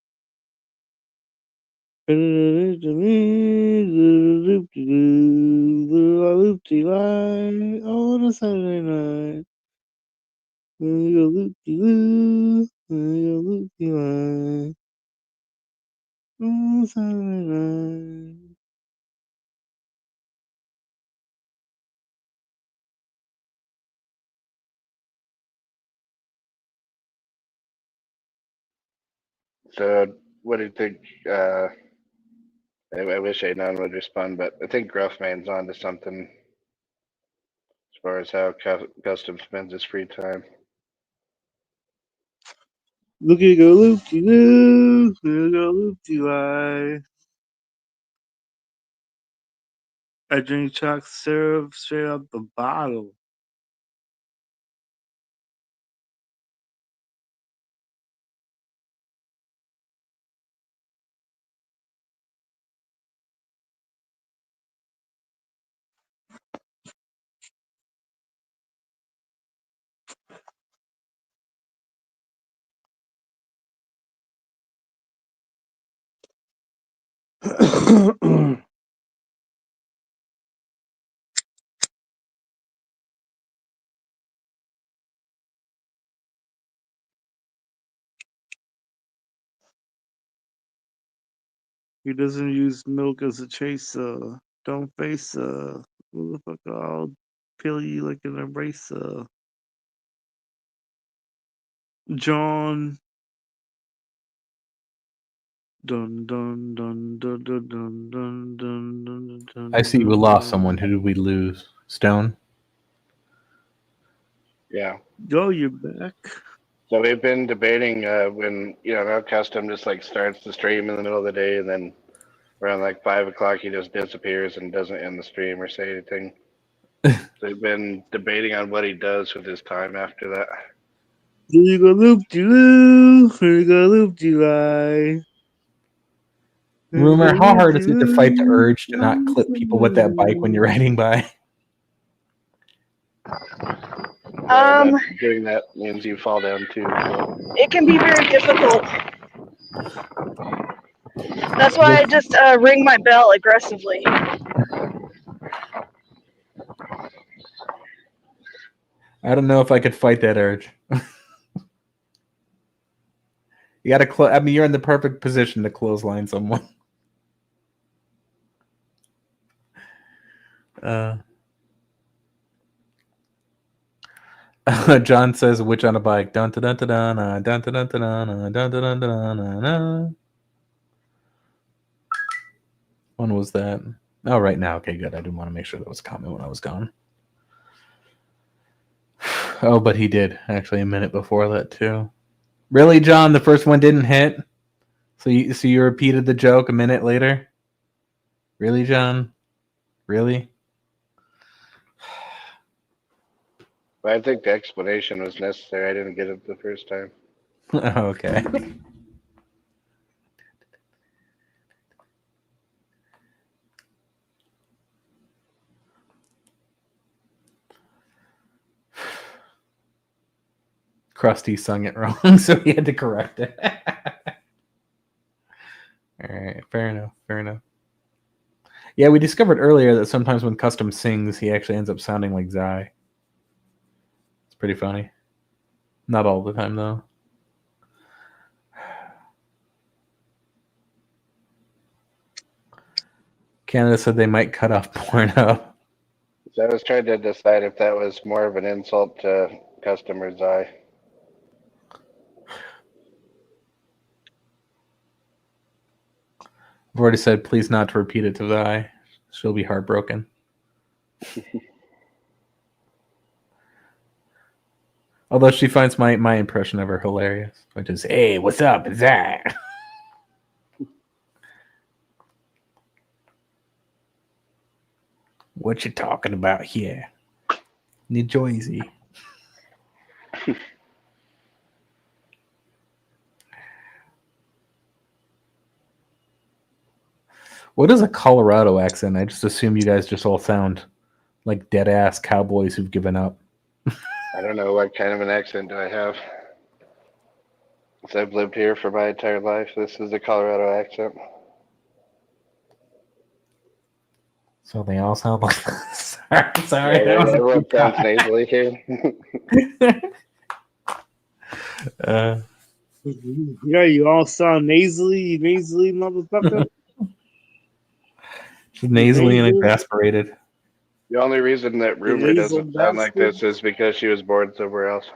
Loop-de-lie on a Saturday night. Loop-de-loo, loop-de-lie on a Saturday night. So what do you think? I wish Anon would respond, but I think Gruffman's onto something as far as how Custom spends his free time. Look at go loop-de-loo, look at go loop-de-lie. I drink chocolate syrup straight out the bottle. He doesn't use milk as a chaser. Don't face her. Motherfucker, I'll peel you like an eraser. John. Dun dun dun dun dun dun dun dun dun dun. I see we lost someone. Who did we lose? Stone? Yeah. Yo, you're back. So we've been debating when now Custom just like starts the stream in the middle of the day, and then around like 5 o'clock he just disappears and doesn't end the stream or say anything. So we've been debating on what he does with his time after that. Here you go loop-de-loo, here you go loop-de-lie. Rumor, how hard is it to fight the urge to not clip people with that bike when you're riding by? Doing that means you fall down too. So. It can be very difficult. That's why I just ring my bell aggressively. I don't know if I could fight that urge. You got to I mean, you're in the perfect position to clothesline someone. John says, "Witch on a bike." Dun dun dun dun dun dun dun dun dun dun dun dun dun. When was that? Oh, right now. Okay, good. I didn't want to make sure that was a comment when I was gone. Oh, but he did actually a minute before that too. Really, John? The first one didn't hit, so you repeated the joke a minute later. Really, John? Really? But I think the explanation was necessary. I didn't get it the first time. Okay. Krusty sung it wrong, so he had to correct it. All right, fair enough. Fair enough. Yeah, we discovered earlier that sometimes when Custom sings, he actually ends up sounding like Zai. It's pretty funny. Not all the time, though. Canada said they might cut off Pornhub. So I was trying to decide if that was more of an insult to customers' eye. I've already said please not to repeat it to Zai. She'll be heartbroken. Although she finds my impression of her hilarious, which is, "Hey, what's up? It's Zai." What you talking about here? New Jersey. What is a Colorado accent? I just assume you guys just all sound like dead ass cowboys who've given up. I don't know what kind of an accent do I have. Since I've lived here for my entire life, this is a Colorado accent. So they all sound like sorry. Yeah, everyone sounds nasally here. Yeah, you all sound nasally, motherfucker. She's nasally and exasperated. The only reason that Rumor doesn't sound like this is because she was born somewhere else.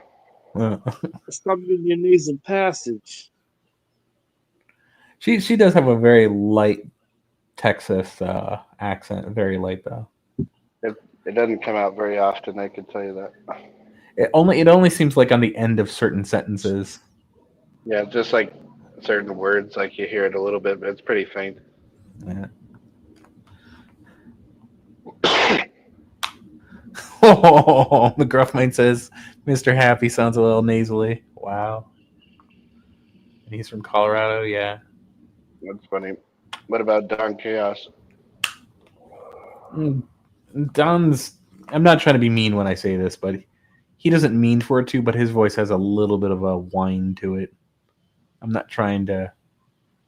Stop in your nasal passage. She does have a very light Texas accent, very light though. It doesn't come out very often, I can tell you that. It only seems like on the end of certain sentences. Yeah, just like certain words, like you hear it a little bit, but it's pretty faint. Yeah. Oh, McGruffmine says Mr. Happy sounds a little nasally. Wow. And he's from Colorado, yeah. That's funny. What about Don Chaos? Don's, I'm not trying to be mean when I say this, but he doesn't mean for it to, but his voice has a little bit of a whine to it. I'm not trying to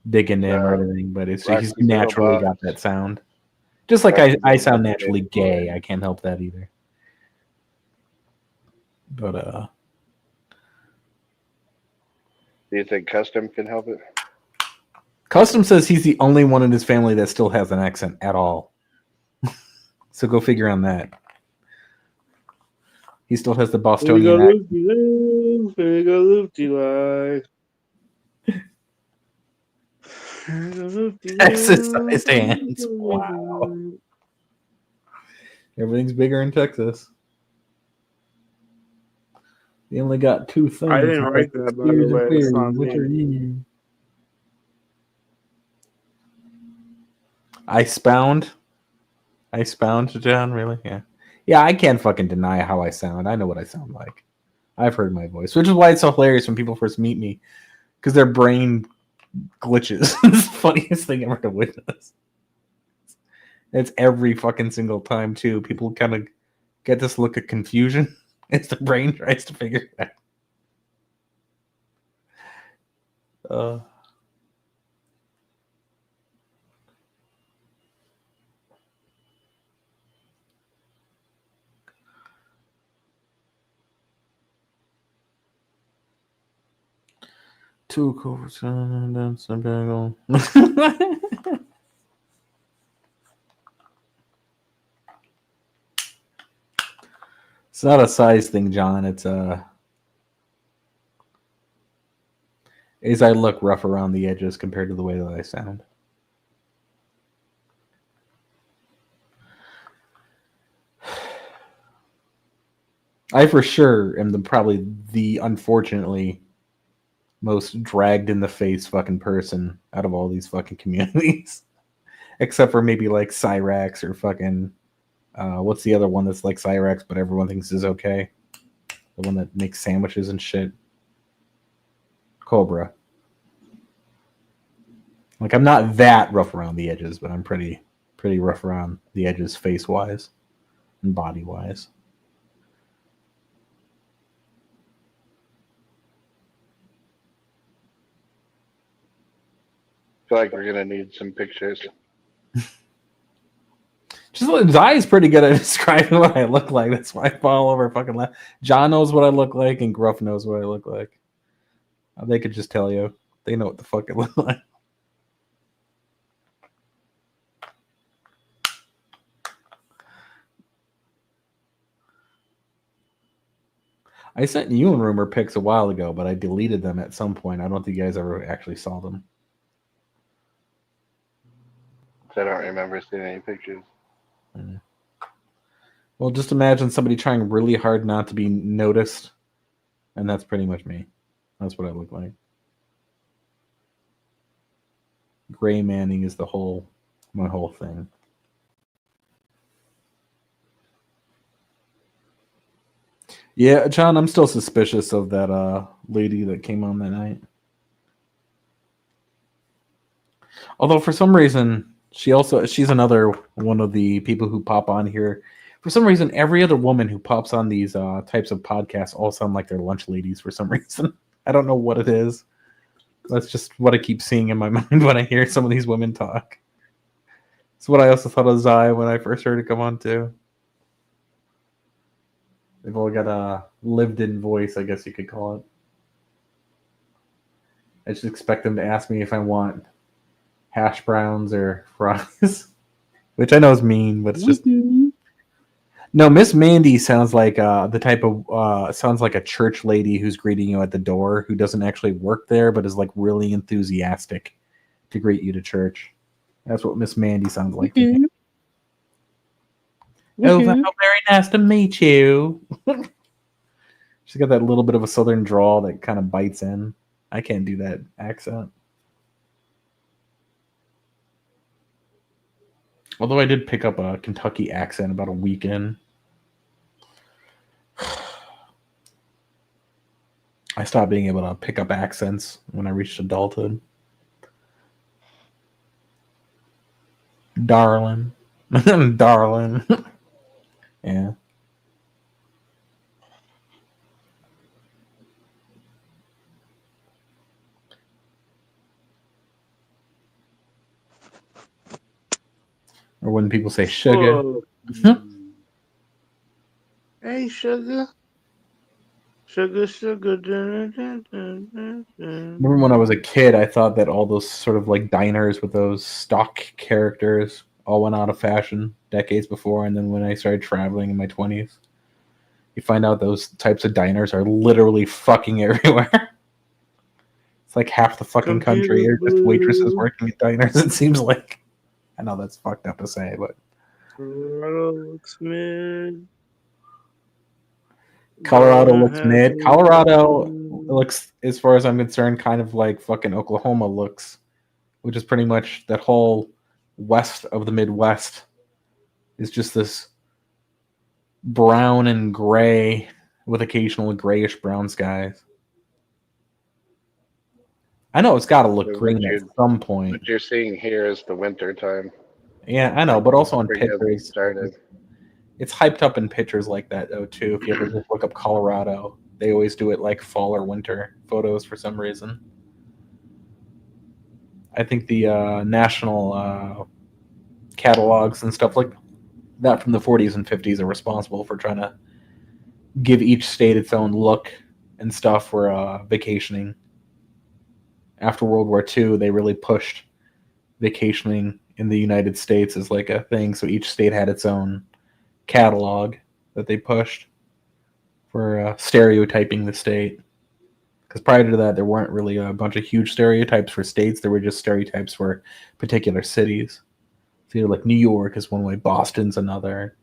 dig into him or anything, but he's naturally got that sound. Just like I sound naturally gay. I can't help that either. But do you think Custom can help it? Custom says he's the only one in his family that still has an accent at all. So go figure on that. He still has the Bostonian accent. Texas-sized hands. Wow. Everything's bigger in Texas. They only got two things. I didn't write that, by the way. It's not me. Icebound, John, really? Yeah, I can't fucking deny how I sound. I know what I sound like. I've heard my voice, which is why it's so hilarious when people first meet me, because their brain glitches. It's the funniest thing ever to witness. It's every fucking single time too. People kind of get this look of confusion as the brain tries to figure it out. Two covers and then some bagel. It's not a size thing, John. It's is I look rough around the edges compared to the way that I sound. I for sure am probably the unfortunately most dragged in the face fucking person out of all these fucking communities. Except for maybe like Cyrax or fucking what's the other one that's like Cyrax but everyone thinks is okay? The one that makes sandwiches and shit. Cobra. Like I'm not that rough around the edges, but I'm pretty rough around the edges face wise and body wise. I feel like we're gonna need some pictures. Just Zai's pretty good at describing what I look like. That's why I fall over fucking laugh. John knows what I look like, and Gruff knows what I look like. They could just tell you. They know what the fuck it looks like. I sent you and Rumor pics a while ago, but I deleted them at some point. I don't think you guys ever actually saw them. I don't remember seeing any pictures. Well, just imagine somebody trying really hard not to be noticed, and that's pretty much me. That's what I look like. Gray Manning is my whole thing. Yeah, John, I'm still suspicious of that lady that came on that night. Although for some reason, she's another one of the people who pop on here. For some reason, every other woman who pops on these types of podcasts all sound like they're lunch ladies for some reason. I don't know what it is. That's just what I keep seeing in my mind when I hear some of these women talk. It's what I also thought of Zai when I first heard it come on too. They've all got a lived-in voice, I guess you could call it. I just expect them to ask me if I want hash browns or fries, which I know is mean, but it's just... No, Miss Mandy sounds like the type of sounds like a church lady who's greeting you at the door, who doesn't actually work there, but is like really enthusiastic to greet you to church. That's what Miss Mandy sounds like. To me. Oh, very nice to meet you. She's got that little bit of a southern drawl that kind of bites in. I can't do that accent. Although I did pick up a Kentucky accent about a week in. I stopped being able to pick up accents when I reached adulthood. Darling. Darling. Yeah. Or when people say sugar. Hey, sugar. Sugar, sugar. Remember when I was a kid, I thought that all those sort of like diners with those stock characters all went out of fashion decades before. And then when I started traveling in my 20s, you find out those types of diners are literally fucking everywhere. It's like half the fucking country are just waitresses working at diners, it seems like. I know that's fucked up to say, but Colorado looks mid. Colorado looks mid. Colorado looks, as far as I'm concerned, kind of like fucking Oklahoma looks, which is pretty much that whole west of the Midwest is just this brown and gray with occasional grayish brown skies. I know it's got to look So green at some point. What you're seeing here is the winter time. Yeah, I know, but also in Spring hasn't pictures, started. it's hyped up in pictures like that though too. If you ever just look up Colorado, they always do it like fall or winter photos for some reason. I think the national catalogs and stuff like that from the 40s and 50s are responsible for trying to give each state its own look and stuff for vacationing. After World War II, they really pushed vacationing in the United States as like a thing, so each state had its own catalog that they pushed for stereotyping the state. Because prior to that, there weren't really a bunch of huge stereotypes for states. There were just stereotypes for particular cities. So you know, like New York is one way, Boston's another.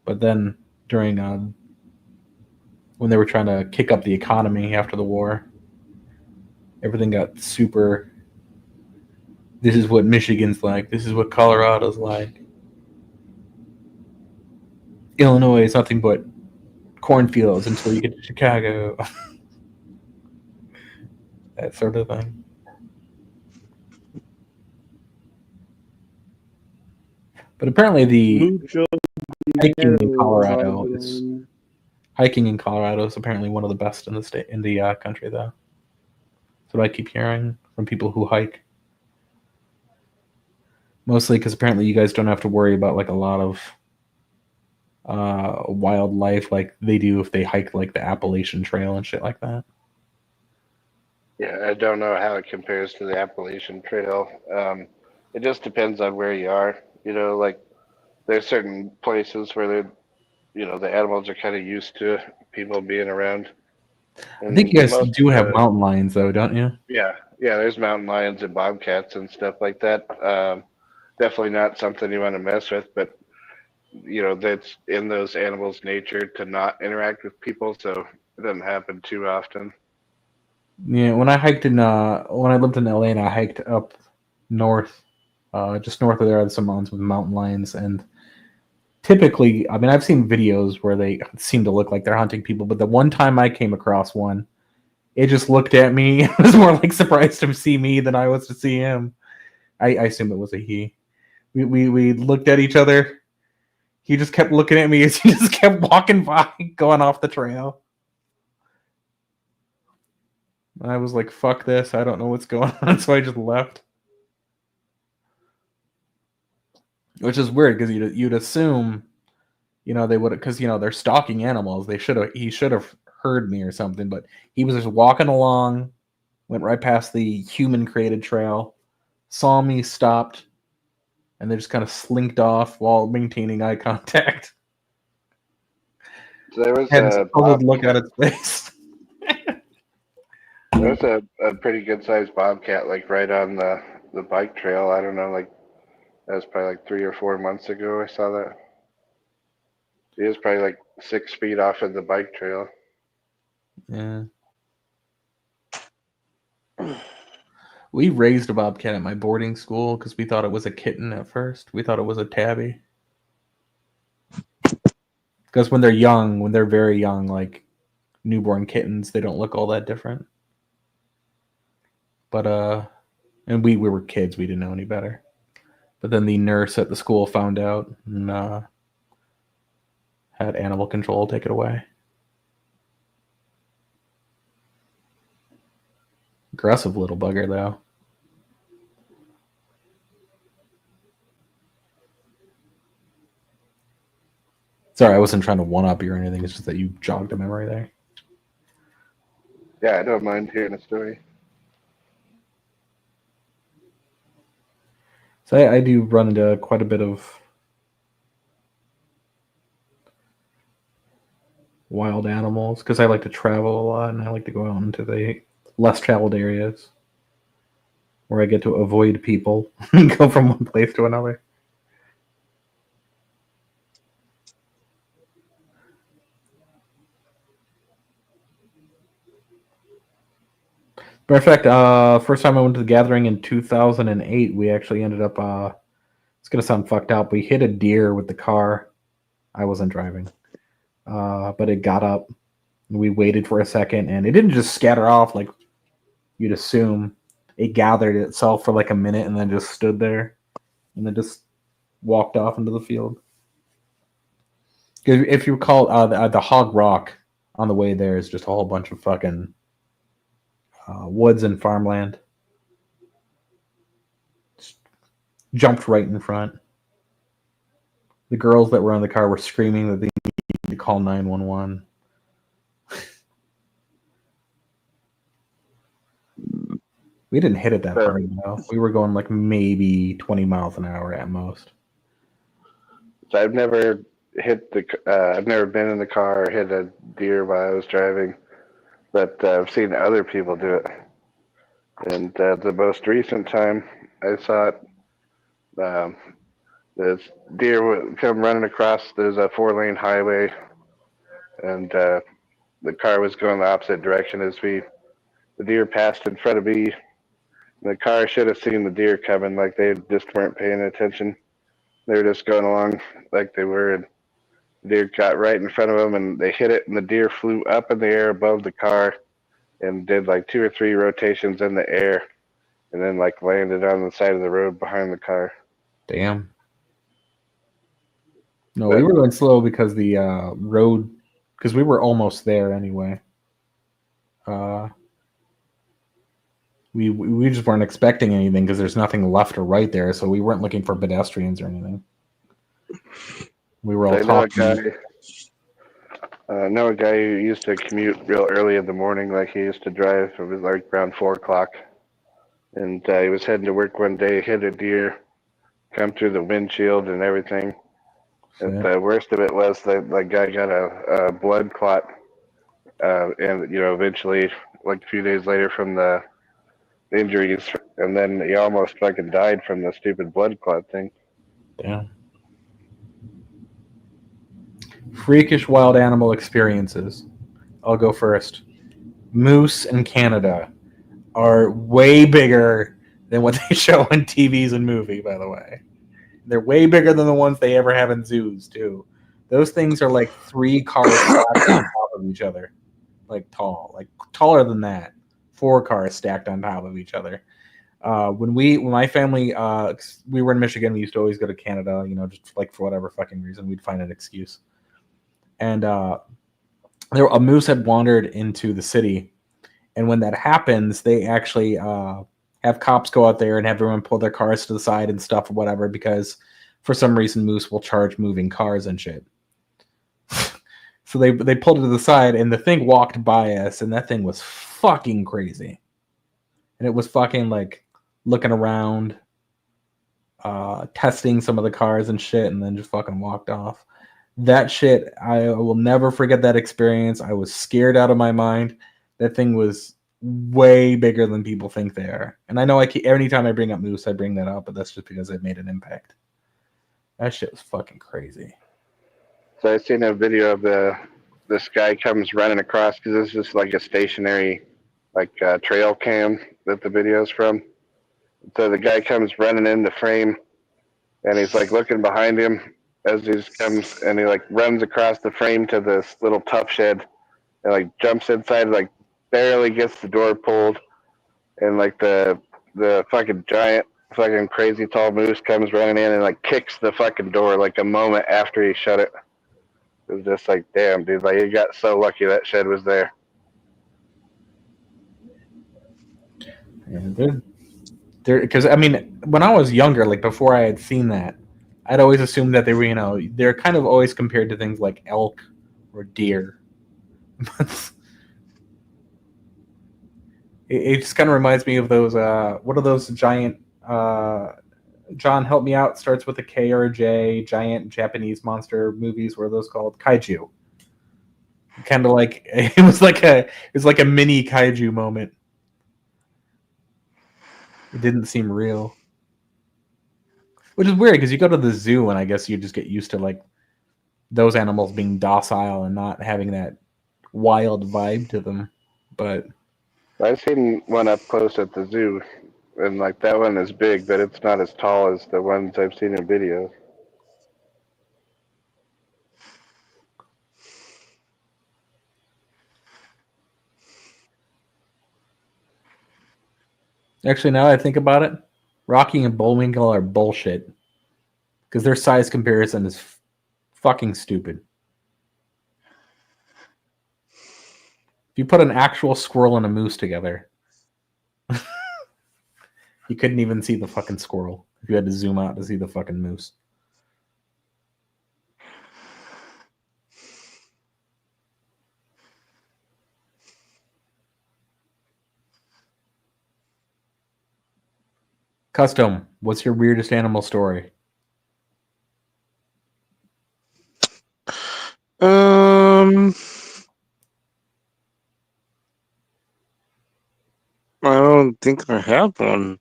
But then during when they were trying to kick up the economy after the war, everything got super. This is what Michigan's like. This is what Colorado's like. Illinois is nothing but cornfields until you get to Chicago. That sort of thing. But apparently the hiking in Colorado is apparently one of the best in the state, in the country, though. That's what I keep hearing from people who hike. Mostly because apparently you guys don't have to worry about like a lot of wildlife like they do if they hike like the Appalachian Trail and shit like that. Yeah, I don't know how it compares to the Appalachian Trail. It just depends on where you are. You know, like there's certain places where they're, you know, the animals are kind of used to people being around. I think you guys do have mountain lions, though, don't you? Yeah, there's mountain lions and bobcats and stuff like that. Definitely not something you want to mess with, but you know, that's in those animals' nature to not interact with people, so it doesn't happen too often. Yeah, when I hiked in when I lived in LA and I hiked up north, just north of there are some mountains with mountain lions, and typically, I mean, I've seen videos where they seem to look like they're hunting people, but the one time I came across one, it just looked at me. It was more like surprised to see me than I was to see him. I assume it was a he. We looked at each other. He just kept looking at me as he just kept walking by, going off the trail. I was like, fuck this. I don't know what's going on. So I just left. Which is weird because you'd assume, you know, they would, because, you know, they're stalking animals. He should have heard me or something, but he was just walking along, went right past the human created trail, saw me, stopped, and they just kind of slinked off while maintaining eye contact. So there was a look at its face. There was a pretty good sized bobcat, like right on the bike trail. I don't know, like that was probably like 3 or 4 months ago. I saw that. He was probably like 6 feet off of the bike trail. Yeah. We raised a bobcat at my boarding school because we thought it was a kitten at first. We thought it was a tabby. Because when they're young, when they're very young, like newborn kittens, they don't look all that different. But and we were kids, we didn't know any better. But then the nurse at the school found out and had animal control take it away. Aggressive little bugger, though. Sorry, I wasn't trying to one-up you or anything. It's just that you jogged a memory there. Yeah, I don't mind hearing a story. So I do run into quite a bit of wild animals because I like to travel a lot and I like to go out into the less traveled areas where I get to avoid people and go from one place to another. Matter of fact, first time I went to the gathering in 2008, we actually ended up, it's going to sound fucked up, we hit a deer with the car. I wasn't driving. But it got up. We waited for a second, and it didn't just scatter off like you'd assume it gathered itself for like a minute and then just stood there and then just walked off into the field. If you recall, the Hog Rock on the way there is just a whole bunch of fucking woods and farmland. Just jumped right in front. The girls that were in the car were screaming that they need to call 911. We didn't hit it that hard, though. We were going like maybe 20 miles an hour at most. So I've never I've never been in the car or hit a deer while I was driving, but I've seen other people do it. And the most recent time I saw it, this deer would come running across. There's a 4-lane highway, and the car was going the opposite direction as the deer passed in front of me. The car should have seen the deer coming, like they just weren't paying attention. They were just going along like they were, and the deer got right in front of them, and they hit it, and the deer flew up in the air above the car and did like 2 or 3 rotations in the air, and then like landed on the side of the road behind the car. Damn. No, we were going slow because the road, because we were almost there anyway. We just weren't expecting anything because there's nothing left or right there, so we weren't looking for pedestrians or anything. We were all talking. I know a guy who used to commute real early in the morning, like he used to drive. It was like around 4 o'clock, and he was heading to work one day, hit a deer, come through the windshield and everything. And the worst of it was that the guy got a blood clot, and eventually, like a few days later, from the injuries, and then he almost fucking died from the stupid blood clot thing. Damn. Freakish wild animal experiences. I'll go first. Moose in Canada are way bigger than what they show in TVs and movies, by the way. They're way bigger than the ones they ever have in zoos, too. Those things are like 3 cars stacked on top of each other. Like taller than that. 4 cars stacked on top of each other. When my family, we were in Michigan, we used to always go to Canada, just like for whatever fucking reason, we'd find an excuse. And a moose had wandered into the city. And when that happens, they actually have cops go out there and have everyone pull their cars to the side and stuff or whatever, because for some reason moose will charge moving cars and shit. So they pulled it to the side, and the thing walked by us, and that thing was fucking crazy. And it was fucking like looking around, testing some of the cars and shit, and then just fucking walked off. That shit, I will never forget that experience. I was scared out of my mind. That thing was way bigger than people think they are. And I know anytime I bring up moose, I bring that up, but that's just because it made an impact. That shit was fucking crazy. So I seen a video of this guy comes running across, because this is just like a stationary trail cam that the video's from. So the guy comes running in the frame, and he's like looking behind him as he comes, and he like runs across the frame to this little tough shed, and like jumps inside, like barely gets the door pulled, and like the fucking giant fucking crazy tall moose comes running in and like kicks the fucking door like a moment after he shut it. It was just like, damn, dude, like you got so lucky that shed was there. Yeah, because I mean, when I was younger, like before I had seen that, I'd always assumed that they were, they're kind of always compared to things like elk or deer. It just kind of reminds me of those, what are those giant, John, help me out, starts with a K or a J, giant Japanese monster movies, what are those called? Kaiju. Kind of like, it was like a mini kaiju moment. It didn't seem real. Which is weird, because you go to the zoo and I guess you just get used to like those animals being docile and not having that wild vibe to them. But I've seen one up close at the zoo, and like that one is big, but it's not as tall as the ones I've seen in videos. Actually, now that I think about it, Rocky and Bullwinkle are bullshit because their size comparison is fucking stupid. If you put an actual squirrel and a moose together, you couldn't even see the fucking squirrel if you had to zoom out to see the fucking moose. Custom, what's your weirdest animal story? I don't think I have one.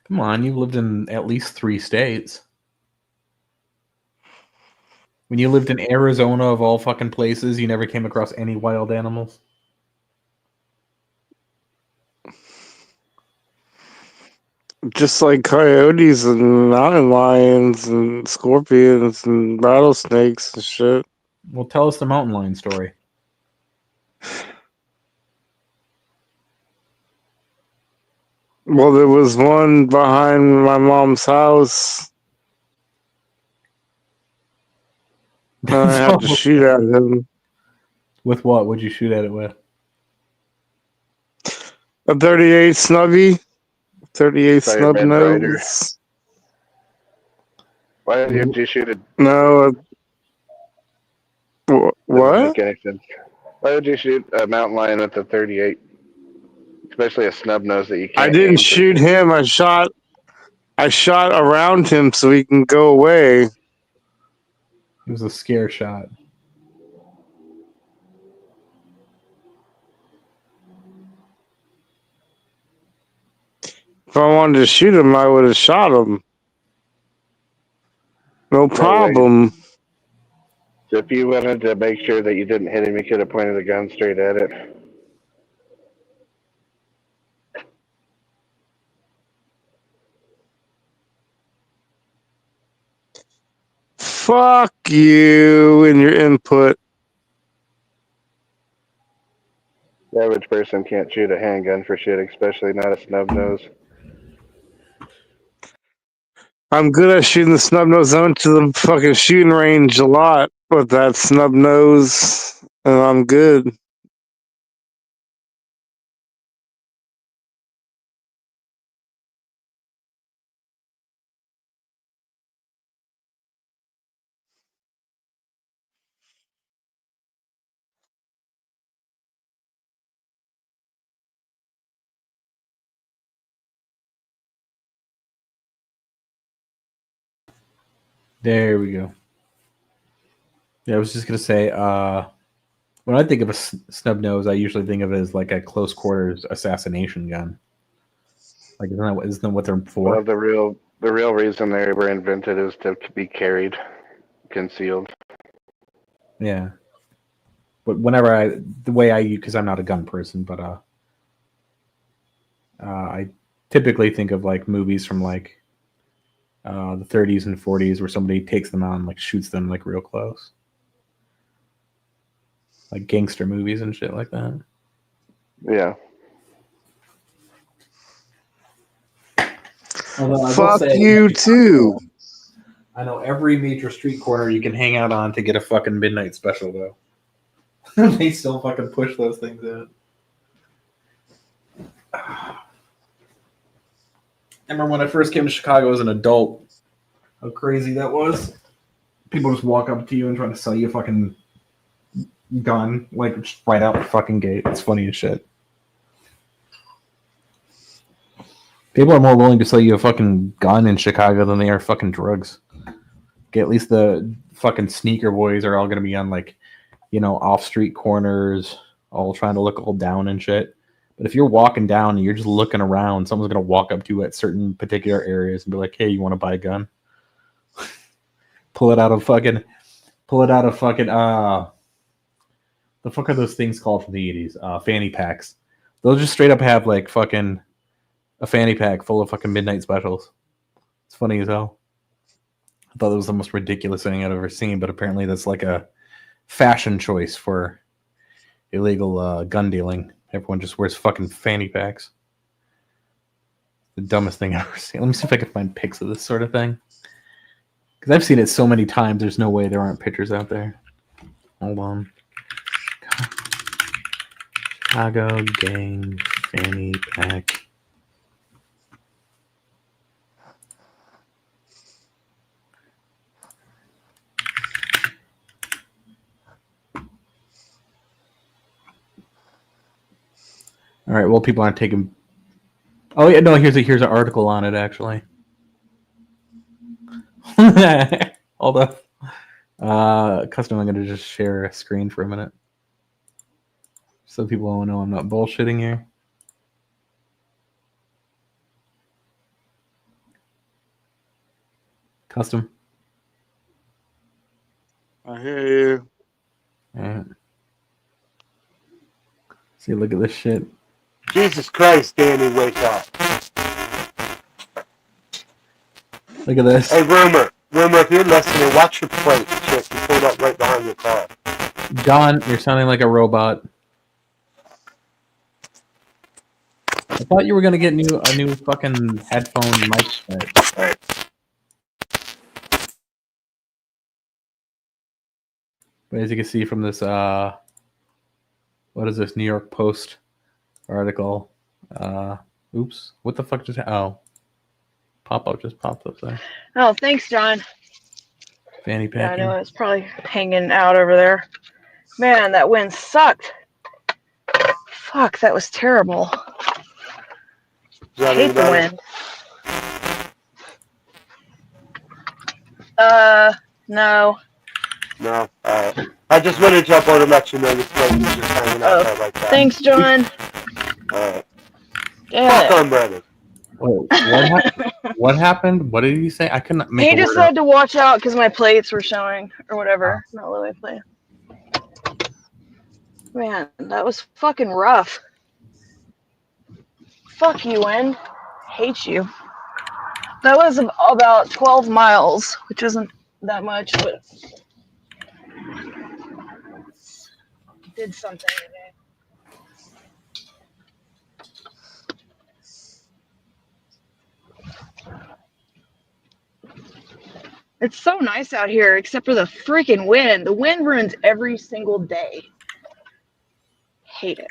Come on, you've lived in at least 3 states. When you lived in Arizona, of all fucking places, you never came across any wild animals? Just like coyotes and mountain lions and scorpions and rattlesnakes and shit. Well, tell us the mountain lion story. Well, there was one behind my mom's house. And I had to shoot at him. With what? What'd you shoot at it with? A 38 snubby. 38 Sorry, snub Red Ryder. nose. Why did you shoot it? No. What? Why would you shoot a mountain lion with a 38? Especially a snub nose that you can't. I didn't shoot him. I shot around him so he can go away. It was a scare shot. If I wanted to shoot him, I would have shot him. No problem. So if you wanted to make sure that you didn't hit him, you could have pointed the gun straight at it. Fuck you and your input. The average person can't shoot a handgun for shit, especially not a snub nose. I'm good at shooting the snub nose. I went to the fucking shooting range a lot with that snub nose, and I'm good. There we go. Yeah, I was just gonna say, when I think of a snub nose, I usually think of it as like a close quarters assassination gun. Like, isn't that what they're for? Well, the real reason they were invented is to be carried, concealed. Yeah. But whenever because I'm not a gun person, but I typically think of like movies from like the 30s and 40s where somebody takes them out and like shoots them like real close, like gangster movies and shit like that. Yeah. Fuck you too. I know every major street corner you can hang out on to get a fucking midnight special though. They still fucking push those things out. I remember when I first came to Chicago as an adult, how crazy that was. People just walk up to you and try to sell you a fucking gun, like just right out the fucking gate. It's funny as shit. People are more willing to sell you a fucking gun in Chicago than they are fucking drugs. Okay, at least the fucking sneaker boys are all going to be on like, you know, off street corners, all trying to look all down and shit. But if you're walking down and you're just looking around, someone's going to walk up to you at certain particular areas and be like, hey, you want to buy a gun? Pull it out of fucking, the fuck are those things called from the 80s? Fanny packs. They'll just straight up have like fucking a fanny pack full of fucking midnight specials. It's funny as hell. I thought that was the most ridiculous thing I'd ever seen, but apparently that's like a fashion choice for illegal gun dealing Everyone just wears fucking fanny packs. The dumbest thing I've ever seen. Let me see if I can find pics of this sort of thing. Because I've seen it so many times, there's no way there aren't pictures out there. Hold on. Chicago gang fanny pack. All right. Well, people aren't taking. Oh yeah, no. Here's an article on it actually. Hold up. Custom. I'm gonna just share a screen for a minute, so people will know I'm not bullshitting here. Custom. I hear you. All right. See, look at this shit. Jesus Christ, Danny, wake up. Look at this. Hey, Rumor, if you're listening, watch your plate, chick. You pulled up right behind your car. John, you're sounding like a robot. I thought you were gonna get a new fucking headphone mic set. But as you can see from this, what is this New York Post article? Oops, what the fuck just? Pop-up just popped up there. Oh, thanks, John. Fanny Yeah, I packing. know it's probably hanging out over there. Man, that wind sucked. Fuck, that was terrible. I hate the wind. No. No. I just wanted to jump on and let you know this plate was just hanging out there like that. Thanks, John. Alright. Damn Fuck, I'm ready. Wait, what happened? What did he say? I couldn't make He a just word out. said to watch out because my plates were showing or whatever. Not the way I play. Man, that was fucking rough. Fuck you, wind. Hate you. That was about 12 miles, which isn't that much, but did something today. It's so nice out here, except for the freaking wind. The wind ruins every single day. Hate it.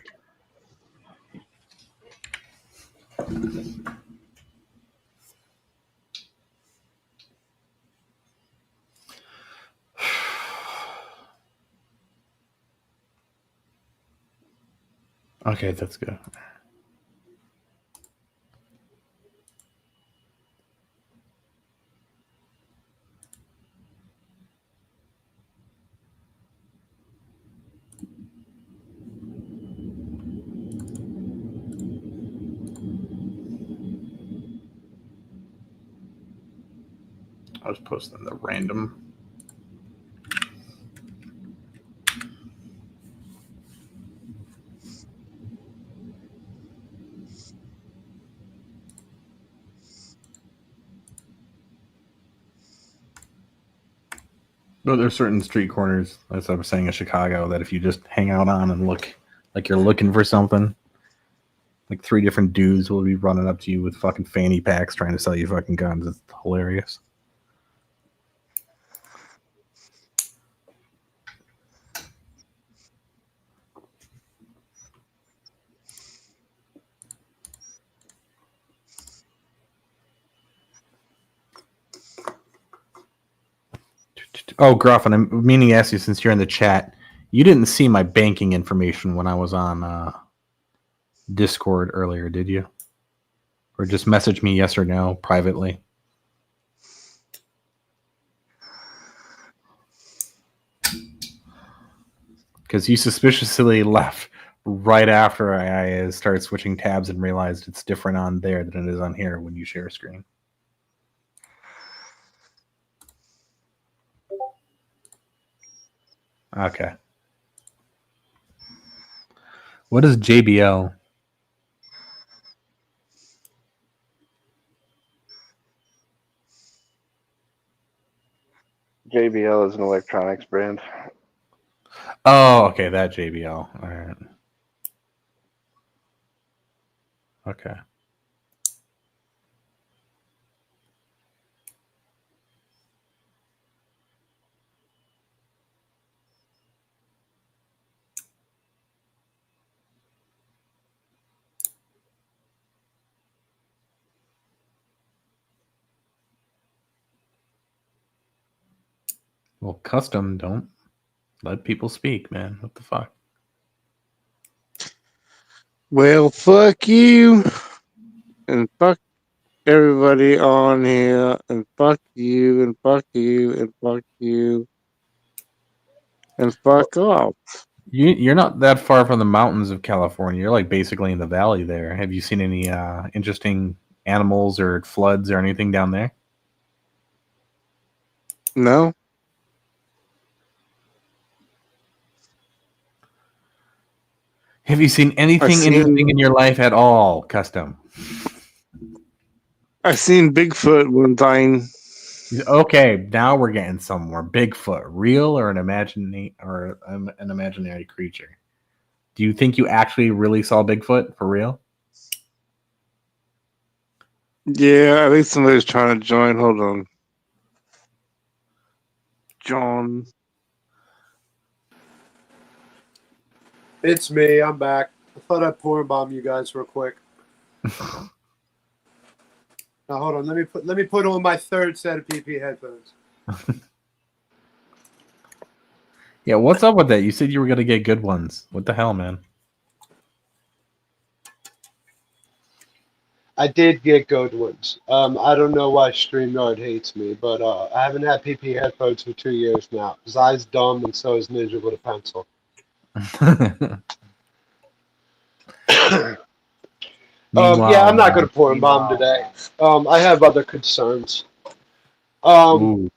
Okay, that's good. I was posting the random. But there's certain street corners, as I was saying in Chicago, that if you just hang out on and look like you're looking for something, like 3 different dudes will be running up to you with fucking fanny packs trying to sell you fucking guns. It's hilarious. Oh, Gruffin, I'm meaning to ask you since you're in the chat. You didn't see my banking information when I was on Discord earlier, did you? Or just message me yes or no privately. Because you suspiciously left right after I started switching tabs and realized it's different on there than it is on here when you share a screen. Okay. What is JBL? JBL is an electronics brand. Oh, okay, that JBL. All right. Okay. Well, custom don't let people speak, man. What the fuck? Well, fuck you, and fuck everybody on here, and fuck you, and fuck you, and fuck you, and fuck off. You're not that far from the mountains of California. You're like basically in the valley there. Have you seen any interesting animals or floods or anything down there? No. Have you seen anything interesting in your life at all, Custom? I seen Bigfoot one time. Okay, now we're getting somewhere. Bigfoot, real or an imaginary creature? Do you think you actually really saw Bigfoot for real? Yeah, I think somebody's trying to join. Hold on. John. It's me. I'm back. I thought I'd porn bomb you guys real quick. Now hold on. Let me put on my third set of PP headphones. Yeah, what's up with that? You said you were gonna get good ones. What the hell, man? I did get good ones. I don't know why StreamYard hates me, but I haven't had PP headphones for 2 years now. Zai's dumb, and so is Ninja with a pencil. Yeah, I'm not going to porn bomb today. I have other concerns. Why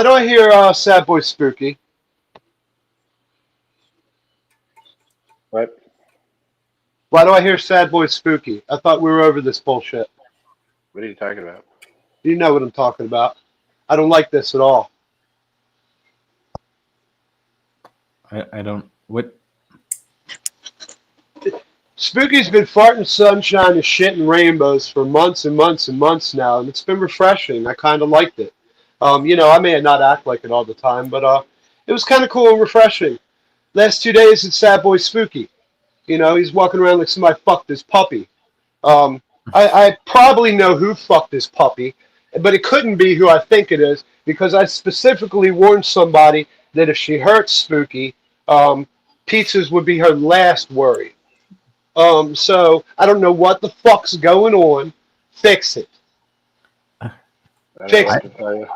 do I hear Sad Boy Spooky? What? Why do I hear Sad Boy Spooky? I thought we were over this bullshit. What are you talking about? You know what I'm talking about. I don't like this at all. I don't. What? Spooky's been farting sunshine and shit and rainbows for months and months and months now, and it's been refreshing. I kind of liked it. You know, I may not act like it all the time, but it was kind of cool and refreshing. Last 2 days, it's Sad Boy Spooky. You know, he's walking around like somebody fucked his puppy. I probably know who fucked his puppy, but it couldn't be who I think it is, because I specifically warned somebody that if she hurts Spooky, pizzas would be her last worry. So I don't know what the fuck's going on. Fix it. Fix it.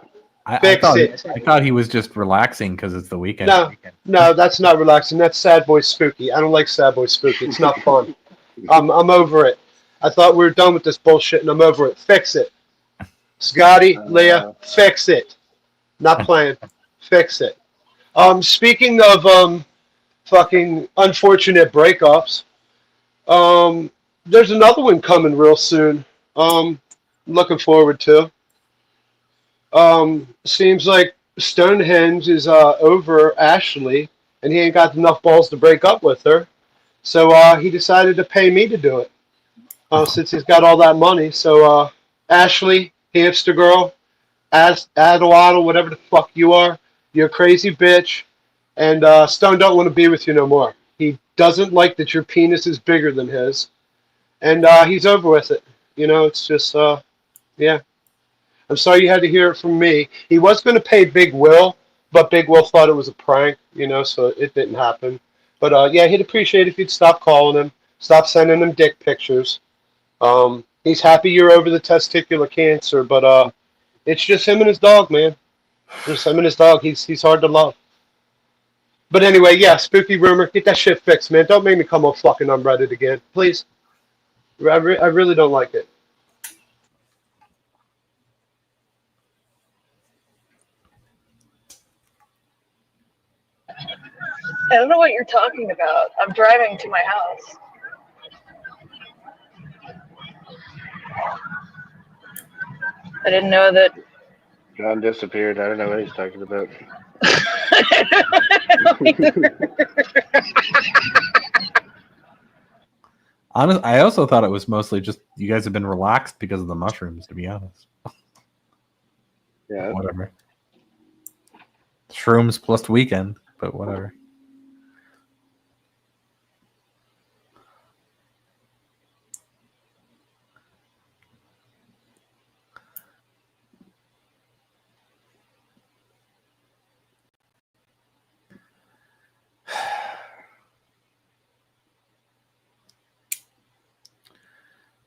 I thought he was just relaxing because it's the weekend. No, that's not relaxing. That's Sad Boy Spooky. I don't like Sad Boy Spooky. It's not fun. I'm over it. I thought we were done with this bullshit, and I'm over it. Fix it. Scotty, Leah, fix it. Not playing. Fix it. Speaking of fucking unfortunate breakups, there's another one coming real soon. Looking forward to. Seems like Stonehenge is over Ashley, and he ain't got enough balls to break up with her. So he decided to pay me to do it, since he's got all that money. So Ashley, hamster girl, Adwaddle, whatever the fuck you are, you're a crazy bitch, and Stone don't want to be with you no more. He doesn't like that your penis is bigger than his, and he's over with it. You know, it's just, yeah. I'm sorry you had to hear it from me. He was going to pay Big Will, but Big Will thought it was a prank, you know, so it didn't happen. But, yeah, he'd appreciate it if you'd stop calling him, stop sending him dick pictures. He's happy you're over the testicular cancer, but it's just him and his dog, man. Just him and his dog. He's hard to love. But anyway, yeah, Spooky Rumor, get that shit fixed, man. Don't make me come on fucking Unreddit again, please. I really don't like it. I don't know what you're talking about. I'm driving to my house. I didn't know that. John disappeared. I don't know what he's talking about. Honest, I also thought it was mostly just you guys have been relaxed because of the mushrooms. To be honest, Yeah. whatever. Shrooms plus weekend, but whatever.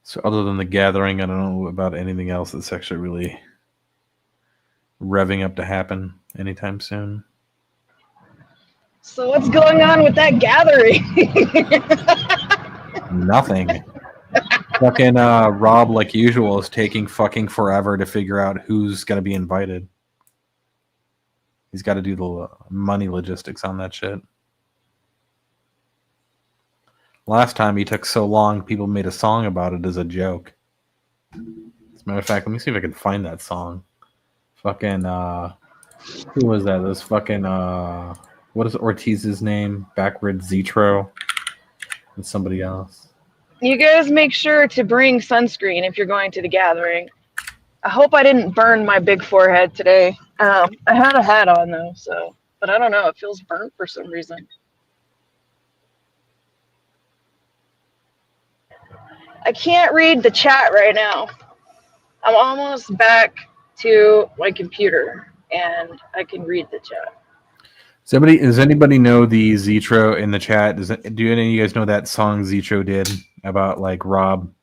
So other than the gathering, I don't know about anything else that's actually really revving up to happen anytime soon. So what's going on with that gathering? Nothing. Fucking Rob, like usual, is taking fucking forever to figure out who's gonna be invited. He's got to do the money logistics on that shit. Last time he took so long, people made a song about it as a joke. As a matter of fact, let me see if I can find that song. Fucking who was that? This fucking what is Ortiz's name? Backward Zetro and somebody else. You guys make sure to bring sunscreen if you're going to the gathering. I hope I didn't burn my big forehead today. I had a hat on though, so but I don't know. It feels burnt for some reason. I can't read the chat right now. I'm almost back to my computer and I can read the chat. Does anybody know the Zetro in the chat? Do any of you guys know that song Zetro did about like Rob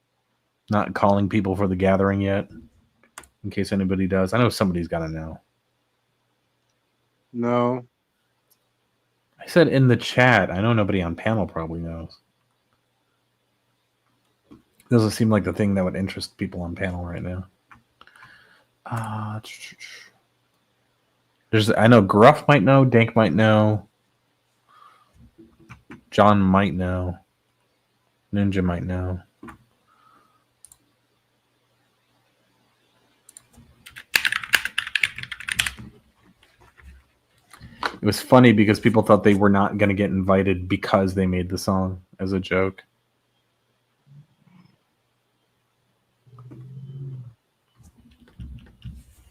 not calling people for the gathering yet? In case anybody does. I know somebody's got to know. No. I said in the chat. I know nobody on panel probably knows. Doesn't seem like the thing that would interest people on panel right now. I know Gruff might know, Dank might know, John might know, Ninja might know. It was funny because people thought they were not going to get invited because they made the song as a joke.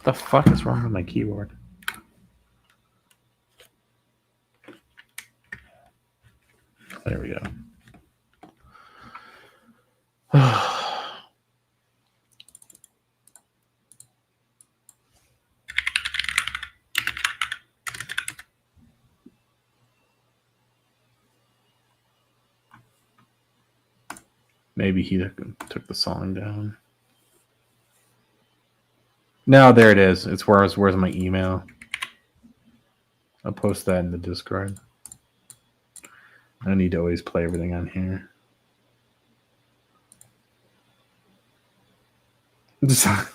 What the fuck is wrong with my keyboard? There we go. Maybe he took the song down. No, there it is. It's where's my email. I'll post that in the Discord. I need to always play everything on here. Sorry,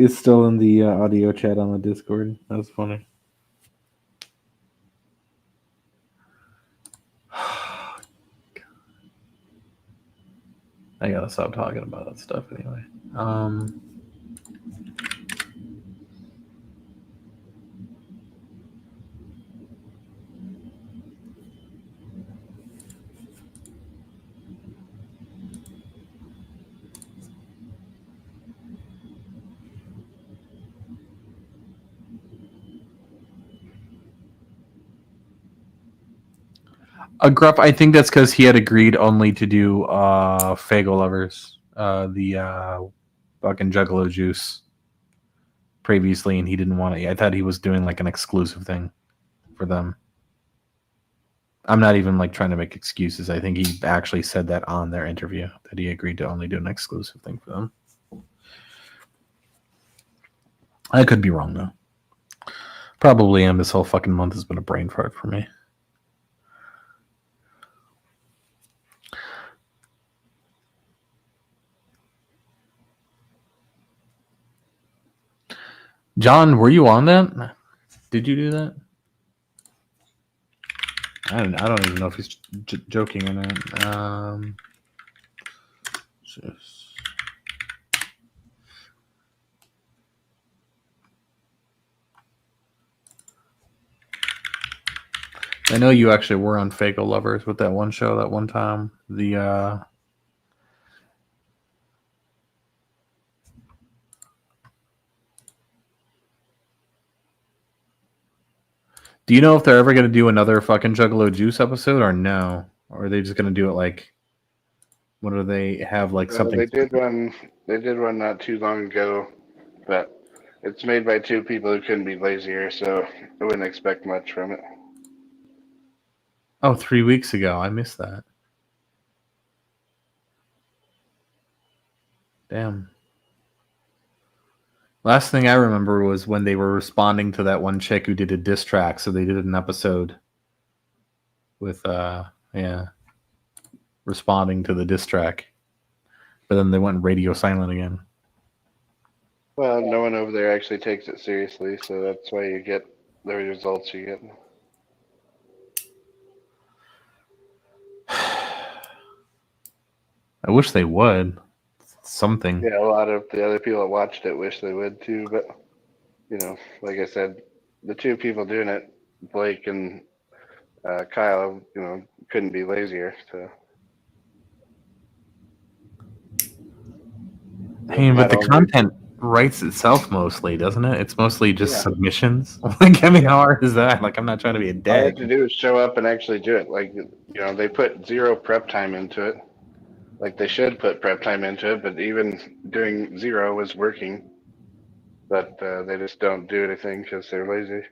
it's still in the audio chat on the Discord. That's funny. I gotta stop talking about that stuff anyway. Gruff, I think that's because he had agreed only to do Fago Lovers, the fucking Juggalo Juice previously, and he didn't want it. I thought he was doing like an exclusive thing for them. I'm not even like trying to make excuses. I think he actually said that on their interview that he agreed to only do an exclusive thing for them. I could be wrong though. Probably am. This whole fucking month has been a brain fart for me. John, were you on that? Did you do that? I don't even know if he's joking or not. I know you actually were on Fago Lovers with that one show that one time. The do you know if they're ever going to do another fucking Juggalo Juice episode or no? Or are they just going to do it like, what do they have, like something? They did one not too long ago, but it's made by two people who couldn't be lazier, so I wouldn't expect much from it. Oh, 3 weeks ago. I missed that. Damn. Last thing I remember was when they were responding to that one chick who did a diss track. So they did an episode with, responding to the diss track. But then they went radio silent again. Well, no one over there actually takes it seriously, so that's why you get the results you get. I wish they would. Something. Yeah, a lot of the other people that watched it wish they would too, but like I said, the two people doing it, Blake and Kyle, couldn't be lazier. So. I mean, but the content writes itself mostly, doesn't it? It's mostly just submissions. Like, I mean, how hard is that? Like, I'm not trying to be a dick. All you have to do is show up and actually do it. Like, they put zero prep time into it. Like, they should put prep time into it, but even doing zero was working. But they just don't do anything because they're lazy.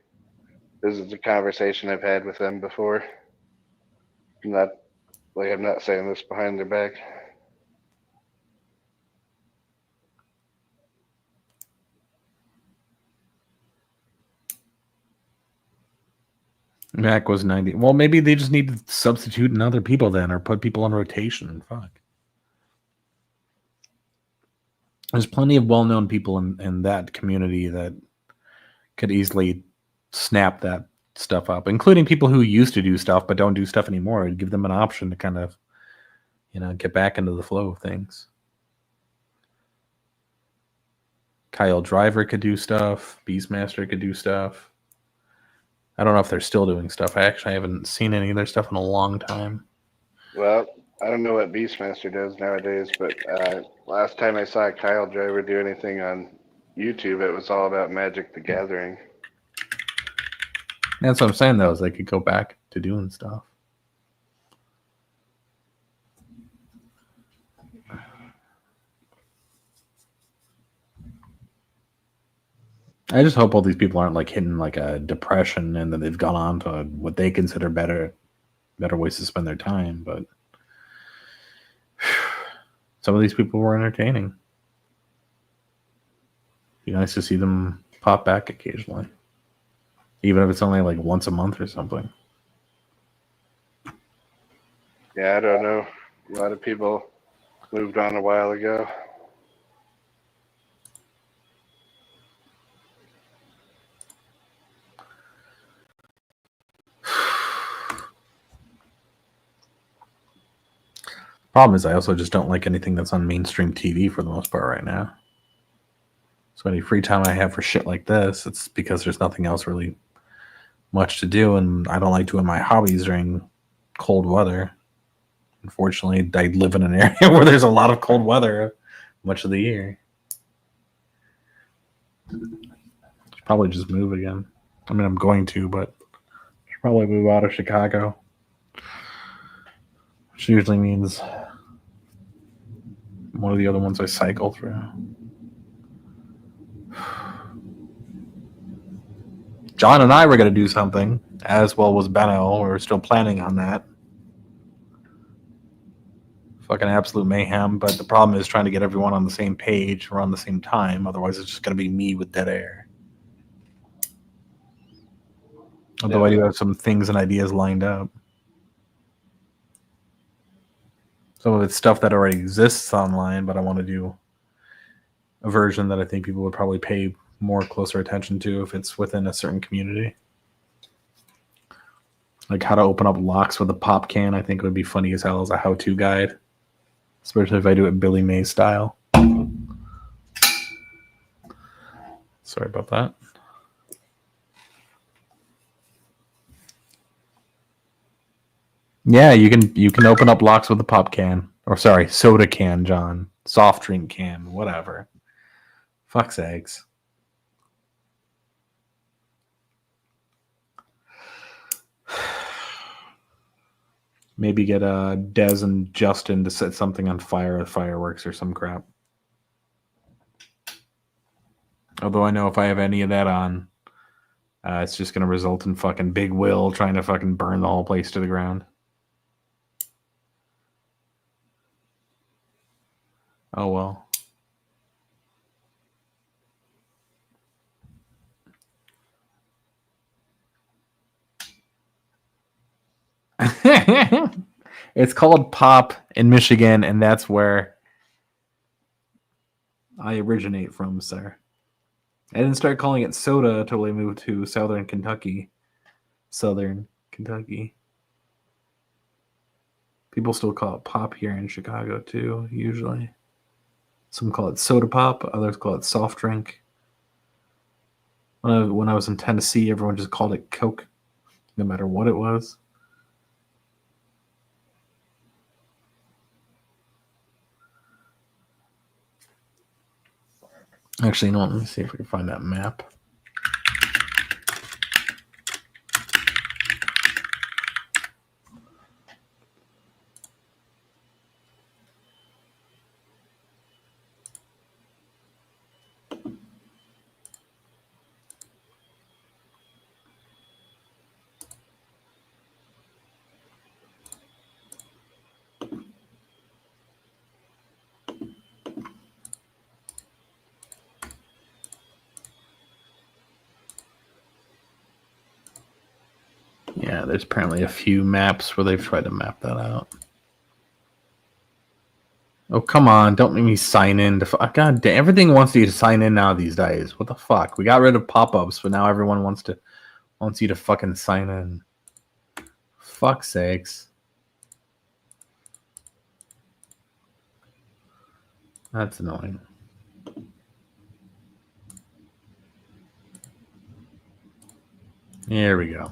This is a conversation I've had with them before. I'm not saying this behind their back. Mac was 90. Well, maybe they just need to substitute in other people then, or put people on rotation. Fuck. There's plenty of well-known people in that community that could easily snap that stuff up, including people who used to do stuff but don't do stuff anymore. It'd give them an option to kind of, get back into the flow of things. Kyle Driver could do stuff. Beastmaster could do stuff. I don't know if they're still doing stuff. I actually haven't seen any of their stuff in a long time. Well, I don't know what Beastmaster does nowadays, but last time I saw Kyle Driver do anything on YouTube, it was all about Magic the Gathering. That's what I'm saying, though, is they could go back to doing stuff. I just hope all these people aren't like hitting like a depression and then they've gone on to what they consider better ways to spend their time. But some of these people were entertaining. Be nice to see them pop back occasionally, even if it's only like once a month or something. Yeah, I don't know. A lot of people moved on a while ago. Problem is, I also just don't like anything that's on mainstream TV for the most part right now. So any free time I have for shit like this, it's because there's nothing else really much to do, and I don't like doing my hobbies during cold weather. Unfortunately, I live in an area where there's a lot of cold weather much of the year. Should probably just move again. I mean, I'm going to, but should probably move out of Chicago. Which usually means one of the other ones I cycle through. John and I were going to do something, as well was Benno. We were still planning on that. Fucking absolute mayhem, but the problem is trying to get everyone on the same page around the same time. Otherwise, it's just going to be me with dead air. Although I do have some things and ideas lined up. Some of it's stuff that already exists online, but I want to do a version that I think people would probably pay more closer attention to if it's within a certain community. Like how to open up locks with a pop can, I think it would be funny as hell as a how-to guide. Especially if I do it Billy Mays style. Sorry about that. Yeah, you can open up locks with a pop can. Or sorry, soda can, John. Soft drink can, whatever. Fuck's sakes. Maybe get Des and Justin to set something on fire with fireworks or some crap. Although I know if I have any of that on, it's just going to result in fucking Big Will trying to fucking burn the whole place to the ground. Oh well. It's called Pop in Michigan, and that's where I originate from, sir. I didn't start calling it soda until we moved to Southern Kentucky. Southern Kentucky. People still call it pop here in Chicago, too, usually. Some call it soda pop, others call it soft drink. When I was in Tennessee, everyone just called it Coke, no matter what it was. Actually, you know what? Let me see if we can find that map. Yeah, there's apparently a few maps where they've tried to map that out. Oh, come on. Don't make me sign in. God damn, everything wants you to sign in now these days. What the fuck? We got rid of pop-ups, but now everyone wants you to fucking sign in. Fuck's sakes. That's annoying. Here we go.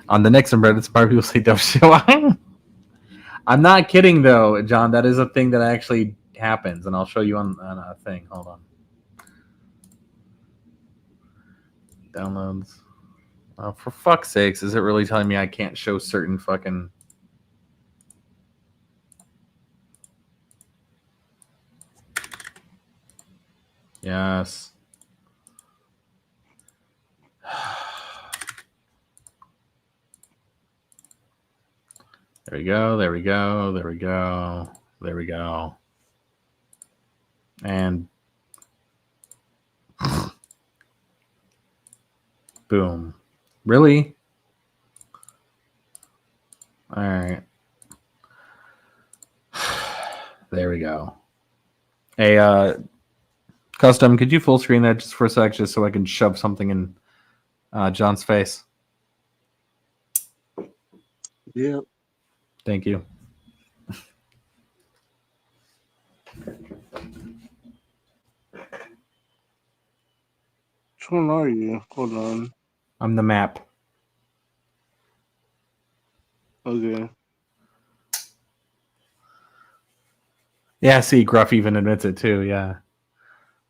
On the next Reddit, smart people say dumb shit. I'm not kidding though, John. That is a thing that actually happens, and I'll show you on a thing. Hold on. Downloads. Oh, for fuck's sakes, is it really telling me I can't show certain fucking... Yes. There we go, there we go, there we go, there we go. And boom. Really? All right. There we go. Hey, Custom, could you full screen that just for a sec, just so I can shove something in John's face? Yeah. Thank you. Which one are you? Hold on. I'm the map. Okay. Yeah, see, Gruff even admits it too, yeah.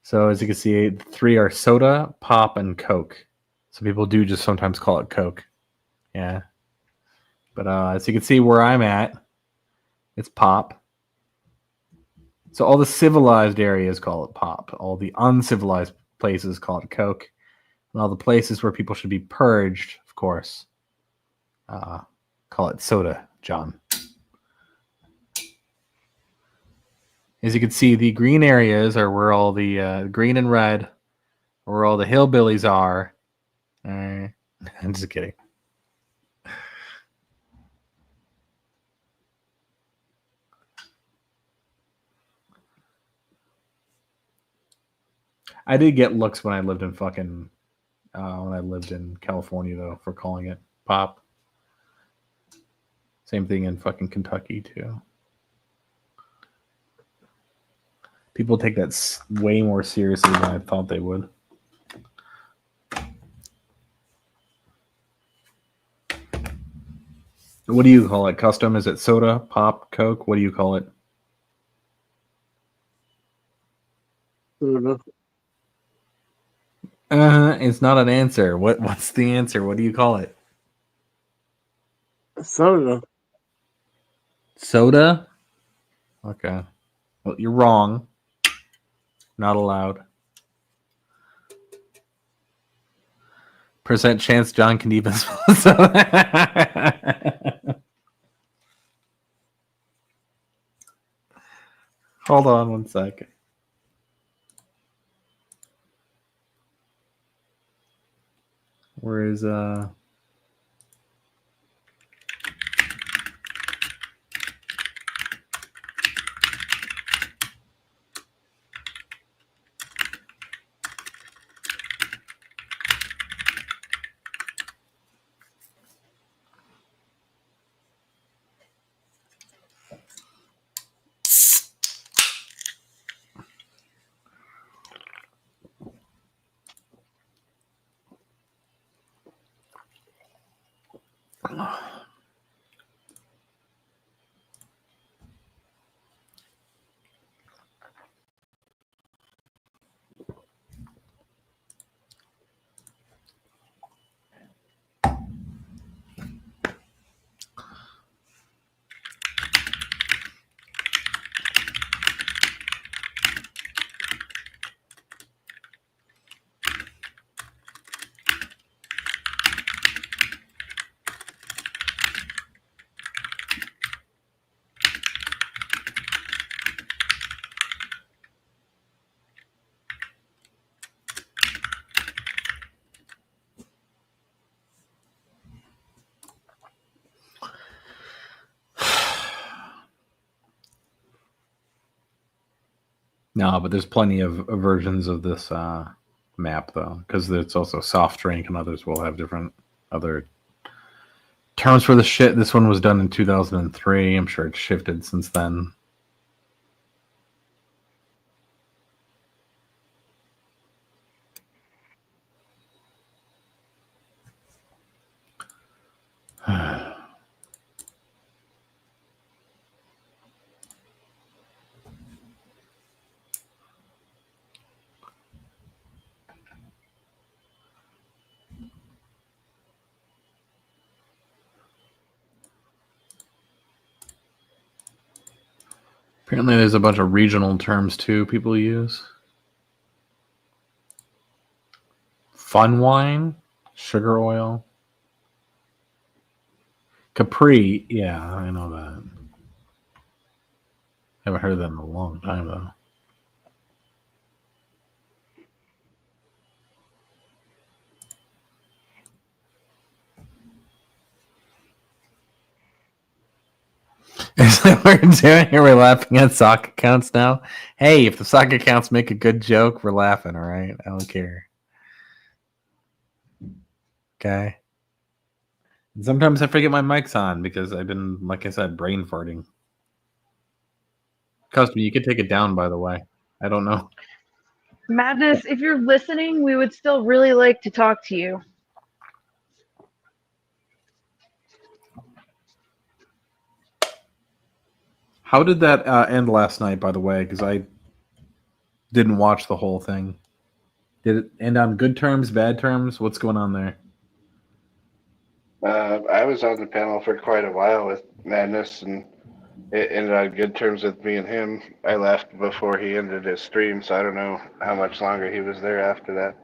So as you can see, 3 are soda, pop, and Coke. So people do just sometimes call it Coke. Yeah. But as you can see where I'm at, it's pop. So all the civilized areas call it pop. All the uncivilized places call it Coke. And all the places where people should be purged, of course, call it soda, John. As you can see, the green areas are where all the green and red, where all the hillbillies are. I'm just kidding. I did get looks when I lived in fucking California though for calling it pop. Same thing in fucking Kentucky too. People take that way more seriously than I thought they would. What do you call it? Custom? Is it soda, pop, Coke? What do you call it? It's not an answer. What's the answer? What do you call it? Soda. Soda? Okay. Well, you're wrong. Not allowed. Percent chance John can even spell soda. Hold on one second. Where is No, but there's plenty of versions of this map, though, because it's also soft drink, and others will have different other terms for the shit. This one was done in 2003. I'm sure it's shifted since then. Apparently there's a bunch of regional terms, too, people use. Fun wine, sugar oil. Capri, yeah, I know that. Haven't heard that in a long time, though. Is that what we're doing here? We're laughing at sock accounts now? Hey, if the sock accounts make a good joke, we're laughing, all right? I don't care. Okay. And sometimes I forget my mic's on because I've been, like I said, brain farting. Custom, you could take it down, by the way. I don't know. Madness, if you're listening, we would still really like to talk to you. How did that end last night, by the way? Because I didn't watch the whole thing. Did it end on good terms, bad terms? What's going on there? I was on the panel for quite a while with Madness, and it ended on good terms with me and him. I left before he ended his stream, so I don't know how much longer he was there after that.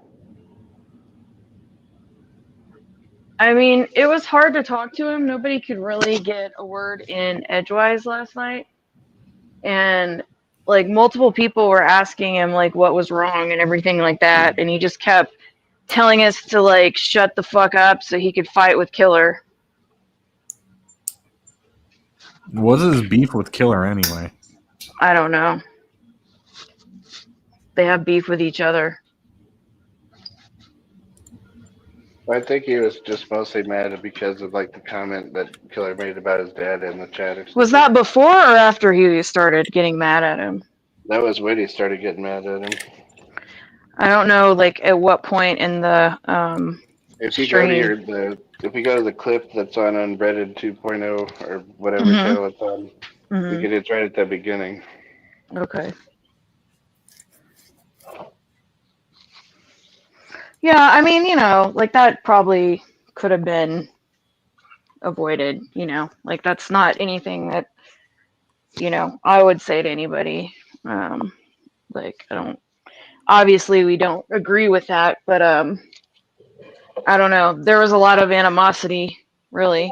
I mean, it was hard to talk to him. Nobody could really get a word in edgewise last night. And like multiple people were asking him like what was wrong and everything like that. And he just kept telling us to like shut the fuck up so he could fight with Killer. What is his beef with Killer anyway? I don't know. They have beef with each other. I think he was just mostly mad because of like the comment that Killer made about his dad in the chat. Was that before or after he started getting mad at him? That was when he started getting mad at him. I don't know, like at what point in the If you stream. go to if you go to the clip that's on Unbreaded 2.0 or whatever Mhm. channel it's on, Mhm. it's right at the beginning. Okay. Yeah, I mean, like that probably could have been avoided, like that's not anything that, I would say to anybody. Like I don't, obviously we don't agree with that, but I don't know. There was a lot of animosity, really.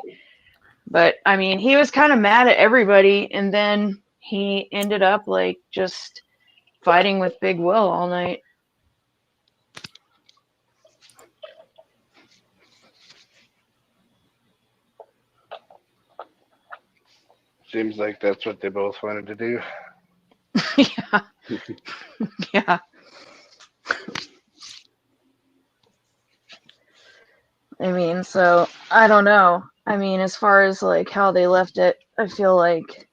But I mean, he was kind of mad at everybody, and then he ended up like just fighting with Big Will all night. Seems like that's what they both wanted to do. Yeah. Yeah. I mean, so I don't know. I mean, as far as like how they left it, I feel like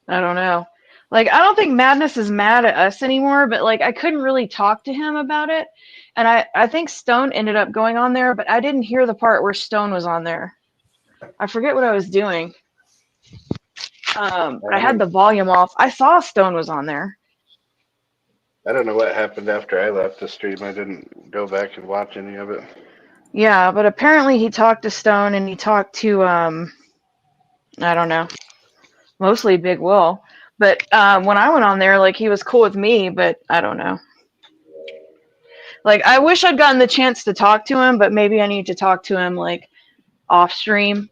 I don't know. Like I don't think Madness is mad at us anymore, but like I couldn't really talk to him about it. And I think Stone ended up going on there, but I didn't hear the part where Stone was on there. I forget what I was doing. I had the volume off. I saw Stone was on there. I don't know what happened after I left the stream. I didn't go back and watch any of it. Yeah, but apparently he talked to Stone and he talked to I don't know, mostly Big Will. But when I went on there, like he was cool with me, but I don't know. Like I wish I'd gotten the chance to talk to him, but maybe I need to talk to him like off stream.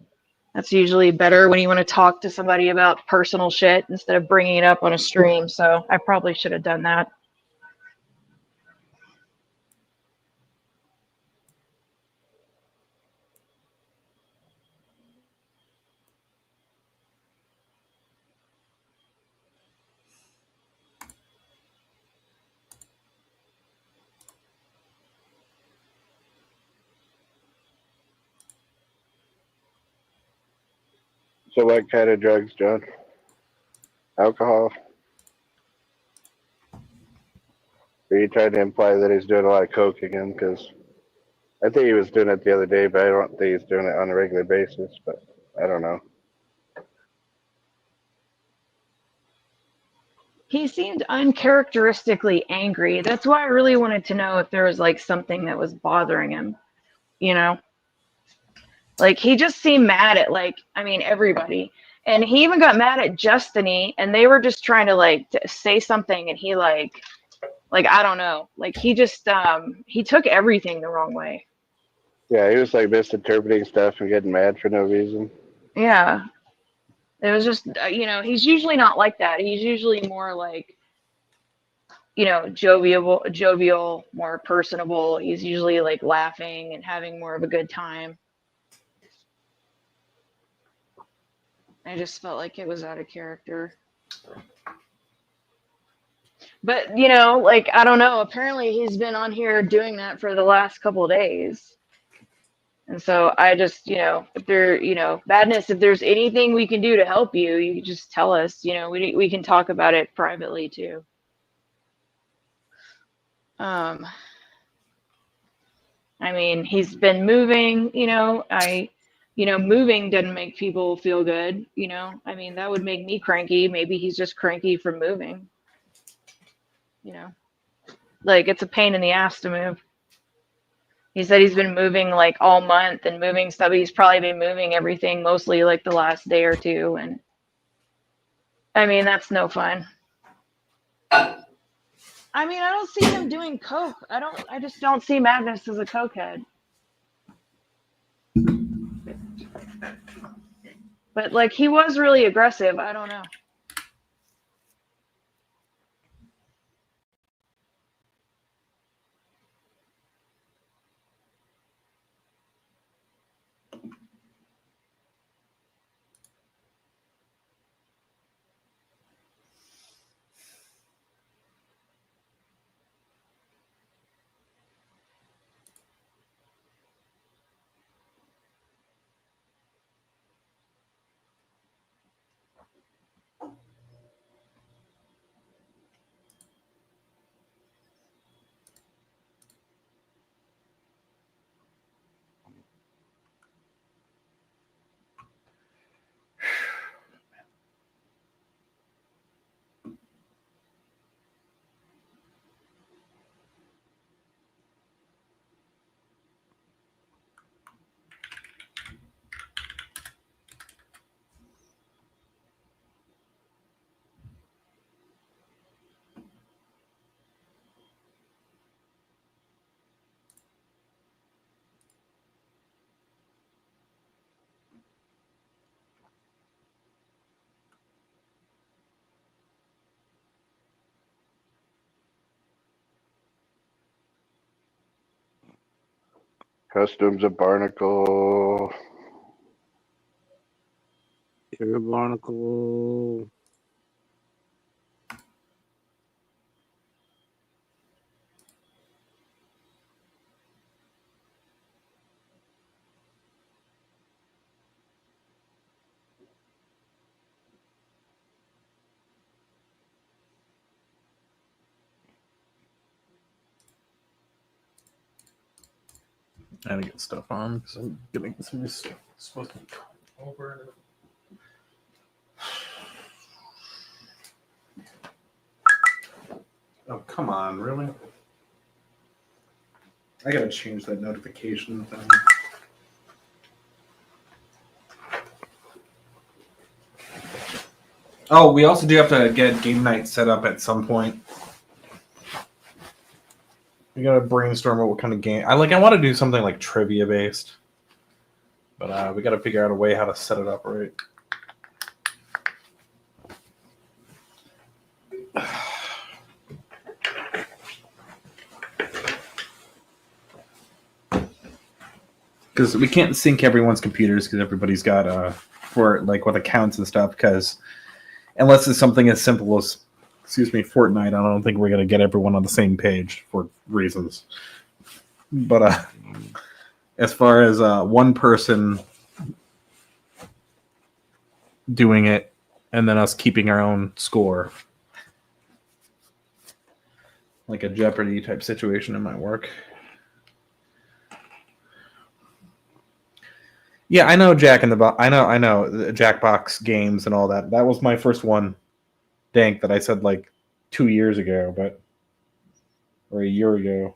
That's usually better when you want to talk to somebody about personal shit instead of bringing it up on a stream. So I probably should have done that. So what kind of drugs, John? Alcohol? Are you trying to imply that he's doing a lot of coke again? Because I think he was doing it the other day, but I don't think he's doing it on a regular basis. But I don't know. He seemed uncharacteristically angry. That's why I really wanted to know if there was like something that was bothering him, you know? Like he just seemed mad at like, I mean, everybody. And he even got mad at Justiny and they were just trying to like say something and he like I don't know. Like he just he took everything the wrong way. Yeah, he was like misinterpreting stuff and getting mad for no reason. Yeah. It was just he's usually not like that. He's usually more like jovial, more personable. He's usually like laughing and having more of a good time. I just felt like it was out of character. But, like, I don't know. Apparently he's been on here doing that for the last couple of days. And so I just, if there, Badness, if there's anything we can do to help you, you can just tell us, we can talk about it privately too. I mean, he's been moving, moving doesn't make people feel good, I mean, that would make me cranky. Maybe he's just cranky from moving, like it's a pain in the ass to move. He said he's been moving like all month and moving stuff. He's probably been moving everything mostly like the last day or two. And I mean, that's no fun. I mean, I don't see him doing coke. I just don't see Madness as a cokehead. But like he was really aggressive. I don't know. Customs of Barnacle. Here, Barnacle. I gotta get stuff on because I'm getting some stuff supposed to be over. Oh, come on, really? I gotta change that notification thing. Oh, we also do have to get game night set up at some point. We gotta brainstorm what kind of game. I want to do something like trivia based, but we gotta figure out a way how to set it up right. Because we can't sync everyone's computers because everybody's got for like with accounts and stuff. Because unless it's something as simple as Fortnite, I don't think we're gonna get everyone on the same page for reasons. But as far as one person doing it and then us keeping our own score, like a Jeopardy type situation, it might work. Yeah, I know Jack in the Box. I know the Jackbox games and all that. That was my first one, Dank, that I said like 2 years ago, or a year ago.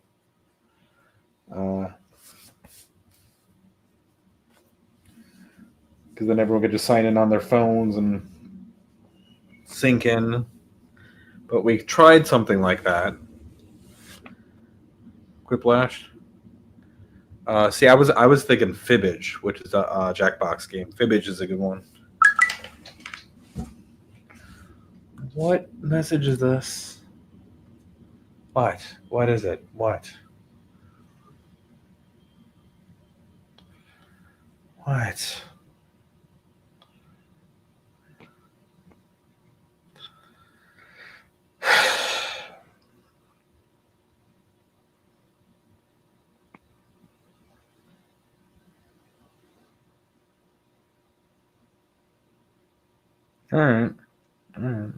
Because then everyone could just sign in on their phones and sync in. But we tried something like that. Quiplash. See, I was thinking Fibbage, which is a Jackbox game. Fibbage is a good one. What message is this? What? What is it? What? What? All right. All right.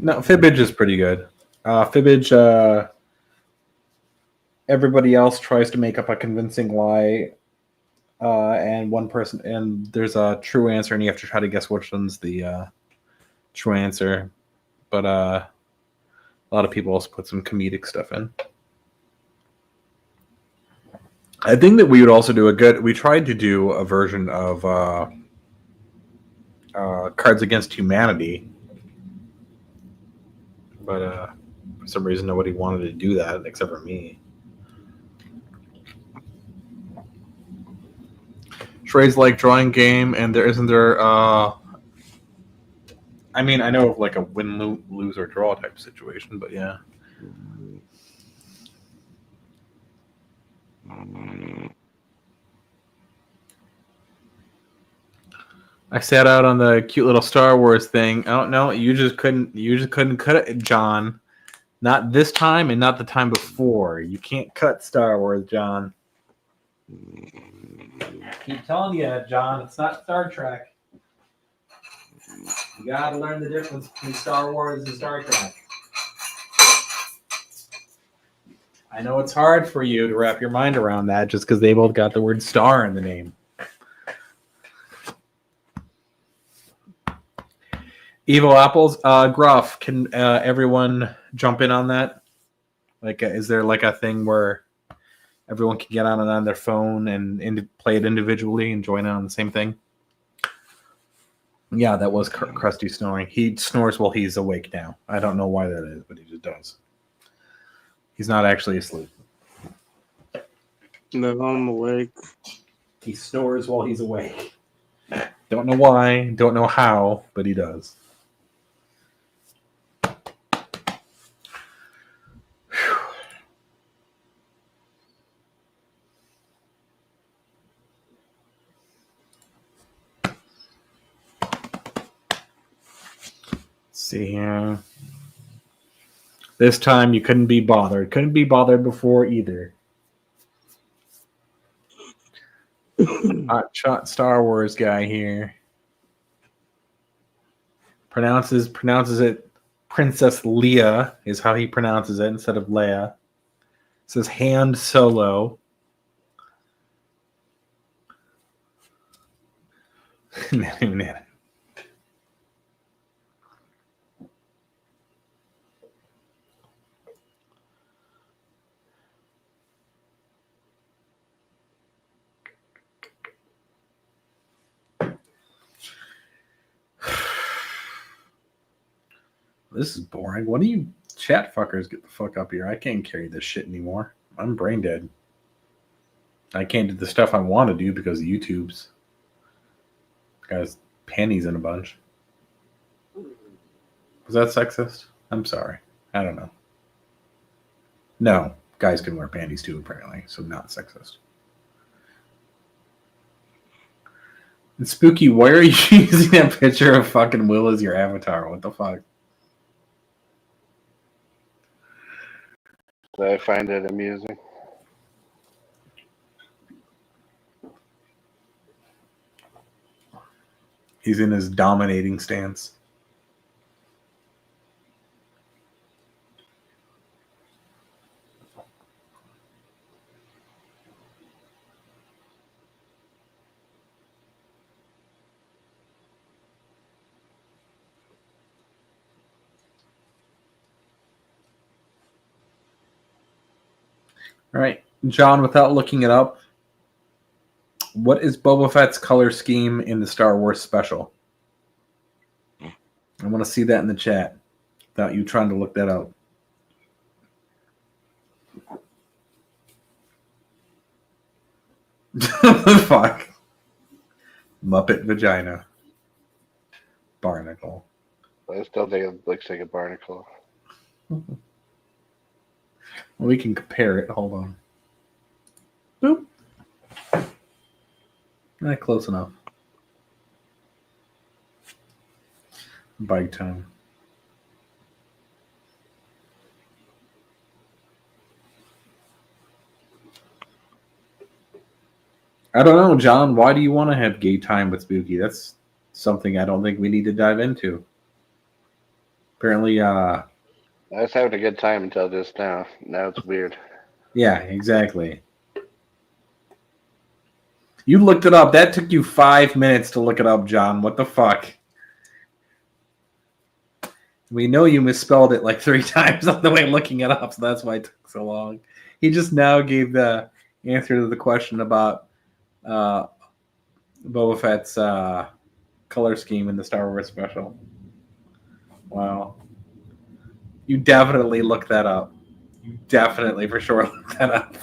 No, Fibbage is pretty good. Fibbage, everybody else tries to make up a convincing lie, and one person, and there's a true answer, and you have to try to guess which one's the true answer. But a lot of people also put some comedic stuff in. I think that we would also do we tried to do a version of Cards Against Humanity, but for some reason nobody wanted to do that except for me. Charades like drawing game, and isn't there I mean, I know of like a win, lose, or draw type situation, but yeah. I sat out on the cute little Star Wars thing. I don't know. You just couldn't cut it, John. Not this time and not the time before. You can't cut Star Wars, John. Keep telling you, John, it's not Star Trek. You gotta learn the difference between Star Wars and Star Trek. I know it's hard for you to wrap your mind around that just because they both got the word star in the name. Evo Apples, Gruff, can everyone jump in on that? Like, is there like a thing where everyone can get on it on their phone and play it individually and join in on the same thing? Yeah, that was Krusty snoring. He snores while he's awake now. I don't know why that is, but he just does. He's not actually asleep. No, I'm awake. He snores while he's awake. Don't know why, don't know how, but he does. See here. This time you couldn't be bothered. Couldn't be bothered before either. Hot shot Star Wars guy here. Pronounces it Princess Leia is how he pronounces it instead of Leia. It says hand solo. This is boring. What do you chat fuckers get the fuck up here? I can't carry this shit anymore. I'm brain dead. I can't do the stuff I want to do because of YouTube's. Guys, panties in a bunch. Was that sexist? I'm sorry. I don't know. No, guys can wear panties too, apparently, so not sexist. And Spooky, why are you using that picture of fucking Will as your avatar? What the fuck? I find it amusing. He's in his dominating stance. All right, John, without looking it up, what is Boba Fett's color scheme in the Star Wars special? I want to see that in the chat without you trying to look that up. Fuck. Muppet vagina. Barnacle. I still think it looks like a barnacle. Well, we can compare it. Hold on. Boop. Not close enough. Bike time. I don't know, John. Why do you want to have gay time with Spooky? That's something I don't think we need to dive into. Apparently, I was having a good time until just now. Now it's weird. Yeah, exactly. You looked it up. That took you 5 minutes to look it up, John. What the fuck? We know you misspelled it like 3 times on the way looking it up, so that's why it took so long. He just now gave the answer to the question about Boba Fett's color scheme in the Star Wars special. Wow. You definitely looked that up. You definitely for sure looked that up.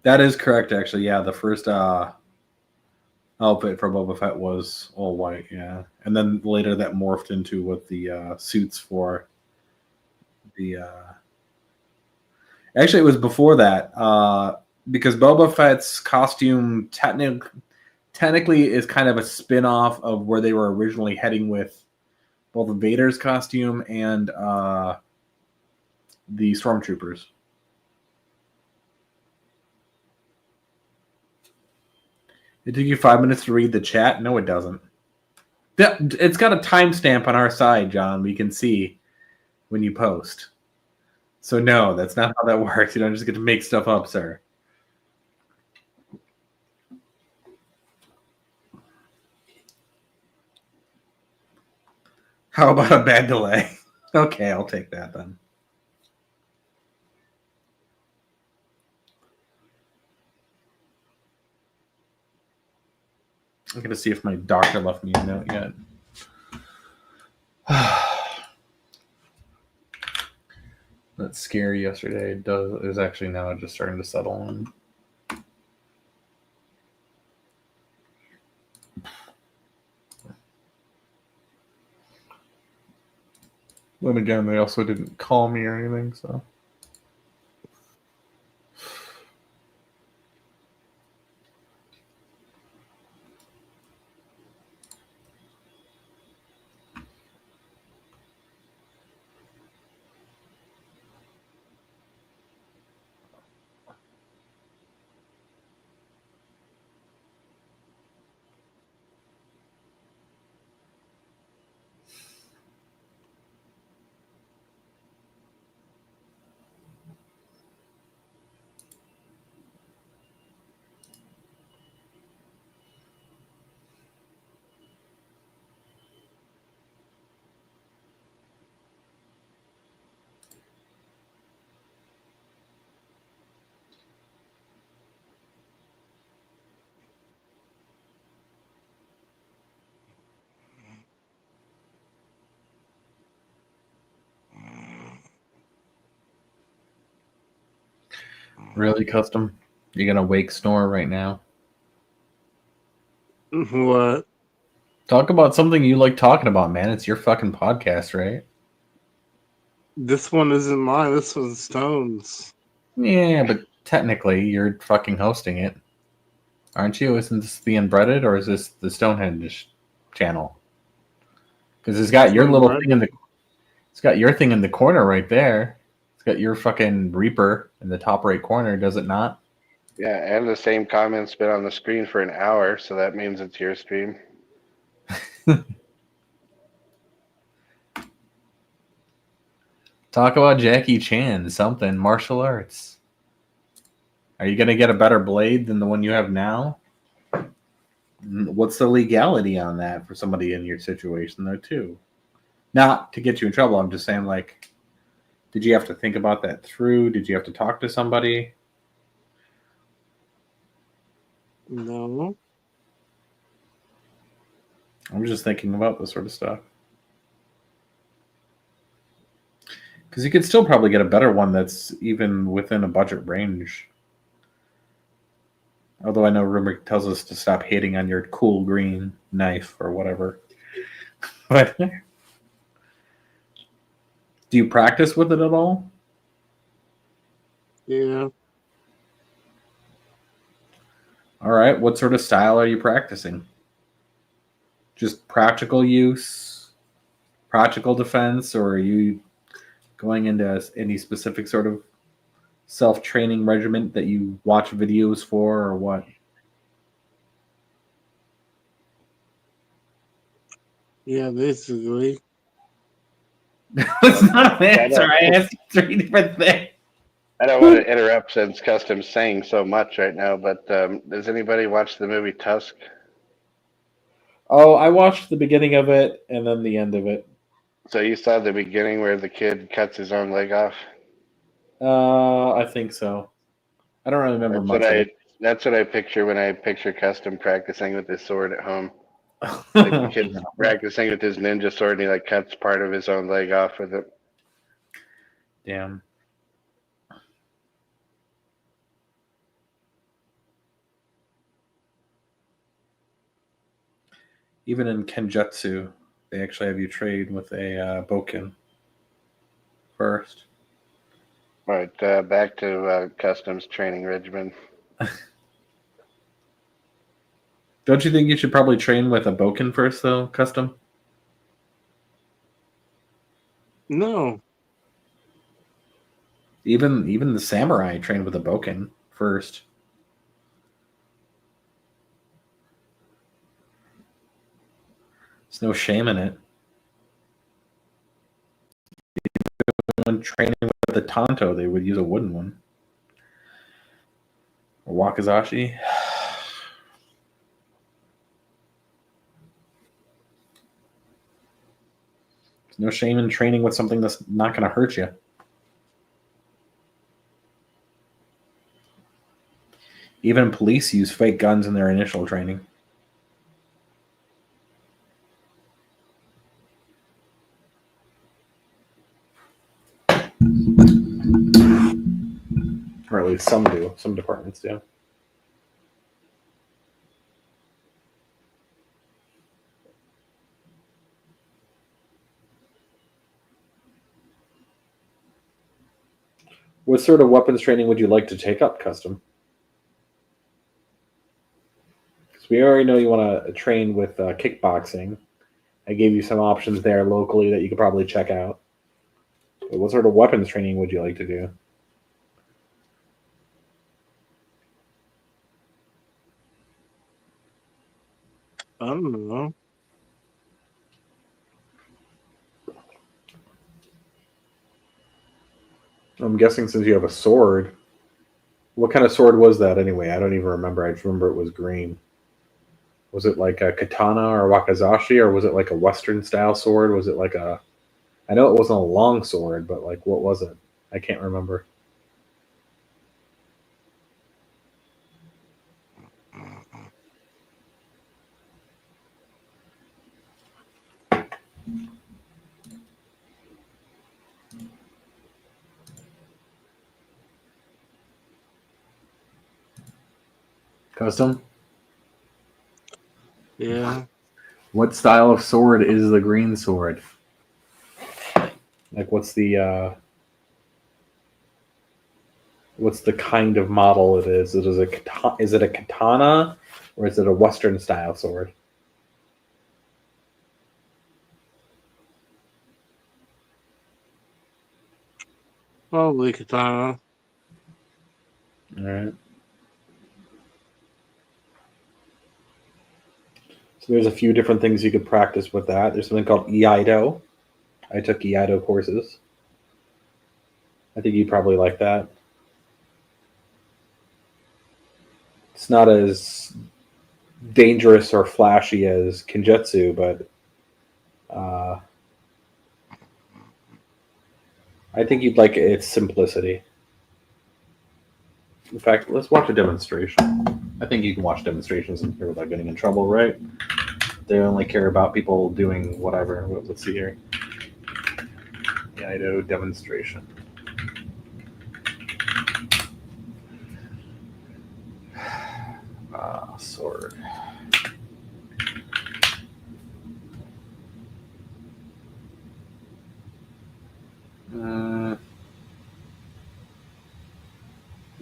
That is correct, actually. Yeah, the first outfit for Boba Fett was all white, yeah. And then later that morphed into with the suits for the... Actually, it was before that, because Boba Fett's costume technically is kind of a spin-off of where they were originally heading with both Vader's costume and the Stormtroopers. It took you 5 minutes to read the chat? No, it doesn't. It's got a timestamp on our side, John. We can see when you post. So no, that's not how that works. You don't just get to make stuff up, sir. How about a bad delay? Okay, I'll take that then. I'm gonna see if my doctor left me a note yet. That scare yesterday is actually now just starting to settle in. Then again, they also didn't call me or anything, so. Really, Custom? You gonna wake snore right now? What? Talk about something you like talking about, man. It's your fucking podcast, right? This one isn't mine. This one's Stone's. Yeah, but technically, you're fucking hosting it, aren't you? Isn't this the Unbreaded or is this the Stonehenge channel? Because it's got your little thing in the. It's got your thing in the corner right there. It's got your fucking Reaper in the top right corner, does it not? Yeah, and the same comment's been on the screen for an hour, so that means it's your stream. Talk about Jackie Chan, something, martial arts. Are you going to get a better blade than the one you have now? What's the legality on that for somebody in your situation, though, too? Not to get you in trouble. I'm just saying, like, did you have to think about that through? Did you have to talk to somebody? No. I'm just thinking about this sort of stuff. Because you could still probably get a better one that's even within a budget range. Although I know rumor tells us to stop hating on your cool green knife or whatever. But do you practice with it at all? Yeah. All right. What sort of style are you practicing? Just practical use, practical defense, or are you going into any specific sort of self-training regiment that you watch videos for, or what? Yeah, basically. That's not an answer. I asked 3 different things. I don't want to interrupt since Custom's saying so much right now, but does anybody watch the movie Tusk? Oh, I watched the beginning of it and then the end of it. So you saw the beginning where the kid cuts his own leg off? I think so. I don't really remember much of it. That's what I picture when I picture Custom practicing with his sword at home. Like the kid's practicing with his ninja sword and he like cuts part of his own leg off with it. Damn. Even in Kenjutsu, they actually have you trade with a Bokken first. All right, back to Custom's training regimen. Don't you think you should probably train with a Bokken first, though, Custom? No. Even the samurai train with a Bokken first. There's no shame in it. When training with the Tanto, they would use a wooden one. Or Wakizashi. No shame in training with something that's not going to hurt you. Even police use fake guns in their initial training. Or at least some do. Some departments do. What sort of weapons training would you like to take up, Custom? Because we already know you want to train with kickboxing. I gave you some options there locally that you could probably check out. But what sort of weapons training would you like to do? I don't know. I'm guessing since you have a sword. What kind of sword was that anyway? I don't even remember. I just remember it was green. Was it like a katana or wakizashi, or was it like a Western style sword? Was it like a... I know it wasn't a long sword, but like what was it? I can't remember. Custom? Yeah. What style of sword is the green sword? Like what's the kind of model it is? Is it a katana or is it a Western style sword? Probably katana. All right. So there's a few different things you could practice with that. There's something called Iaido. I took Iaido courses. I think you'd probably like that. It's not as dangerous or flashy as Kenjutsu, but I think you'd like its simplicity. In fact, let's watch a demonstration. I think you can watch demonstrations in here without getting in trouble, right? They only care about people doing whatever. Let's see here. Iaido demonstration. Sword.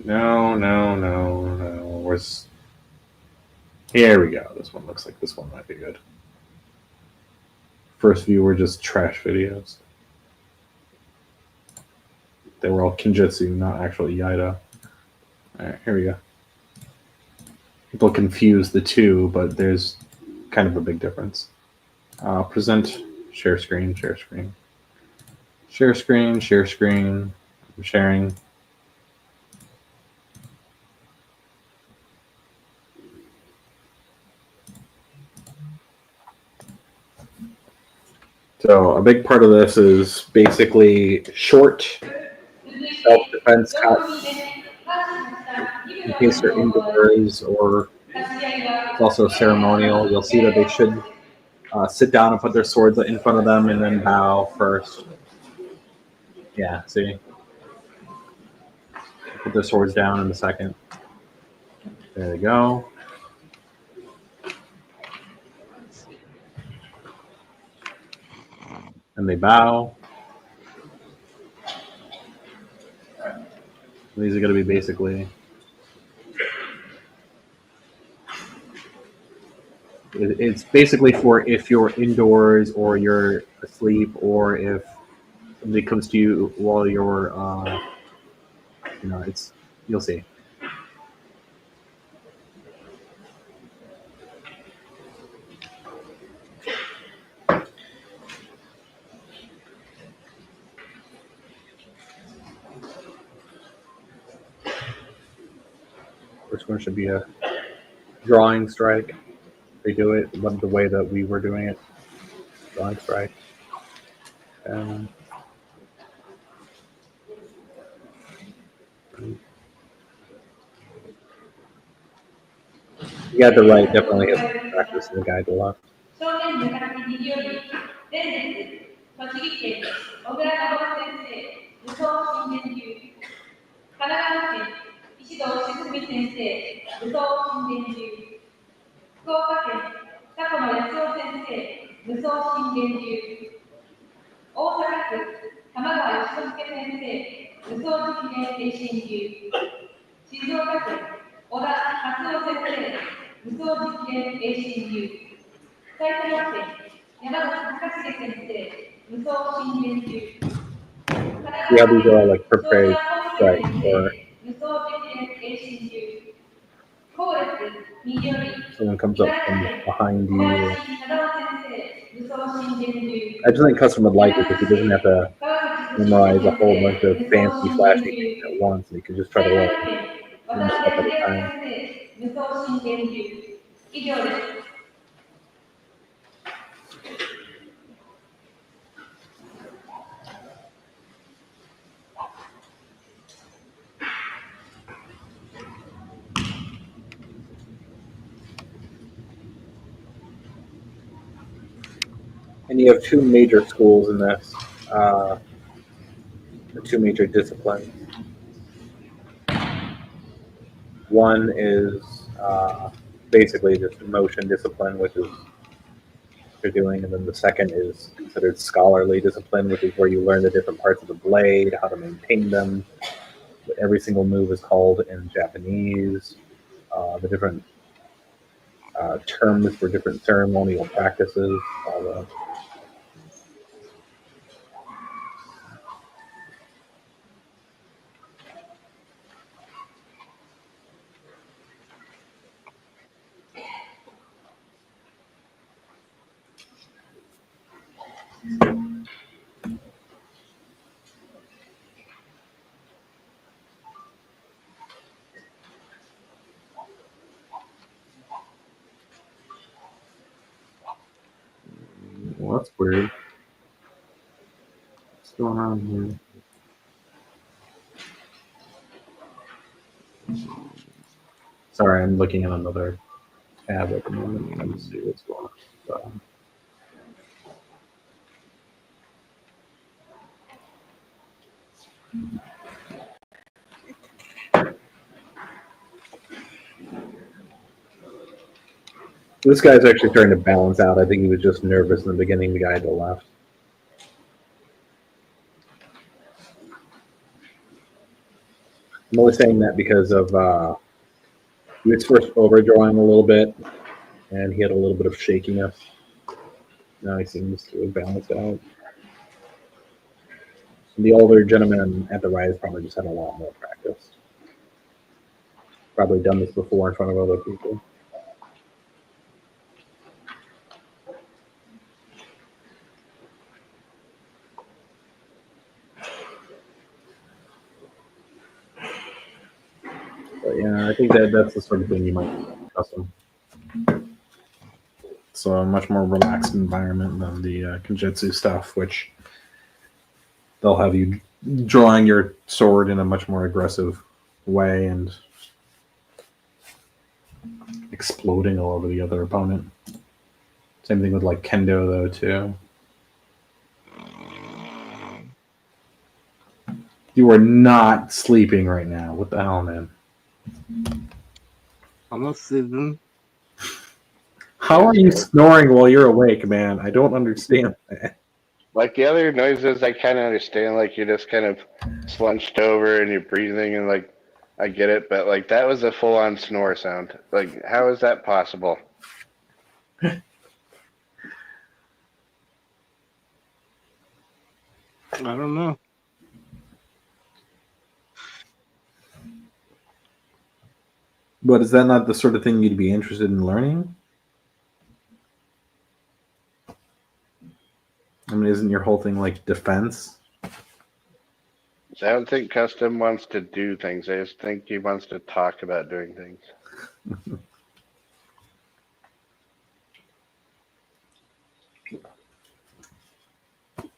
No. Where's... Here we go. This one looks like this one might be good. First few were just trash videos. They were all Kenjutsu, not actual Iaido. Alright, here we go. People confuse the two, but there's kind of a big difference. Present, share screen. Share screen. I'm sharing. So a big part of this is basically short self-defense cuts in case they're indoors, or it's also ceremonial. You'll see that they should sit down and put their swords in front of them and then bow first. Yeah, see? Put their swords down in a second. There they go. And they bow. These are going to be basically... It's basically for if you're indoors or you're asleep, or if somebody comes to you while you're, you'll see. First one should be a drawing strike. They do it the way that we were doing it. Drawing strike. You got the right, definitely has some practice in the guide to left. 少年部学び右より前列栃木県小倉信先生武装新電流神奈川県石堂静美先生武装新電流福岡県迫野康夫先生武装新電流大阪府玉川義之助先生武装実現精神流静岡県小田勝夫先生武装実現精神流埼玉県山口隆重先生武装新電流 See how these are all like prepared strike or someone comes up from behind you. I just think Custom would like it because he doesn't have to memorize a whole bunch of fancy flashy things at once. He can just try to learn one step at a time. And you have two major schools in this, the two major disciplines. One is basically just motion discipline, which is what you're doing, and then the second is considered scholarly discipline, which is where you learn the different parts of the blade, how to maintain them. Every single move is called in Japanese. The different terms for different ceremonial practices, all the Well, that's weird. What's going on here? Sorry, I'm looking at another tab at the moment trying to see what's going on. This guy's actually starting to balance out. I think he was just nervous in the beginning, the guy to the left. I'm only saying that because of he was first overdrawing a little bit, and he had a little bit of shakiness. Now he seems to have balanced out. And the older gentleman at the right has probably just had a lot more practice. Probably done this before in front of other people. But yeah, I think that's the sort of thing you might custom. So a much more relaxed environment than the Kenjutsu stuff, which they'll have you drawing your sword in a much more aggressive way and exploding all over the other opponent. Same thing with like Kendo though too. You are not sleeping right now. What the hell, man? I'm not sleeping. How are you snoring while you're awake, man? I don't understand that. Like the other noises, I kind of understand. Like you're just kind of slunched over and you're breathing, and like I get it. But like that was a full-on snore sound. Like how is that possible? I don't know. But is that not the sort of thing you'd be interested in learning? I mean, isn't your whole thing like defense? So I don't think Custom wants to do things. I just think he wants to talk about doing things.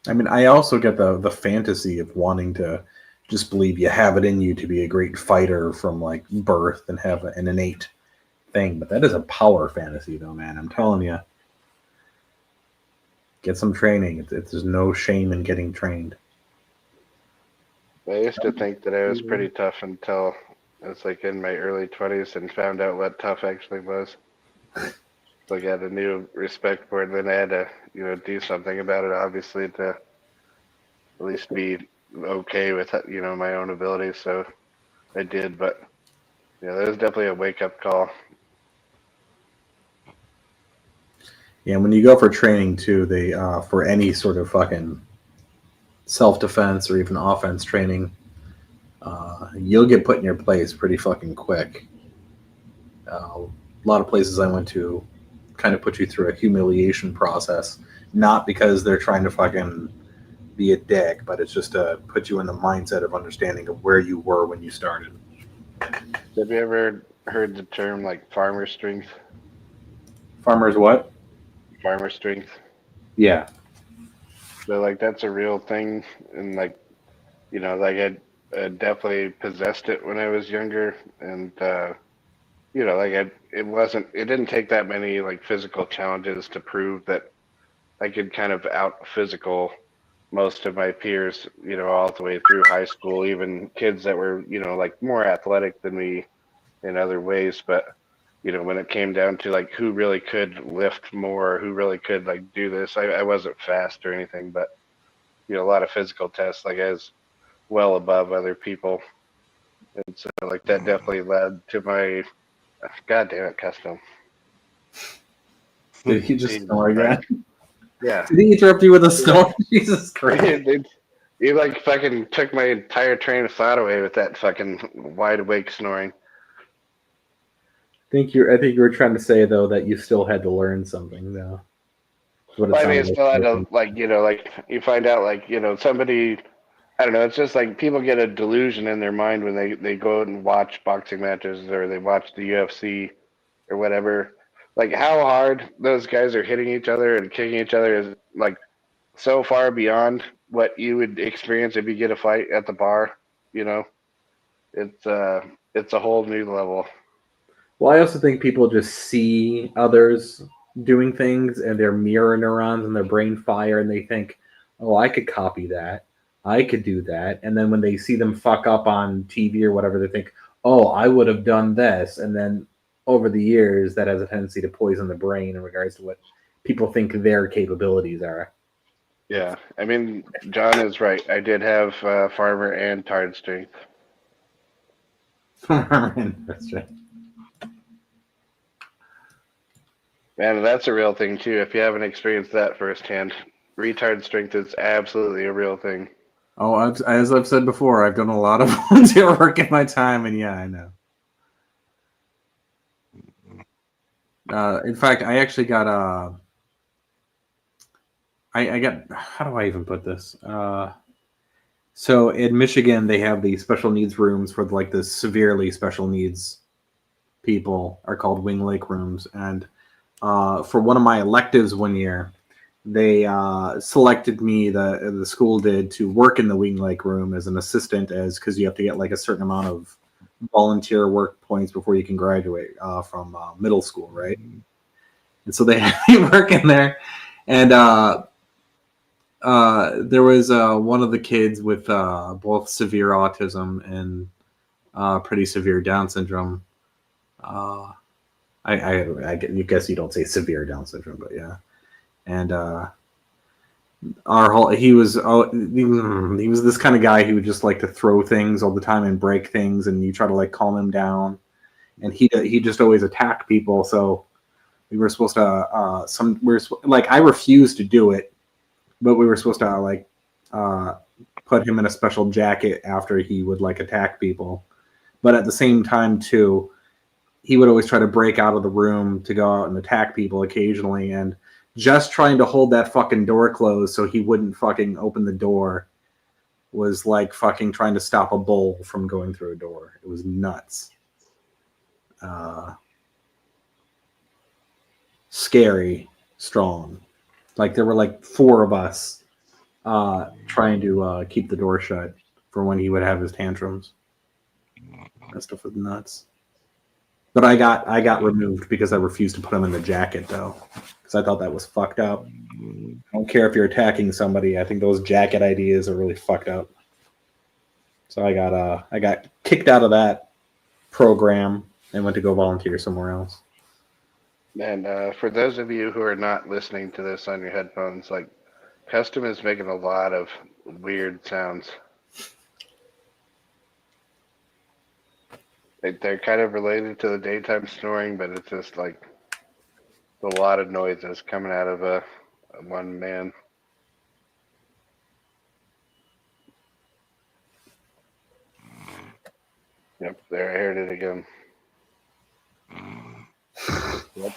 I mean, I also get the fantasy of wanting to just believe you have it in you to be a great fighter from like birth and have an innate thing, but that is a power fantasy, though, man. I'm telling you, get some training. There's no shame in getting trained. I used to think that I was pretty tough until I was like in my early 20s and found out what tough actually was. So I got a new respect for it. Then I had to, do something about it, obviously, to at least be okay with, my own abilities. So I did, but there was definitely a wake up call. Yeah, when you go for training too, they for any sort of fucking self-defense or even offense training, you'll get put in your place pretty fucking quick. A lot of places I went to kind of put you through a humiliation process, not because they're trying to fucking be a dick, but it's just to put you in the mindset of understanding of where you were when you started. Have you ever heard the term like farmer strength? Farmers what? Farmer strength. Yeah. So like that's a real thing, and like like I definitely possessed it when I was younger, and it didn't take that many like physical challenges to prove that I could kind of out physical most of my peers, all the way through high school, even kids that were, like more athletic than me in other ways. But, when it came down to like who really could lift more, who really could like do this, I wasn't fast or anything, but, a lot of physical tests, like I was well above other people. And so like that definitely led to my, God damn it, Custom. Did he just snore again? Yeah. Did he interrupt you with a snore? Jesus Christ. You like fucking took my entire train of thought away with that fucking wide awake snoring. I think you were trying to say though that you still had to learn something though. Well, I mean, it's still had to like you find out like somebody, I don't know. It's just like people get a delusion in their mind when they go out and watch boxing matches or they watch the UFC or whatever. Like how hard those guys are hitting each other and kicking each other is like so far beyond what you would experience if you get a fight at the bar. It's a whole new level. Well, I also think people just see others doing things and their mirror neurons and their brain fire and they think, oh, I could copy that. I could do that. And then when they see them fuck up on TV or whatever, they think, oh, I would have done this. And then over the years, that has a tendency to poison the brain in regards to what people think their capabilities are. Yeah. I mean, John is right. I did have farmer and tard strength. That's right. Man, that's a real thing too. If you haven't experienced that firsthand, retard strength is absolutely a real thing. Oh, as I've said before, I've done a lot of volunteer work in my time, and yeah, I know. In fact, I actually got I got, how do I even put this? So in Michigan, they have the special needs rooms for like the severely special needs people are called Wing Lake rooms, and for one of my electives one year, they selected me, the school did, to work in the Wing Lake room as an assistant, because you have to get like a certain amount of volunteer work points before you can graduate from middle school, right? And so they had me work in there, and there was one of the kids with both severe autism and pretty severe Down syndrome. I guess you don't say severe Down syndrome, but yeah. And he was this kind of guy who would just like to throw things all the time and break things, and you try to like calm him down, and he just always attacked people. So we were supposed to I refused to do it, but we were supposed to like put him in a special jacket after he would like attack people. But at the same time too, he would always try to break out of the room to go out and attack people occasionally, and just trying to hold that fucking door closed so he wouldn't fucking open the door was like fucking trying to stop a bull from going through a door. It was nuts. Scary, strong. Like there were like 4 of us trying to keep the door shut for when he would have his tantrums. That stuff was nuts. But I got removed because I refused to put him in the jacket, though, because I thought that was fucked up. I don't care if you're attacking somebody. I think those jacket ideas are really fucked up. So I got kicked out of that program and went to go volunteer somewhere else. And for those of you who are not listening to this on your headphones, like Custom is making a lot of weird sounds. They're kind of related to the daytime snoring, but it's just like a lot of noises coming out of one man. Yep, there, I heard it again. Yep.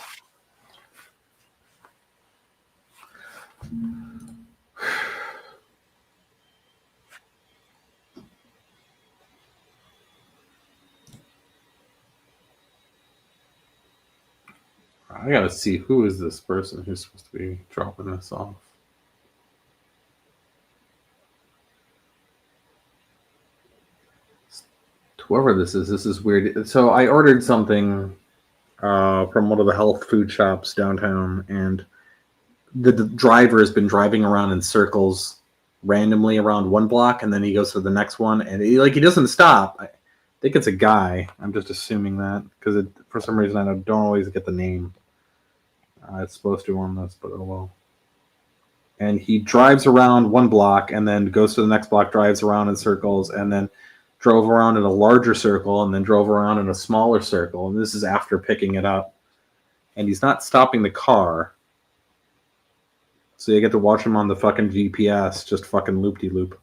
I gotta see who is this person who's supposed to be dropping this off. Whoever this is weird. So I ordered something from one of the health food shops downtown, and the driver has been driving around in circles randomly around one block, and then he goes to the next one, and he doesn't stop. I think it's a guy. I'm just assuming that because for some reason I don't always get the name. It's supposed to on this, but oh well. And he drives around one block and then goes to the next block, drives around in circles, and then drove around in a larger circle and then drove around in a smaller circle. And this is after picking it up. And he's not stopping the car. So you get to watch him on the fucking GPS, just fucking loop-de-loop.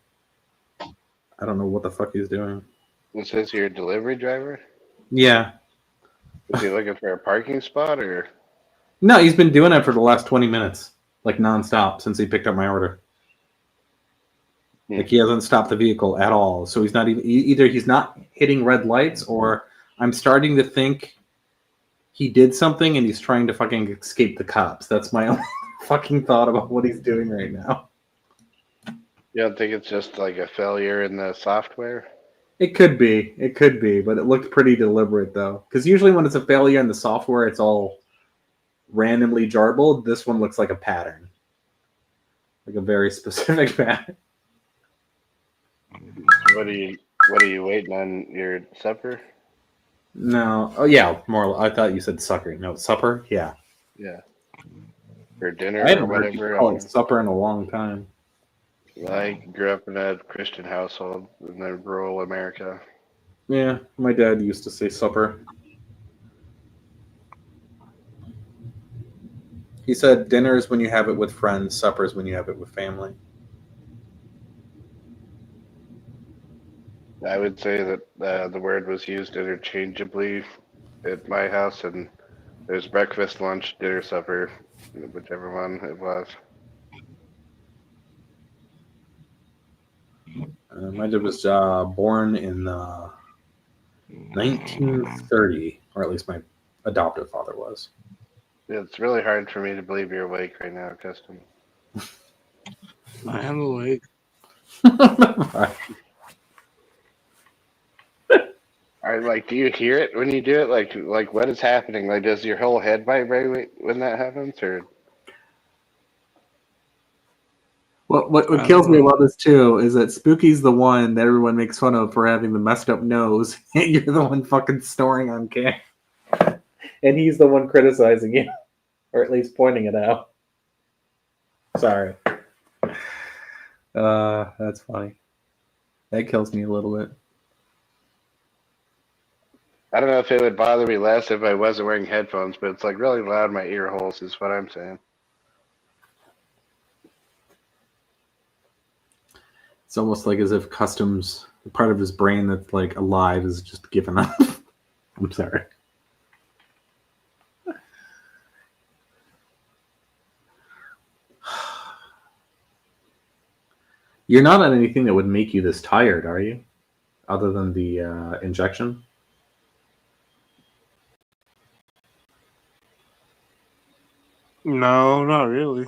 I don't know what the fuck he's doing. This is your delivery driver? Yeah. Is he looking for a parking spot or? No, he's been doing it for the last 20 minutes, like nonstop, since he picked up my order. Like he hasn't stopped the vehicle at all. So he's not even either he's not hitting red lights, or I'm starting to think he did something and he's trying to fucking escape the cops. That's my only fucking thought about what he's doing right now. You don't think it's just like a failure in the software? It could be, but it looked pretty deliberate though. Because usually when it's a failure in the software, it's all randomly jarbled. This one looks like a pattern, like a very specific pattern. What are you waiting on your supper? No, oh yeah, more. I thought you said sucker. No, supper. Yeah. Yeah. For dinner I haven't or heard whatever. you call it supper in a long time. I grew up in a Christian household in the rural America. Yeah, my dad used to say supper. He said dinner is when you have it with friends, supper is when you have it with family. I would say that the word was used interchangeably at my house, and there's breakfast, lunch, dinner, supper, whichever one it was. My dad was born in 1930, or at least my adoptive father was. It's really hard for me to believe you're awake right now, Custom. I am awake. Like, do you hear it when you do it? Like what is happening? Like, does your whole head vibrate when that happens, or? What kills me about this too is that Spooky's the one that everyone makes fun of for having the messed up nose. You're the one fucking snoring on cam, and he's the one criticizing you, or at least pointing it out. Sorry. That's funny. That kills me a little bit. I don't know if it would bother me less if I wasn't wearing headphones, but it's like really loud in my ear holes is what I'm saying. It's almost like as if Custom's part of his brain that's like alive is just given up. I'm sorry. You're not on anything that would make you this tired, are you? Other than the injection? No, not really.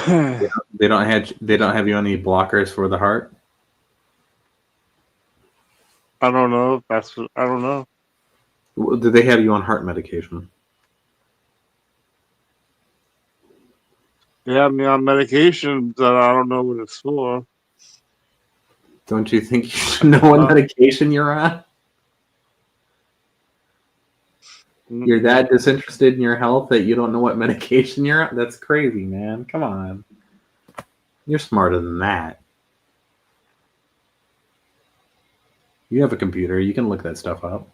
They don't have you on any blockers for the heart. I don't know if that's. I don't know. Did they have you on heart medication? They have me on medication that I don't know what it's for. Don't you think you should know what medication you're on? You're that disinterested in your health that you don't know what medication you're on? That's crazy, man. Come on. You're smarter than that. You have a computer. You can look that stuff up.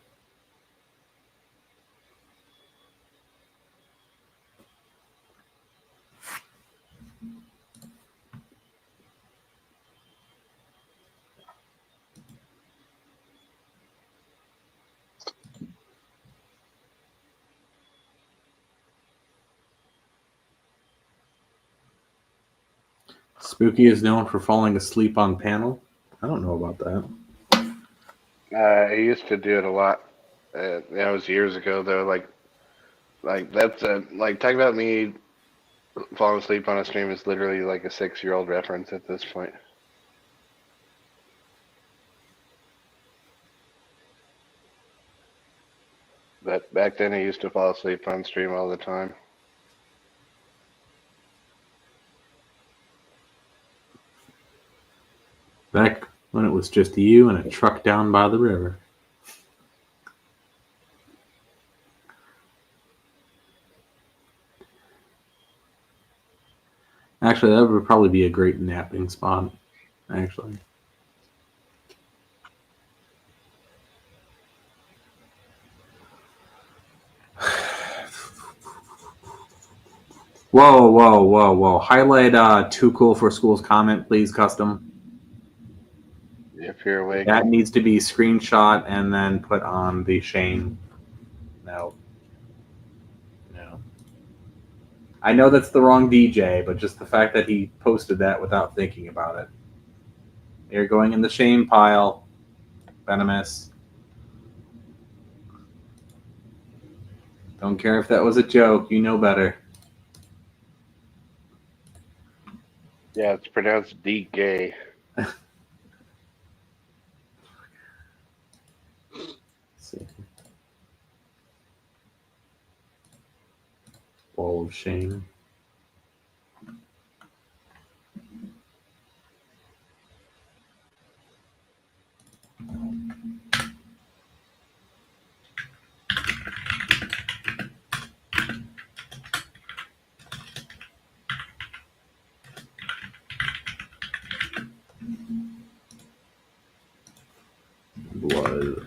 Spooky is known for falling asleep on panel. I don't know about that. I used to do it a lot. That was years ago, though. Like that's like talking about me falling asleep on a stream is literally like a 6-year-old reference at this point. But back then, I used to fall asleep on stream all the time. Back when it was just you and a truck down by the river. Actually, that would probably be a great napping spot, actually. Whoa, whoa, whoa, whoa. Highlight Too Cool for School's comment, please, Custom. If you're awake. That needs to be screenshot and then put on the Shane. No. No. I know that's the wrong DJ, but just the fact that he posted that without thinking about it. You're going in the shame pile, Venomous. Don't care if that was a joke. You know better. Yeah, it's pronounced D-gay. Ball of shame. Blood.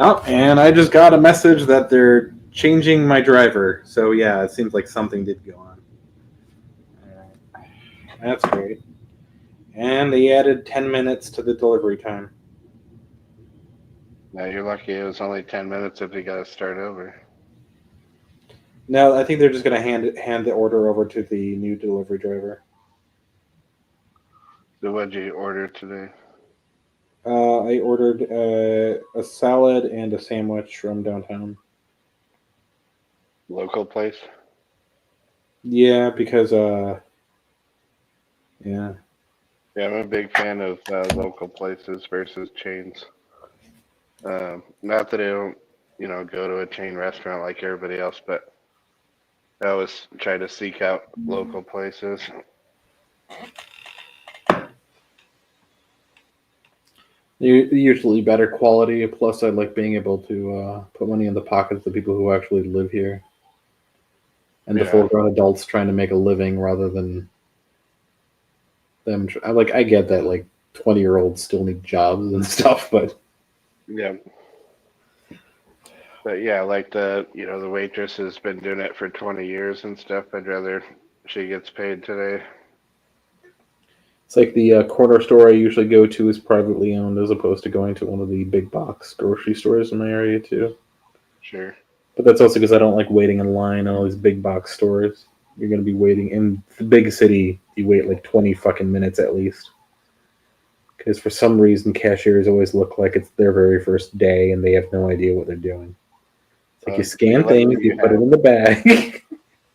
Oh, and I just got a message that they're changing my driver. So yeah, it seems like something did go on. That's great. And they added 10 minutes to the delivery time. Now you're lucky it was only 10 minutes if you got to start over. No, I think they're just going to hand the order over to the new delivery driver. So what'd you order today? I ordered a salad and a sandwich from downtown. Local place? Yeah, because yeah. Yeah, I'm a big fan of local places versus chains. Not that I don't, go to a chain restaurant like everybody else, but I always try to seek out local places. They're usually better quality. Plus, I like being able to put money in the pockets of people who actually live here. And the full-grown adults trying to make a living rather than them. I get that, 20-year-olds still need jobs and stuff, but... Yeah. But yeah, like the waitress has been doing it for 20 years and stuff. I'd rather she gets paid today. It's like the corner store I usually go to is privately owned as opposed to going to one of the big box grocery stores in my area too. Sure. But that's also because I don't like waiting in line in all these big box stores. You're going to be waiting in the big city. You wait like 20 fucking minutes at least. Because for some reason, cashiers always look like it's their very first day and they have no idea what they're doing. It's like you scan things, you put it in the bag.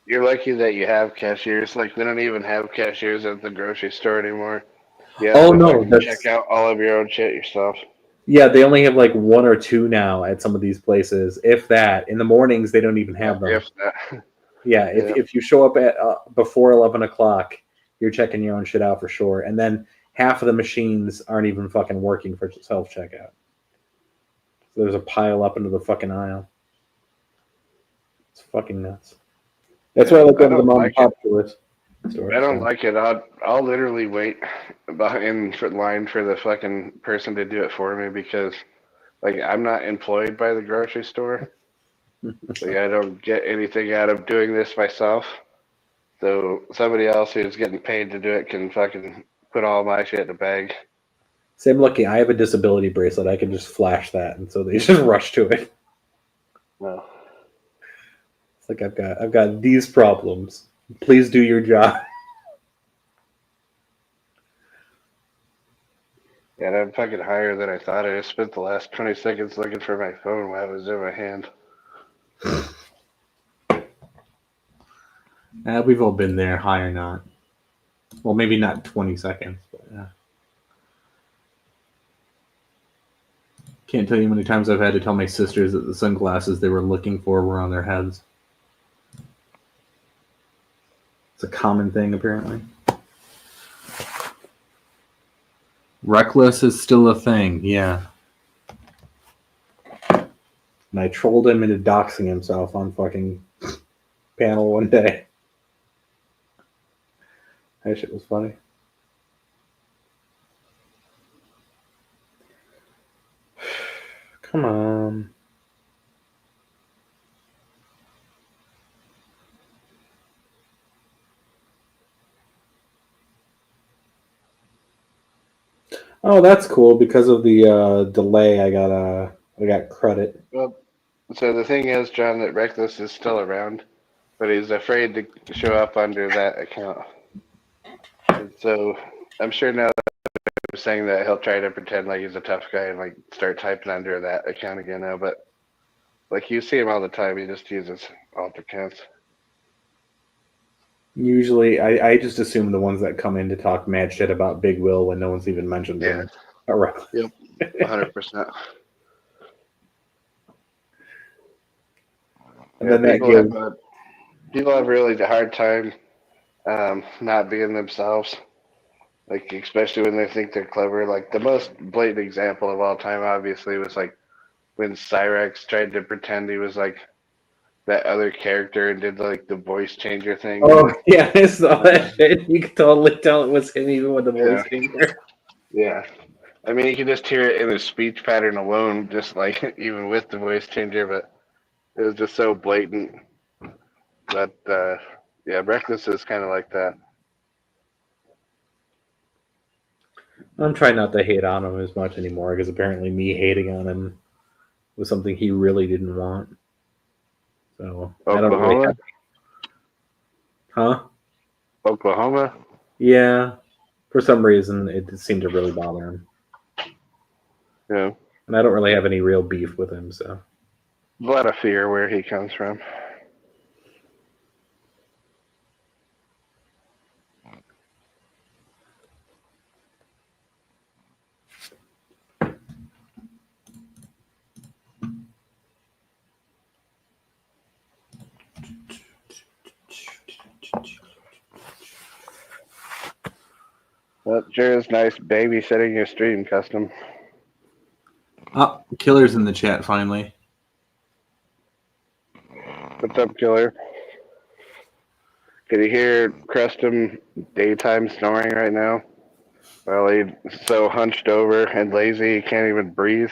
You're lucky that you have cashiers. Like, they don't even have cashiers at the grocery store anymore. Yeah, Oh, no, check out all of your own shit yourself. Yeah, they only have like 1 or 2 now at some of these places, if that. In the mornings, they don't even have them. If that. Yeah, if you show up at before 11 o'clock, you're checking your own shit out for sure. And then half of the machines aren't even fucking working for self-checkout. So there's a pile up into the fucking aisle. It's fucking nuts. That's why I like going to the mom and pop stores. I don't like it. I'll literally wait in line for the fucking person to do it for me because, like, I'm not employed by the grocery store. Like, I don't get anything out of doing this myself. So somebody else who's getting paid to do it can fucking put all my shit in a bag. Same lucky. I have a disability bracelet. I can just flash that, and so they just rush to it. No. It's like I've got these problems. Please do your job. Yeah, I'm fucking higher than I thought. I just spent the last 20 seconds looking for my phone while it was in my hand. We've all been there, high or not. Well, maybe not 20 seconds, but yeah. Can't tell you how many times I've had to tell my sisters that the sunglasses they were looking for were on their heads. It's a common thing, apparently. Reckless is still a thing, yeah. And I trolled him into doxing himself on fucking panel one day. That shit was funny. Come on. Oh, that's cool. Because of the delay, I got credit. Well, so the thing is, John, that Reckless is still around, but he's afraid to show up under that account. And so I'm sure now that I'm saying that he'll try to pretend like he's a tough guy and like start typing under that account again now. But like you see him all the time, he just uses alt accounts. Usually, I just assume the ones that come in to talk mad shit about Big Will when no one's even mentioned him. All right. Yep, 100%. And then that gives... people have really a hard time not being themselves. Like, especially when they think they're clever. Like, the most blatant example of all time, obviously, was like when Cyrex tried to pretend he was like that other character and did like the voice changer thing. Oh yeah, I saw that shit. You could totally tell it was him even with the voice changer. Yeah. I mean, you can just hear it in his speech pattern alone, just like even with the voice changer, but it was just so blatant. But yeah, Reckless is kind of like that. I'm trying not to hate on him as much anymore because apparently me hating on him was something he really didn't want. So I don't really have... Huh? Oklahoma? Yeah. For some reason, it seemed to really bother him. Yeah. And I don't really have any real beef with him, so. A lot of fear where he comes from. That sure is nice babysitting your stream, Custom. Oh, Killer's in the chat finally. What's up, Killer? Can you hear Custom daytime snoring right now? Well, he's so hunched over and lazy he can't even breathe.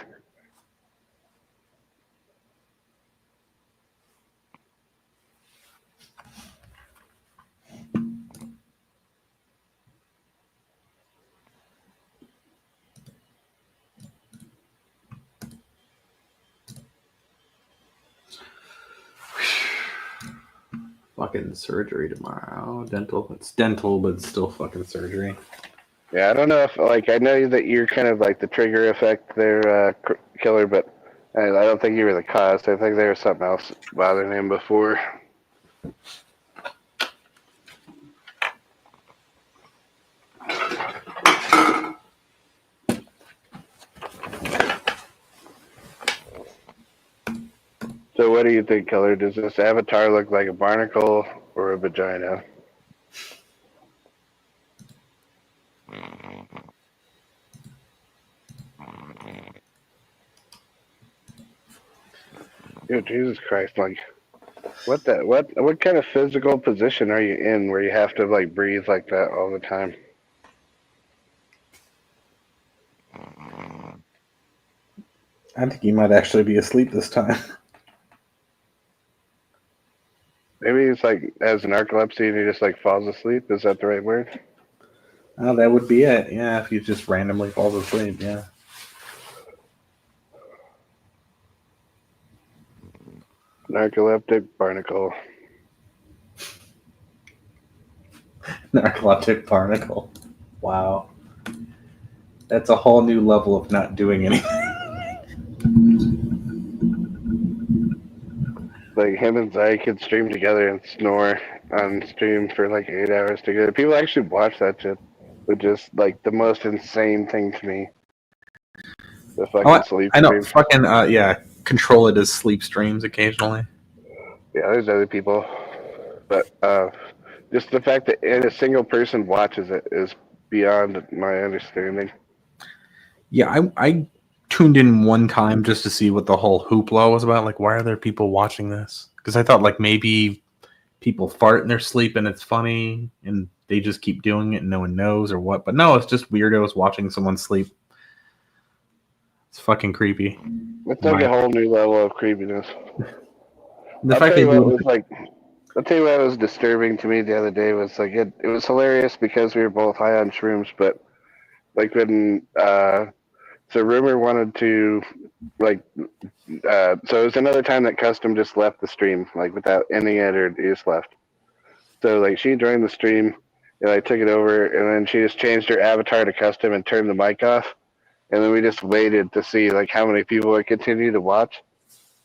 fucking surgery tomorrow. Dental. It's dental, but it's still fucking surgery. Yeah, I don't know if like I know that you're kind of like the trigger effect there, Killer, but I don't think you were the cause. I think there was something else bothering him before. So what do you think, Killer? Does this avatar look like a barnacle or a vagina? Dude, Jesus Christ! Like, what kind of physical position are you in where you have to like breathe like that all the time? I think he might actually be asleep this time. Maybe it's like has an narcolepsy and he just like falls asleep. Is that the right word? Oh, that would be it. Yeah, if he just randomly falls asleep. Yeah. Narcoleptic barnacle. Narcoleptic barnacle. Wow. That's a whole new level of not doing anything. Like him and Zai could stream together and snore on stream for like 8 hours together. People actually watch that shit, which is like the most insane thing to me. The fucking sleep I know. streams. Fucking yeah. Control it as sleep streams occasionally. Yeah, there's other people, but just the fact that a single person watches it is beyond my understanding. Yeah, I tuned in one time just to see what the whole hoopla was about. Like, why are there people watching this? Because I thought like maybe people fart in their sleep and it's funny, and they just keep doing it and no one knows or what. But no, it's just weirdos watching someone sleep. It's fucking creepy. It's like a whole new level of creepiness. The fact they do I'll tell you what was disturbing to me the other day was like it was hilarious because we were both high on shrooms, but like when so Rumor wanted to like so it was another time that Custom just left the stream like without ending it or he just left. So like she joined the stream and I took it over and then she just changed her avatar to Custom and turned the mic off, and then we just waited to see like how many people would continue to watch.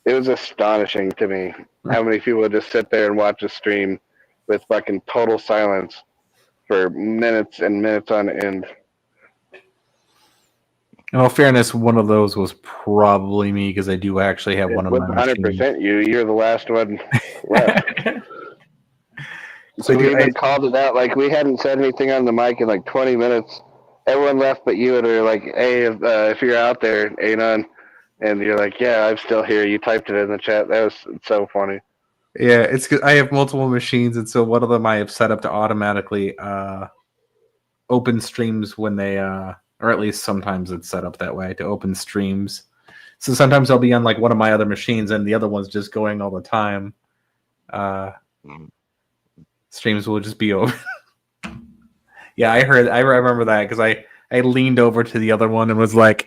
It was astonishing to me how many people would just sit there and watch a stream with fucking total silence for minutes and minutes on end. In all fairness, one of those was probably me because I do actually have one of my 100% you're the last one left. So we even called it out like we hadn't said anything on the mic in like 20 minutes. Everyone left but you, and we were like, hey, if you're out there, Anon. And you're like, yeah, I'm still here. You typed it in the chat. That was so funny. Yeah, it's because I have multiple machines, and so one of them I have set up to automatically open streams when they, or at least sometimes it's set up that way to open streams. So sometimes I'll be on like one of my other machines, and the other one's just going all the time. Streams will just be open. Yeah, I remember that because I leaned over to the other one and was like.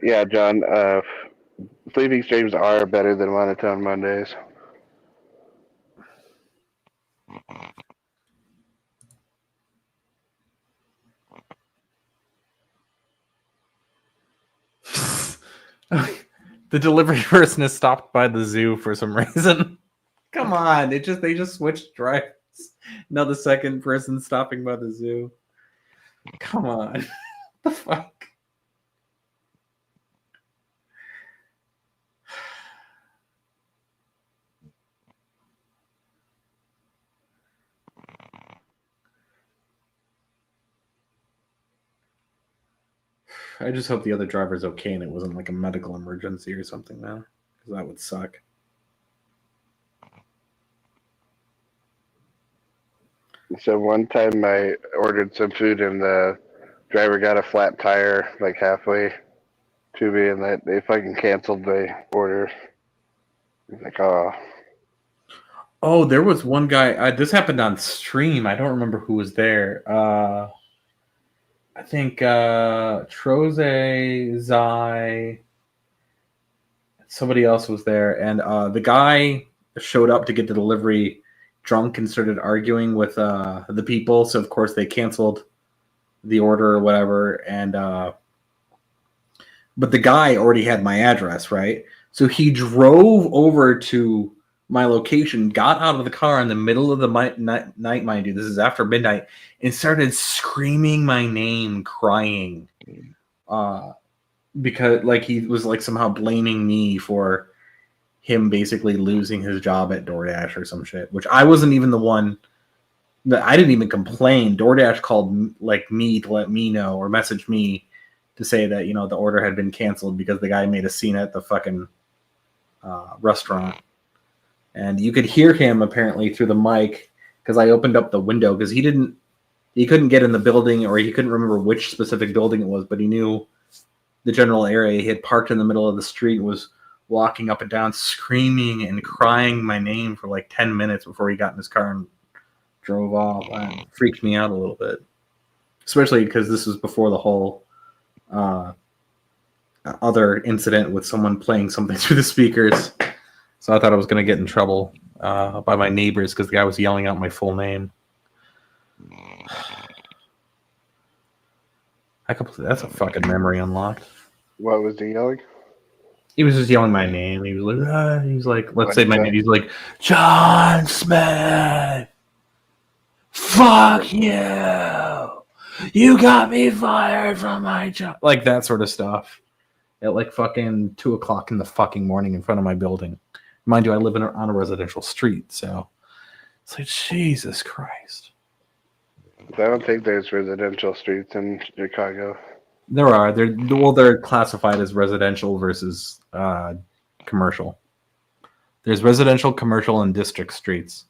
Yeah, John, sleeping streams are better than monotone Mondays. The delivery person is stopped by the zoo for some reason. Come on, they just switched drives. Another second person stopping by the zoo. Come on. What the fuck? I just hope the other driver's okay and it wasn't like a medical emergency or something now, because that would suck. So one time I ordered some food and the driver got a flat tire like halfway to me, and that they fucking canceled the order. Like, oh. Oh, there was one guy. This happened on stream. I don't remember who was there. I think Troze, Zai, somebody else was there, and the guy showed up to get the delivery drunk and started arguing with the people. So of course they canceled the order or whatever. And but the guy already had my address, right? So he drove over to my location, got out of the car in the middle of the night, mind you, this is after midnight, and started screaming my name, crying, because like he was like somehow blaming me for him basically losing his job at DoorDash or some shit, which I wasn't even the one. That I didn't even complain. DoorDash called like me to let me know or message me to say that, you know, the order had been canceled because the guy made a scene at the fucking restaurant. And you could hear him apparently through the mic because I opened up the window because he couldn't get in the building, or he couldn't remember which specific building it was, but he knew the general area. He had parked in the middle of the street and was walking up and down, screaming and crying my name for like 10 minutes before he got in his car and drove off. It freaked me out a little bit, especially because this was before the whole other incident with someone playing something through the speakers. So I thought I was going to get in trouble by my neighbors because the guy was yelling out my full name. That's a fucking memory unlocked. What was he yelling? He was just yelling my name. He was like, let's say my name. He's like, John Smith. Fuck you. You got me fired from my job. Like that sort of stuff. At like fucking 2:00 in the fucking morning in front of my building. Mind you, I live on a residential street, so it's like, Jesus Christ. I don't think there's residential streets in Chicago. There are. They're classified as residential versus commercial. There's residential, commercial, and district streets.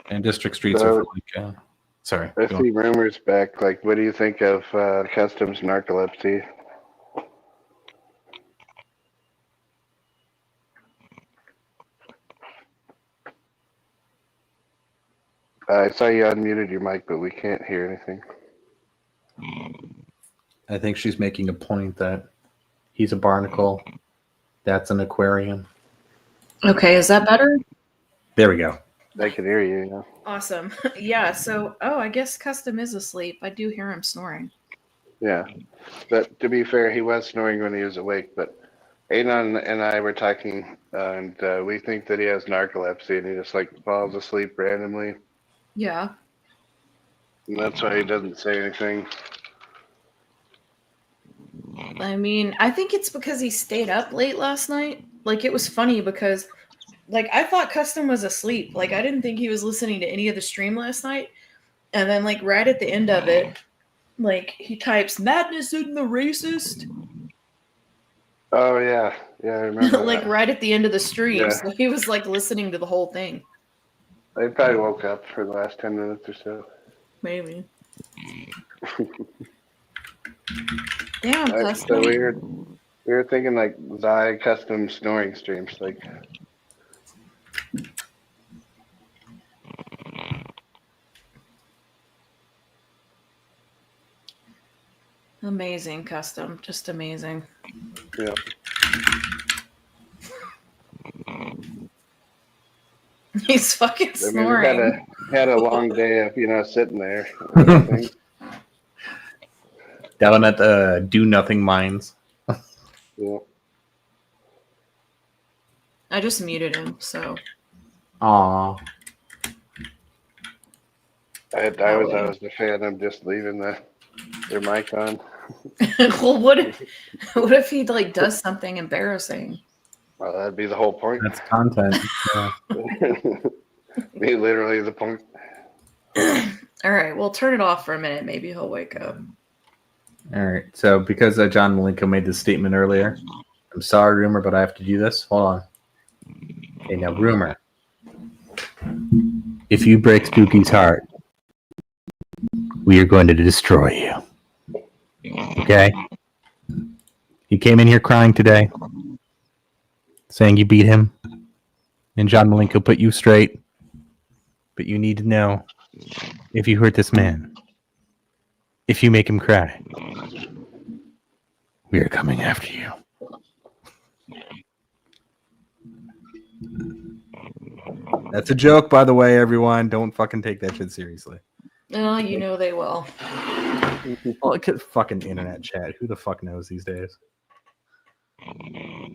And district streets are for like, sorry. I see rumors back. Like, what do you think of Customs narcolepsy? I saw you unmuted your mic, but we can't hear anything. I think she's making a point that he's a barnacle. That's an aquarium. Okay, is that better? There we go. I can hear you. Yeah. Awesome. Yeah, so, I guess Custom is asleep. I do hear him snoring. Yeah. But to be fair, he was snoring when he was awake. But Anon and I were talking, and we think that he has narcolepsy, and he just like falls asleep randomly. Yeah. And that's why he doesn't say anything. I mean, I think it's because he stayed up late last night. Like, it was funny because, like, I thought Custom was asleep. Like, I didn't think he was listening to any of the stream last night. And then, like, right at the end of it, like, he types, "Madness in the racist." Oh, yeah. Yeah, I remember like, that. right at the end of the stream. Yeah. So he was, like, listening to the whole thing. I probably woke up for the last 10 minutes or so. Maybe. Damn, So Custom. we were thinking like Zai custom snoring streams, like. Amazing, Custom. Just amazing. Yeah. He's fucking snoring. I mean, we had a long day of sitting there. Down at the Do Nothing Mines. Yeah. I just muted him, so. Aw. I was a fan of just leaving their mic on. Well, what if he like does something embarrassing? Well, that'd be the whole point. That's content. Yeah. Be literally the point. All right, well, turn it off for a minute. Maybe he'll wake up. All right. So because John Malenko made this statement earlier, I'm sorry, Rumor, but I have to do this. Hold on. Okay, now, Rumor. If you break Spooky's heart, we are going to destroy you. Okay? You came in here crying today, saying you beat him, and John Malenko put you straight. But you need to know, if you hurt this man, if you make him cry, We are coming after you. That's a joke, by the way, everyone. Don't fucking take that shit seriously. Oh, you know they will. Well, it could fucking internet chat. Who the fuck knows these days?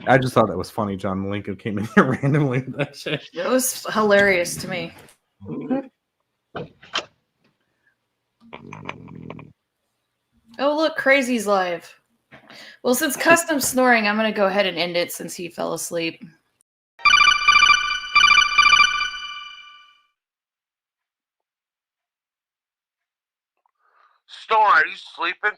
I just thought that was funny. John Malenko came in here randomly with that shit. It was hilarious to me. Oh, look, Crazy's live. Well, since Custom's snoring, I'm going to go ahead and end it since he fell asleep. Snore, are you sleeping?